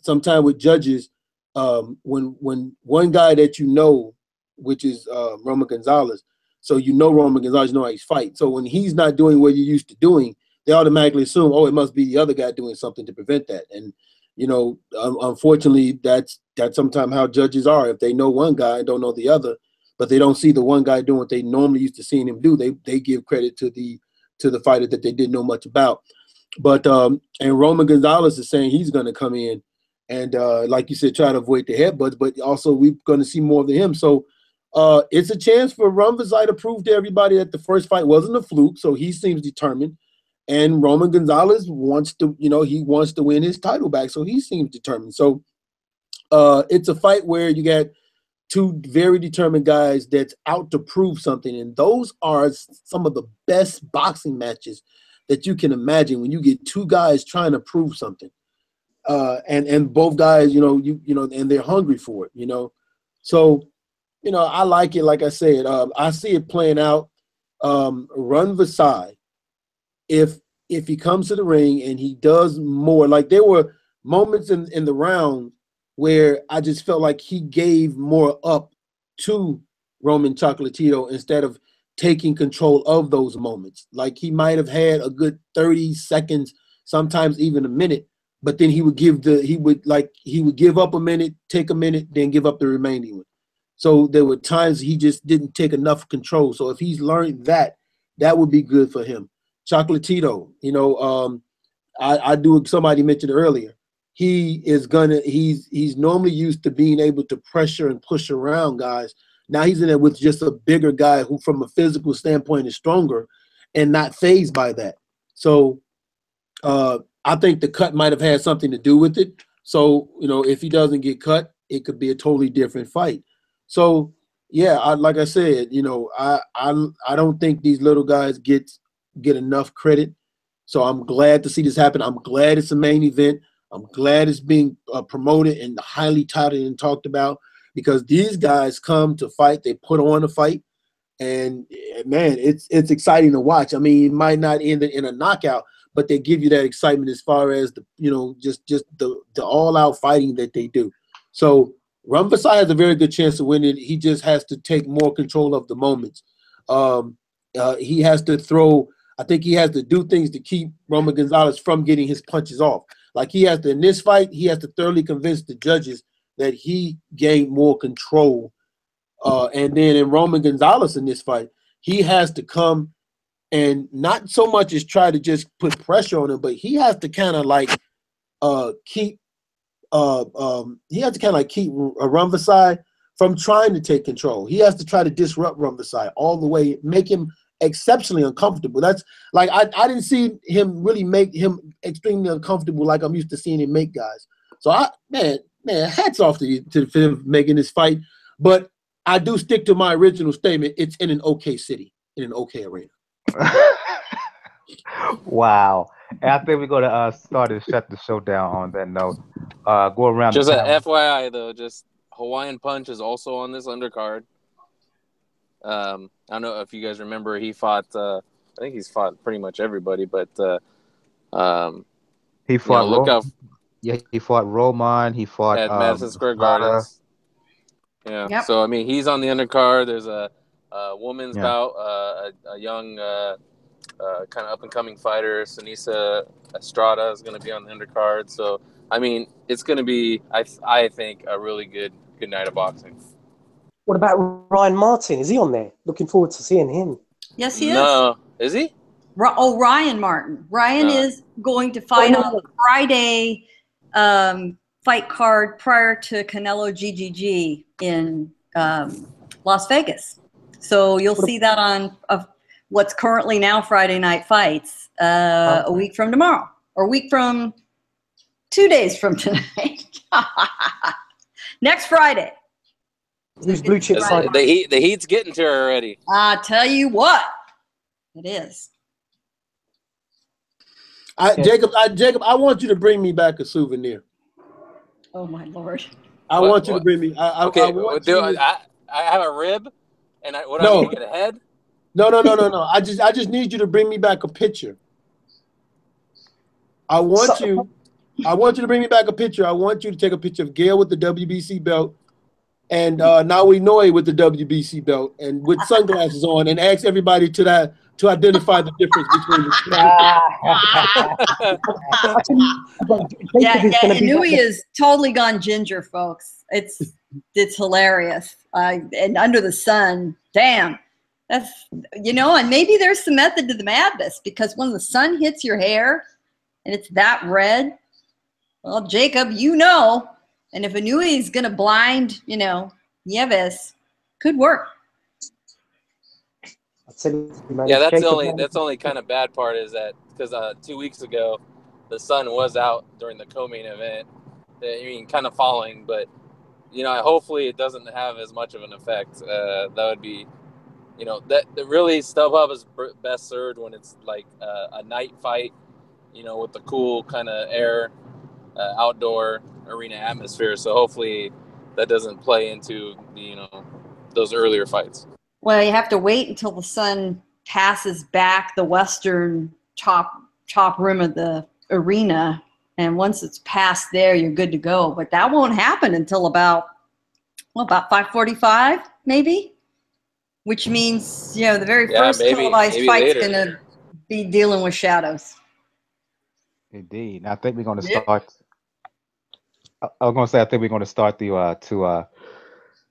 sometime with judges, when one guy that you know, which is Roman Gonzalez, so you know Roman Gonzalez, you know how he's fighting. So when he's not doing what you're used to doing, they automatically assume, oh, it must be the other guy doing something to prevent that. And you know, unfortunately, that's sometimes how judges are. If they know one guy and don't know the other, but they don't see the one guy doing what they normally used to seeing him do, they give credit to the fighter that they didn't know much about. But and Roman Gonzalez is saying he's going to come in and like you said, try to avoid the headbutts, but also we're going to see more of him. So it's a chance for Rungvisai to prove to everybody that the first fight wasn't a fluke. So he seems determined. And Roman Gonzalez wants to, he wants to win his title back. So he seems determined. So it's a fight where you got two very determined guys that's out to prove something. And those are some of the best boxing matches that you can imagine when you get two guys trying to prove something. And both guys, and they're hungry for it, So, I like it. Like I said, I see it playing out. Rungvisai, if he comes to the ring and he does more, like there were moments in the round where I just felt like he gave more up to Roman Chocolatito instead of taking control of those moments. Like he might have had a good 30 seconds, sometimes even a minute, but then he would give up a minute, take a minute, then give up the remaining one. So there were times he just didn't take enough control. So if he's learned that would be good for him. Chocolatito, I do. Somebody mentioned earlier, he's normally used to being able to pressure and push around guys. Now he's in there with just a bigger guy who, from a physical standpoint, is stronger and not fazed by that. So I think the cut might have had something to do with it. So if he doesn't get cut, it could be a totally different fight. So yeah, like I said, I don't think these little guys get enough credit. So I'm glad to see this happen. I'm glad it's a main event. I'm glad it's being promoted and highly touted and talked about, because these guys come to fight. They put on a fight, and man, it's exciting to watch. I mean, it might not end in a knockout, but they give you that excitement as far as just the all-out fighting that they do. So Rungvisai has a very good chance to win it. He just has to take more control of the moments. He has to throw. I think he has to do things to keep Roman Gonzalez from getting his punches off. Like he has to, in this fight, he has to thoroughly convince the judges that he gained more control. And then in Roman Gonzalez in this fight, he has to come and not so much as try to just put pressure on him, but he has to kind of like keep Rungvisai from trying to take control. He has to try to disrupt Rungvisai all the way, make him exceptionally uncomfortable. That's like I didn't see him really make him extremely uncomfortable like I'm used to seeing him make guys. So man, hats off to you for them making this fight. But I do stick to my original statement. It's in an okay city, in an okay arena. Wow. And I think we're going to start to shut the show down on that note. Go around Just the a panel. FYI though, just Hawaiian Punch is also on this undercard. I don't know if you guys remember, he fought. I think he's fought pretty much everybody, but He fought look out he fought Roman. He fought at Madison Square Estrada. Gardens. Yeah. Yep. So I mean, he's on the undercard. There's a woman's Yeah. bout, a young kind of up and coming fighter, Srisaket Estrada, is going to be on the undercard. So I mean, it's going to be, I think, a really good night of boxing. What about Ryan Martin? Is he on there? Looking forward to seeing him. Yes, he is. No, is he? Ryan Martin. Ryan No. is going to fight no. on the Friday fight card prior to Canelo GGG in Las Vegas. So you'll see that on what's currently now Friday Night Fights a week from tomorrow, or a week from 2 days from tonight. Next Friday. Who's blue chip fighter? The heat's getting to her already. I tell you what, it is. Jacob, I want you to bring me back a souvenir. Oh my Lord! I want you to bring me. Okay, I have a rib, and I need to get a head. No. I just need you to bring me back a picture. I want you to bring me back a picture. I want you to take a picture of Gail with the WBC belt and Inoue with the WBC belt and with sunglasses on, and ask everybody to identify the difference between the Yeah. Inoue is totally gone ginger, folks. It's hilarious. And under the sun, damn. That's and maybe there's some method to the madness, because when the sun hits your hair and it's that red, well, Jacob, and if Inoue is gonna blind, Nieves, could work. Yeah, that's the only kind of bad part is that because 2 weeks ago the sun was out during the co-main event. I mean, kind of falling, but hopefully it doesn't have as much of an effect. That would be, that really StubHub is best served when it's like a night fight, with the cool kind of air, outdoor arena atmosphere. So hopefully that doesn't play into those earlier fights. Well, you have to wait until the sun passes back the western top rim of the arena, and once it's past there, you're good to go. But that won't happen until about 5:45, maybe, which means the very first televised fight's going to be dealing with shadows. Indeed. I think we're going to start. I was going to say, I think we're going to start to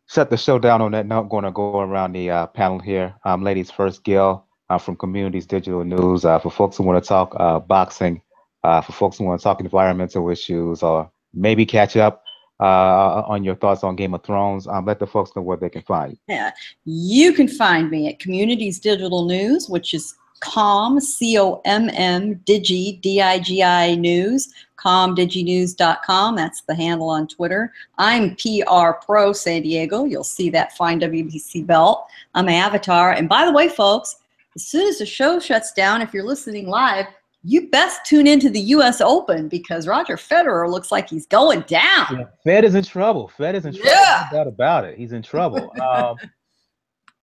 shut the show down on that note. I'm going to go around the panel here. Ladies first, Gail from Communities Digital News. For folks who want to talk boxing, for folks who want to talk environmental issues, or maybe catch up on your thoughts on Game of Thrones, let the folks know where they can find you. Yeah, you can find me at Communities Digital News, which is COM, COMM, Digi, DIGI News, comdiginews.com. That's the handle on Twitter. I'm PR Pro San Diego. You'll see that fine WBC belt on my avatar. And by the way, folks, as soon as the show shuts down, if you're listening live, you best tune into the U.S. Open, because Roger Federer looks like he's going down. Yeah, Fed is in trouble. Yeah. No doubt about it. He's in trouble.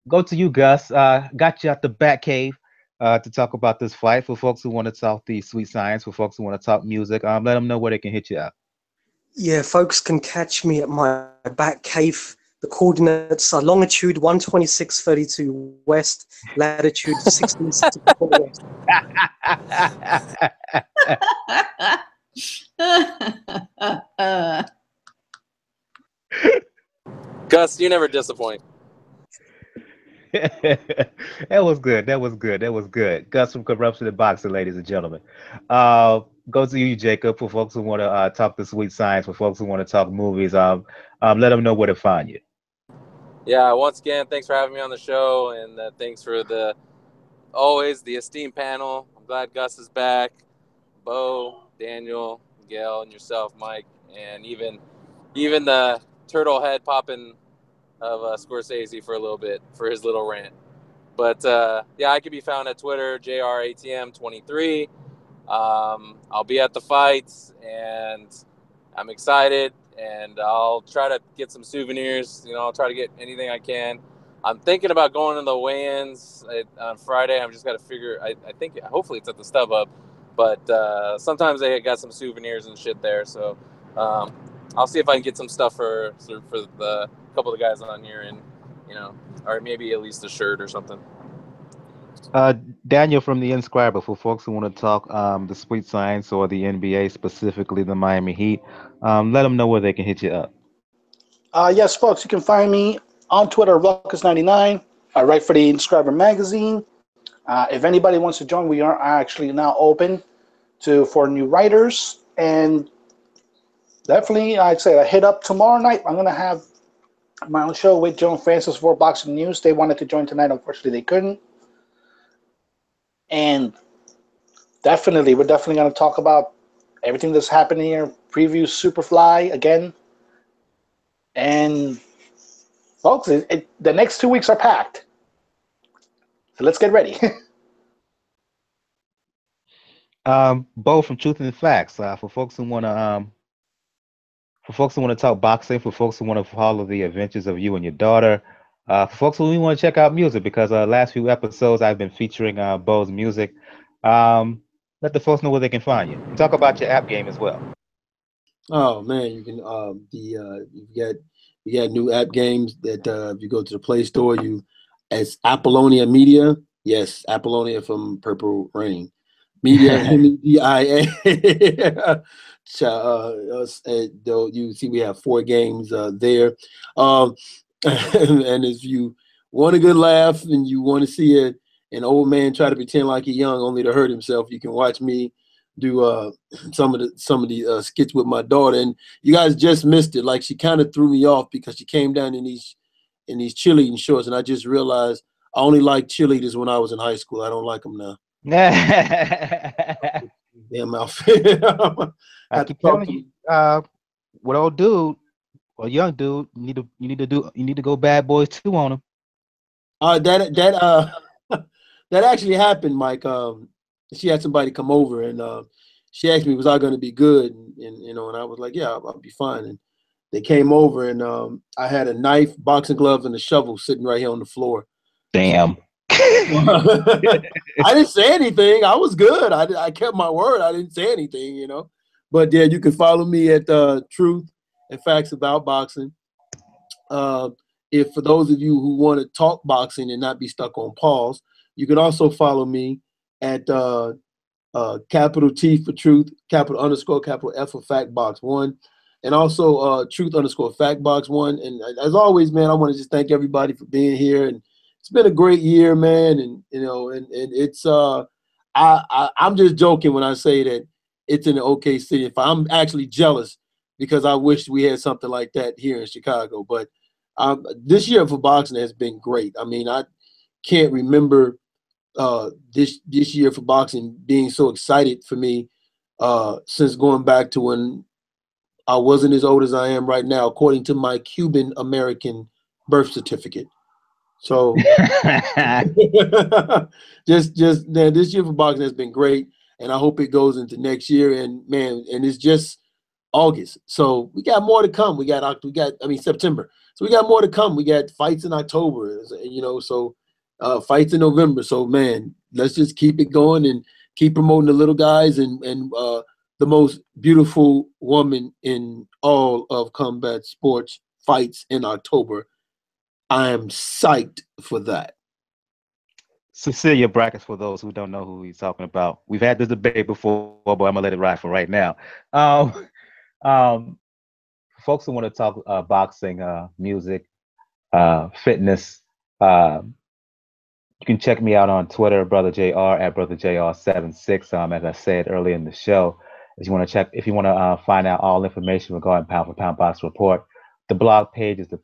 Go to you, Gus. Got you at the Batcave to talk about this fight. For folks who want to talk the sweet science, for folks who want to talk music, let them know where they can hit you at. Yeah, folks can catch me at my Batcave. The coordinates are longitude 126.32 west, latitude 1664 west. Gus, you never disappoint. That was good. Gus from Corruption and Boxing, ladies and gentlemen. Go to you, Jacob, for folks who want to talk the sweet science, for folks who want to talk movies. Let them know where to find you. Yeah, once again, thanks for having me on the show, and thanks for the esteemed panel. I'm glad Gus is back. Bo, Daniel, Gail, and yourself, Mike, and even even the turtle head popping of Scorsese for a little bit for his little rant. But yeah, I can be found at Twitter, JRATM23. I'll be at the fights, and I'm excited, and I'll try to get some souvenirs. You know, I'll try to get anything I can. I'm thinking about going to the weigh-ins on Friday. I've just got to figure. I think hopefully it's at the StubHub, but sometimes they got some souvenirs and shit there. So I'll see if I can get some stuff for the couple of the guys on here, and you know, or maybe at least a shirt or something. Daniel from the Inscriber, for folks who want to talk the Sweet Science or the NBA, specifically the Miami Heat, let them know where they can hit you up. Yes, folks, you can find me on Twitter, Ruckus99. I write for the Inscriber magazine. If anybody wants to join, we are actually now open for new writers. And definitely, I'd say I hit up tomorrow night. I'm going to have my own show with Joe and Francis for Boxing News. They wanted to join tonight. Unfortunately, they couldn't. And we're definitely going to talk about everything that's happening here. Preview Superfly again. And folks, the next 2 weeks are packed. So let's get ready. Bo from Truth and Facts. For folks who want to talk boxing, for folks who want to follow the adventures of you and your daughter, for folks who want to check out music, because last few episodes I've been featuring Bo's music. Let the folks know where they can find you. And talk about your app game as well. Oh man, you can you got new app games that if you go to the Play Store, it's Apollonia Media. Yes, Apollonia from Purple Rain. Media, MEDIA. You see, we have 4 games there. And if you want a good laugh and you want to see an old man try to pretend like he's young only to hurt himself, you can watch me do some of the skits with my daughter. And you guys just missed it. Like, she kind of threw me off because she came down in these cheerleading shorts, and I just realized I only liked cheerleaders when I was in high school. I don't like them now. Damn outfit. I keep telling you, what old dude or young dude, you need to go Bad Boys 2 on him. That actually happened, Mike. She had somebody come over, and she asked me, was I going to be good? And I was like, yeah, I'll be fine. And they came over, and I had a knife, boxing gloves, and a shovel sitting right here on the floor. Damn. I didn't say anything. I was good. I kept my word. I didn't say anything, But yeah, you can follow me at Truth and Facts About Boxing. If for those of you who want to talk boxing and not be stuck on pause, you can also follow me at capital T for Truth, capital _ capital F for Fact Box 1, and also Truth _ Fact Box 1. And as always, man, I want to just thank everybody for being here. And it's been a great year, man. And and it's I'm just joking when I say that it's in an okay city. If I'm actually jealous because I wish we had something like that here in Chicago. But this year for boxing has been great. I mean, I can't remember this year for boxing being so excited for me since going back to when I wasn't as old as I am right now, according to my Cuban American birth certificate. So just this year for boxing has been great, and I hope it goes into next year. And man, and it's just August, so we got more to come. We got September, so we got more to come. We got fights in October, so fights in November. So man, let's just keep it going and keep promoting the little guys and the most beautiful woman in all of combat sports fights in October. I am psyched for that. Cecilia Brackets, for those who don't know who he's talking about. We've had this debate before, but I'm gonna let it ride for right now. Folks who want to talk boxing, music, fitness, you can check me out on Twitter, Brother JR at Brother JR76. As I said earlier in the show, if you want to find out all information regarding Pound for Pound Boxing Report, the blog page is the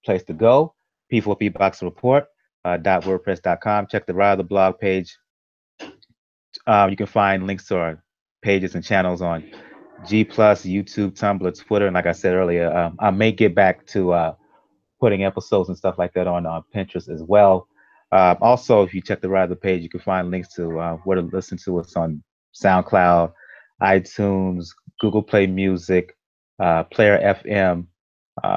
place to go. P4P Boxing Report. .wordpress.com. Check the right of the blog page. You can find links to our pages and channels on G Plus, YouTube, Tumblr, Twitter, and like I said earlier, I may get back to putting episodes and stuff like that on Pinterest as well. Also, if you check the right of the page, you can find links to where to listen to us on SoundCloud, iTunes, Google Play Music, Player FM,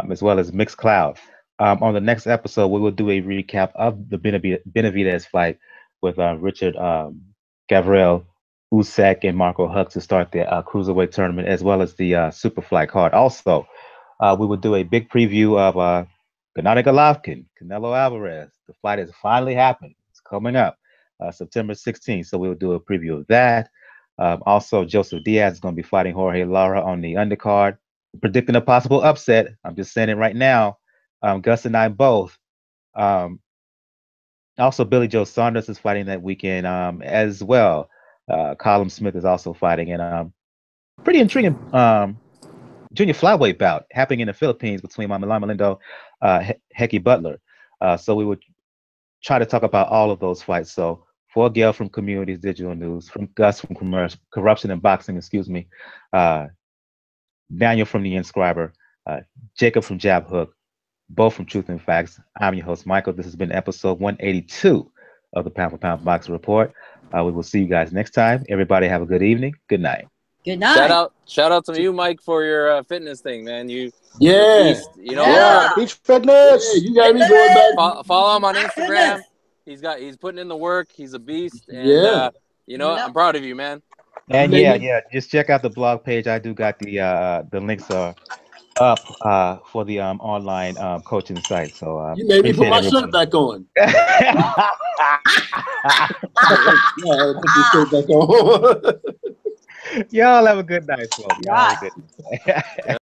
as well as Mixcloud. On the next episode, we will do a recap of the Benavidez fight with Richard Gavril, Usyk, and Marco Huck to start the cruiserweight tournament, as well as the Superfly card. Also, we will do a big preview of Gennady Golovkin, Canelo Alvarez. The fight has finally happened. It's coming up September 16th, so we'll do a preview of that. Also, Joseph Diaz is going to be fighting Jorge Lara on the undercard. Predicting a possible upset. I'm just saying it right now. Gus and I both. Also, Billy Joe Saunders is fighting that weekend as well. Colin Smith is also fighting, and pretty intriguing junior flyweight bout happening in the Philippines between Milan Malindo, Hecky Butler. So we would try to talk about all of those fights. So for Gail from Communities Digital News, from Gus from Corruption and Boxing, excuse me, Daniel from The Inscriber, Jacob from Jab Hook, both from Truth and Facts. I'm your host, Michael. This has been episode 182 of the Pound for Pound Boxing Report. We will see you guys next time. Everybody have a good evening. Good night. Good night. Shout out to you, Mike, for your fitness thing, man. You're Yeah. you know, Yeah, beach fitness. Yeah, you got me going back. follow him on Instagram. He's putting in the work. He's a beast, and Yeah. you know, I'm proud of you, man. And You yeah, made me- yeah, just check out the blog page. I do got the links are up for the online coaching site. So You made me put appreciate my shirt back on. everybody. Yeah, I put this shirt back on. Y'all have a good night, folks. Y'all have a Right. good night.